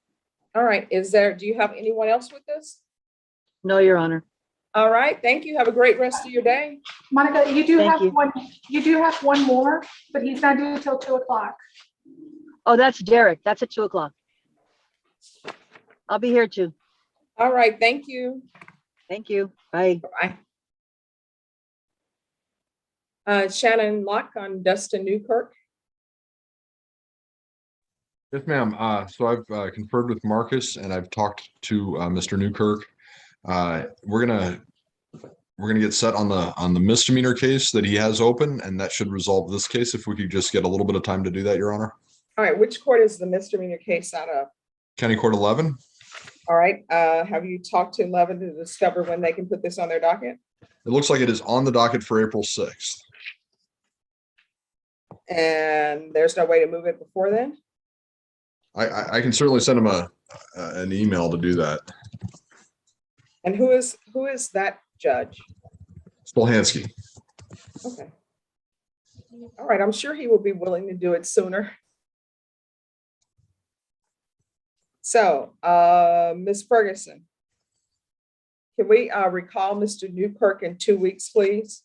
All right, do you have anyone else with this? No, Your Honor. All right, thank you. Have a great rest of your day. Monica, you do Thank have you. one. You do have one more, but he's not due until 2 o'clock. Oh, that's Derek. That's at 2 o'clock. I'll be here too. All right, thank you. Thank you. Bye. Bye. Shannon Locke on Dustin Newkirk. Yes, ma'am. So I've conferred with Marcus and I've talked to Mr. Newkirk. We're gonna get set on the misdemeanor case that he has open, and that should resolve this case if we could just get a little bit of time to do that, Your Honor. All right, which court is the misdemeanor case out of? County Court 11. All right, have you talked to 11 to discover when they can put this on their docket? It looks like it is on the docket for April 6th. And there's no way to move it before then? I can certainly send him an email to do that. And who is that judge? Spolhansky. Okay. All right, I'm sure he will be willing to do it sooner. So, Ms. Ferguson, can we recall Mr. Newkirk in 2 weeks, please?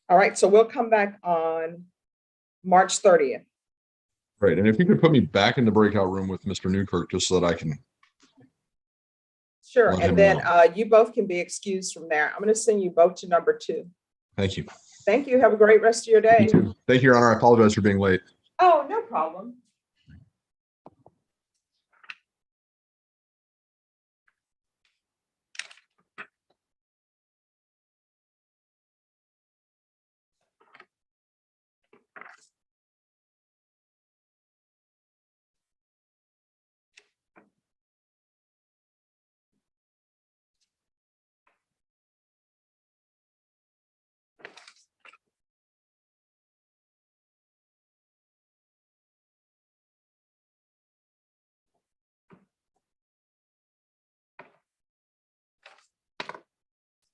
All right, so we'll come back on March 30th. Right, and if you could put me back in the breakout room with Mr. Newkirk, just so that I can, Sure, Let him and then know. you both can be excused from there. I'm going to send you both to number 2. thank you. Thank you. Have a great rest of your day. You too. Thank you, Your Honor. I apologize for being late. Oh, no problem.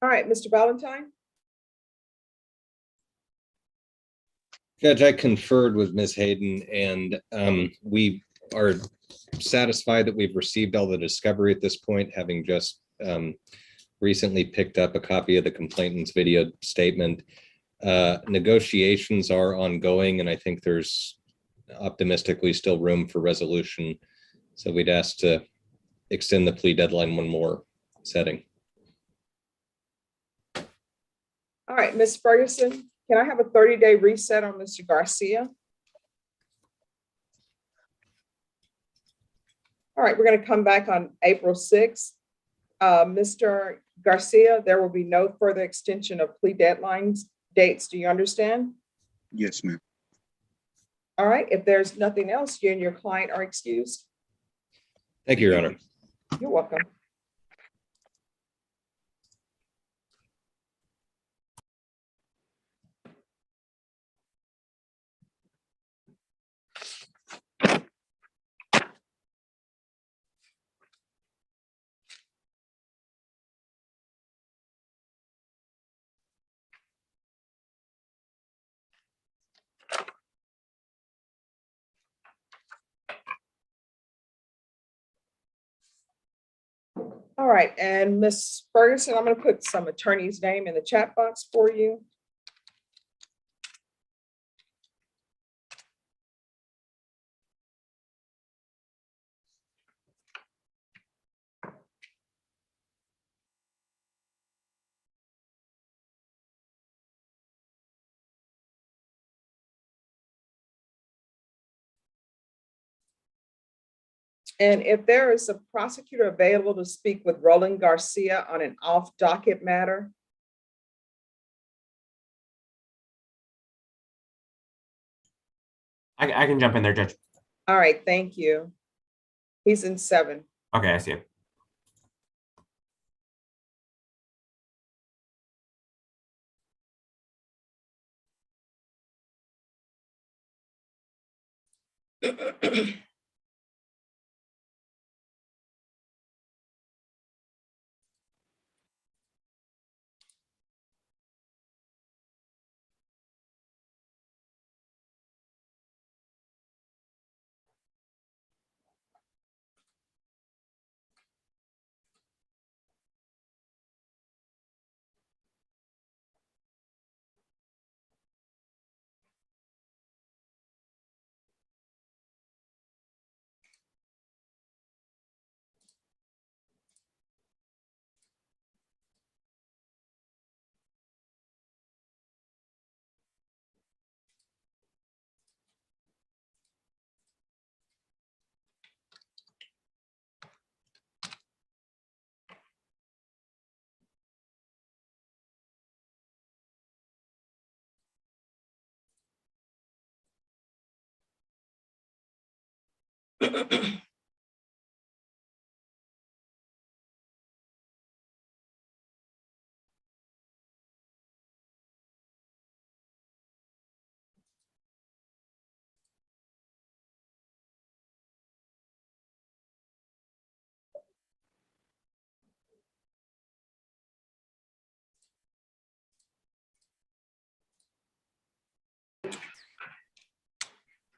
All right, Mr. Valentine. Judge, I conferred with Ms. Hayden, and we are satisfied that we've received all the discovery at this point, having just recently picked up a copy of the complainant's video statement. Negotiations are ongoing, and I think there's optimistically still room for resolution. So we'd ask to extend the plea deadline one more setting. All right, Ms. Ferguson, can I have a 30-day reset on Mr. Garcia? All right, we're going to come back on April 6th. Mr. Garcia, there will be no further extension of plea deadlines dates. Do you understand? Yes, ma'am. All right, if there's nothing else, you and your client are excused. Thank you, Your Honor. You're welcome. All right, and Ms. Ferguson, I'm going to put some attorney's name in the chat box for you. And if there is a prosecutor available to speak with Roland Garcia on an off-docket matter. I can jump in there, Judge. All right, thank you. He's in 7. Okay, I see him.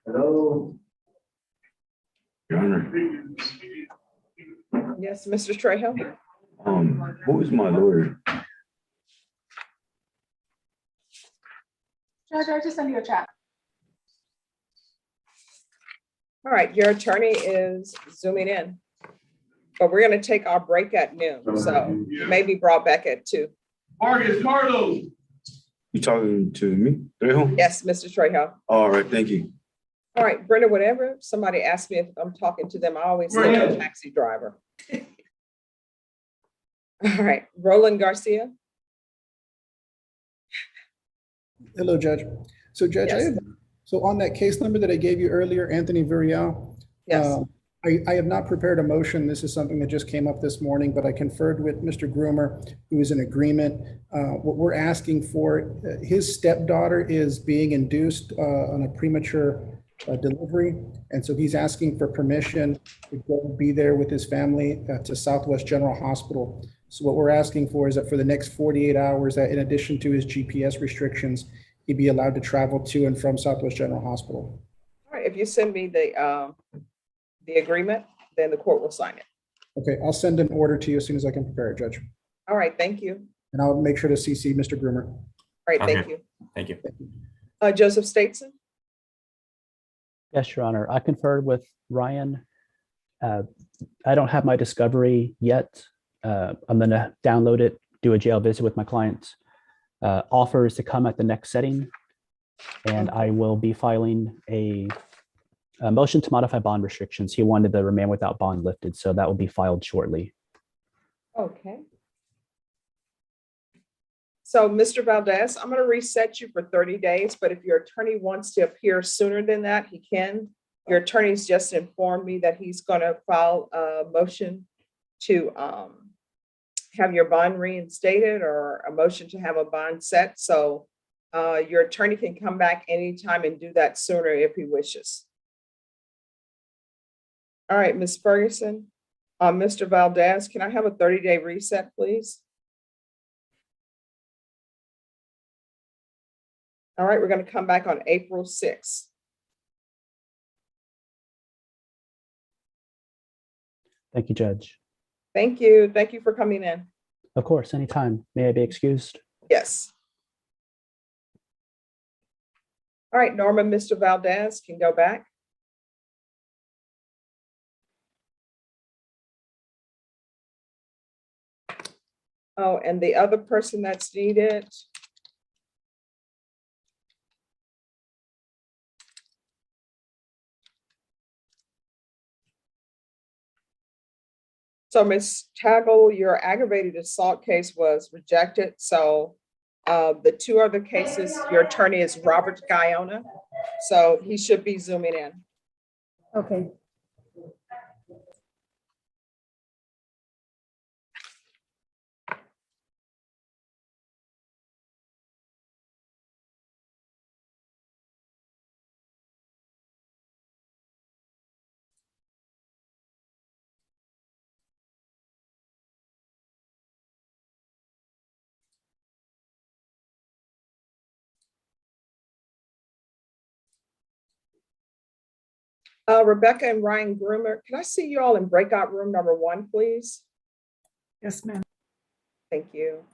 Hello. Your Honor, Yes, Mr. Trejo. who is my lawyer? Judge, I just sent you a chat. All right, your attorney is zooming in. But we're gonna take our break at noon, so maybe brought back at 2. Marcus, Carlos. You talking to me? Trejo? Yes, Mr. Trejo. All right, thank you. All right, Brenda, whenever somebody asks me if I'm talking to them, I always say I'm a taxi driver. All right, Roland Garcia. Hello, Judge. So Judge, Yes. so on that case number that I gave you earlier, Anthony Villarreal. Yes. I have not prepared a motion. This is something that just came up this morning, but I conferred with Mr. Groomer, who is in agreement. What we're asking for, his stepdaughter is being induced on a premature delivery. And so he's asking for permission to go be there with his family to Southwest General Hospital. So what we're asking for is that for the next 48 hours, that in addition to his GPS restrictions, he'd be allowed to travel to and from Southwest General Hospital. All right, if you send me the agreement, then the court will sign it. Okay, I'll send an order to you as soon as I can prepare it, Judge. All right, thank you. And I'll make sure to CC Mr. Groomer. All right, thank you. Thank you. Joseph Stateson. Yes, Your Honor. I conferred with Ryan. I don't have my discovery yet. I'm going to download it, do a jail visit with my client. Offer is to come at the next setting, and I will be filing a motion to modify bond restrictions. He wanted the remand without bond lifted, so that will be filed shortly. Okay. So, Mr. Valdez, I'm going to reset you for 30 days, but if your attorney wants to appear sooner than that, he can. Your attorney's just informed me that he's going to file a motion to have your bond reinstated or a motion to have a bond set. So your attorney can come back anytime and do that sooner if he wishes. All right, Ms. Ferguson, Mr. Valdez, can I have a 30-day reset, please? All right, we're going to come back on April 6th. Thank you, Judge. Thank you. Thank you for coming in. Of course, anytime. May I be excused? Yes. All right, Norma, Mr. Valdez can go back. Oh, and the other person that's needed. So Ms. Tagle, your aggravated assault case was rejected. So the 2 other cases, your attorney is Robert Guyona. So he should be zooming in. Okay. Rebecca and Ryan Groomer, can I see you all in breakout room number 1, please? Yes, ma'am. Thank you.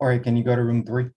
All right, can you go to room 3?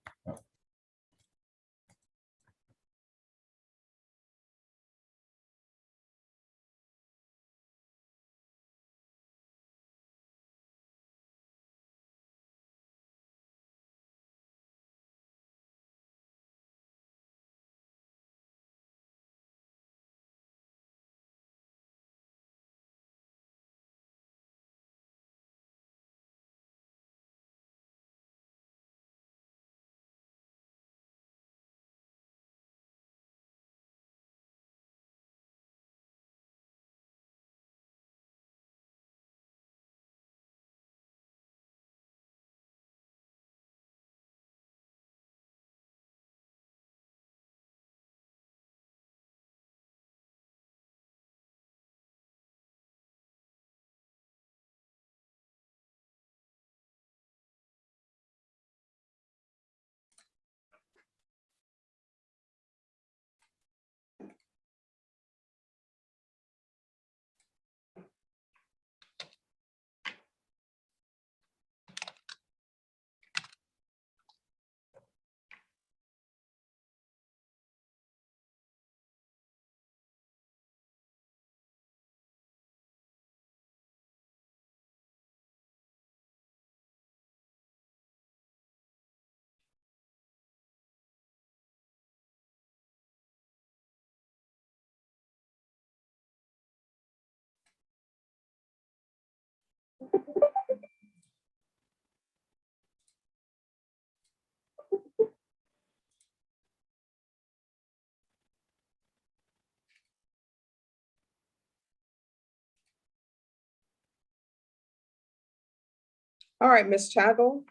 All right, Ms. Chagall.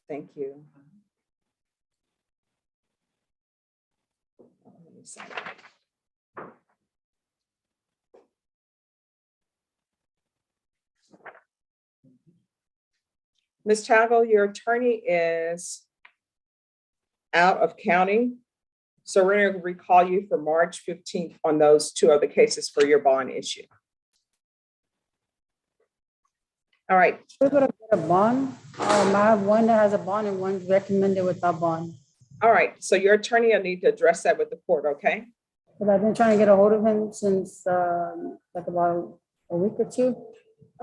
Thank you. Let me see. Ms. Chagall, your attorney is out of county. So we're going to recall you for March 15th on those 2 other cases for your bond issue. All right. We're gonna get a bond. I have one that has a bond and one's recommended without bond. All right. So your attorney will need to address that with the court, okay? But I've been trying to get a hold of him since like about a week or 2.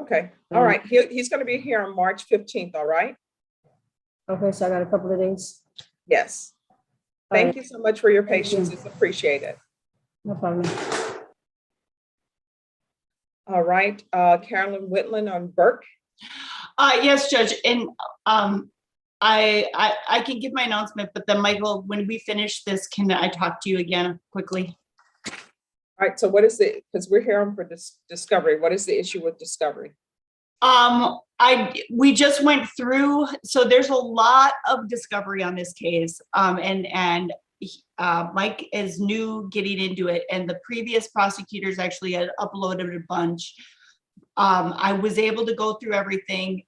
Okay. All right. He's going to be here on March 15th. All right. Okay, so I got a couple of days. Yes. Thank you so much for your patience. It's appreciated. No problem. All right. Carolyn Whitland on Burke. Yes, Judge, and I can give my announcement, but then Michael, when we finish this, can I talk to you again quickly? All right. So what is the, because we're here for this discovery. What is the issue with discovery? We just went through, so there's a lot of discovery on this case. Mike is new getting into it, and the previous prosecutors actually had uploaded a bunch. I was able to go through everything.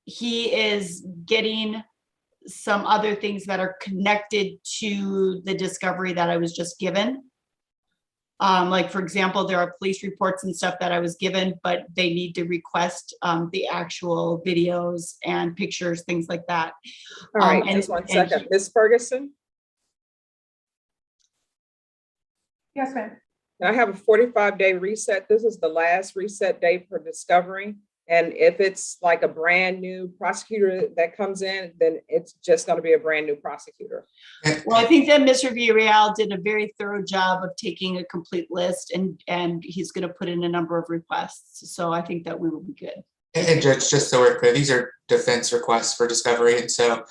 He is getting some other things that are connected to the discovery that I was just given. Like, for example, there are police reports and stuff that I was given, but they need to request the actual videos and pictures, things like that. All right, just one second. Ms. Ferguson? Yes, ma'am. I have a 45-day reset. This is the last reset date for discovery. And if it's like a brand new prosecutor that comes in, then it's just going to be a brand new prosecutor. Well, I think that Mr. Villarreal did a very thorough job of taking a complete list, and he's going to put in a number of requests. So I think that we will be good. And Judge, just so we're clear, these are defense requests for discovery. And so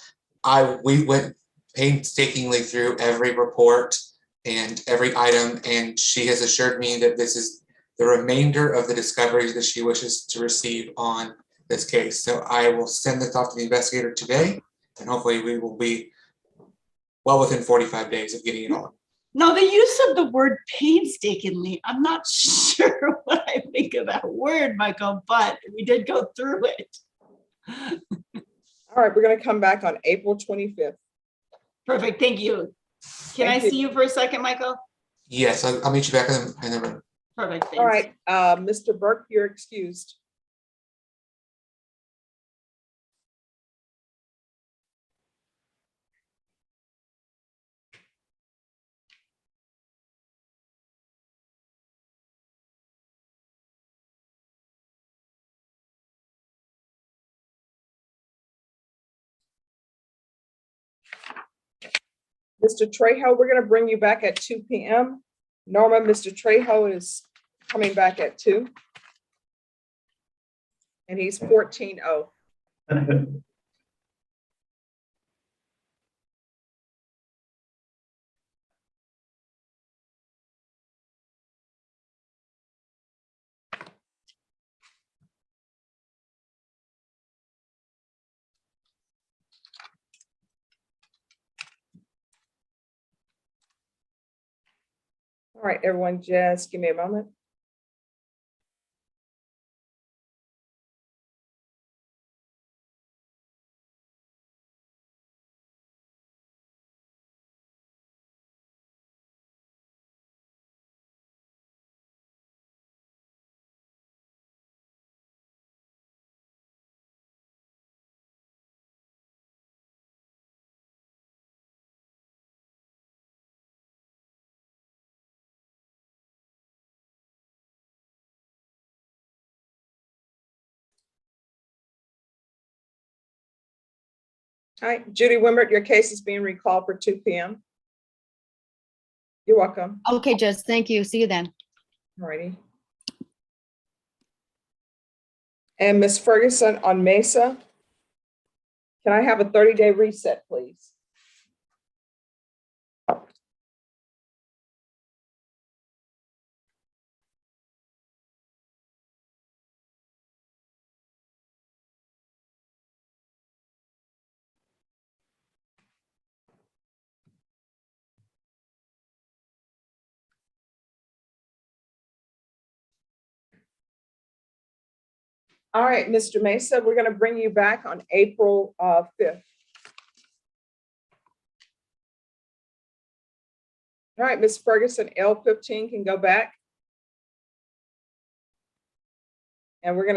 we went painstakingly through every report and every item, and she has assured me that this is the remainder of the discoveries that she wishes to receive on this case. So I will send this off to the investigator today, and hopefully we will be well within 45 days of getting it all. No, the use of the word painstakingly, I'm not sure what I think of that word, Michael, but we did go through it. All right, we're going to come back on April 25th. Perfect, thank you. Can I see you for a second, Michael? Yes, I'll meet you back in the room. Perfect. All Thanks. right, Mr. Burke, you're excused. Mr. Trejo, we're going to bring you back at 2 p.m. Norma, Mr. Trejo is coming back at 2. And he's 14-0. All right, everyone, just give me a moment. All right, Judy Wimbert, your case is being recalled for 2 p.m. You're welcome. Okay, Judge, thank you. See you then. All righty. And Ms. Ferguson on Mesa, can I have a 30-day reset, please? All right, Mr. Mesa, we're going to bring you back on April 5th. All right, Ms. Ferguson, L15 can go back. And we're going to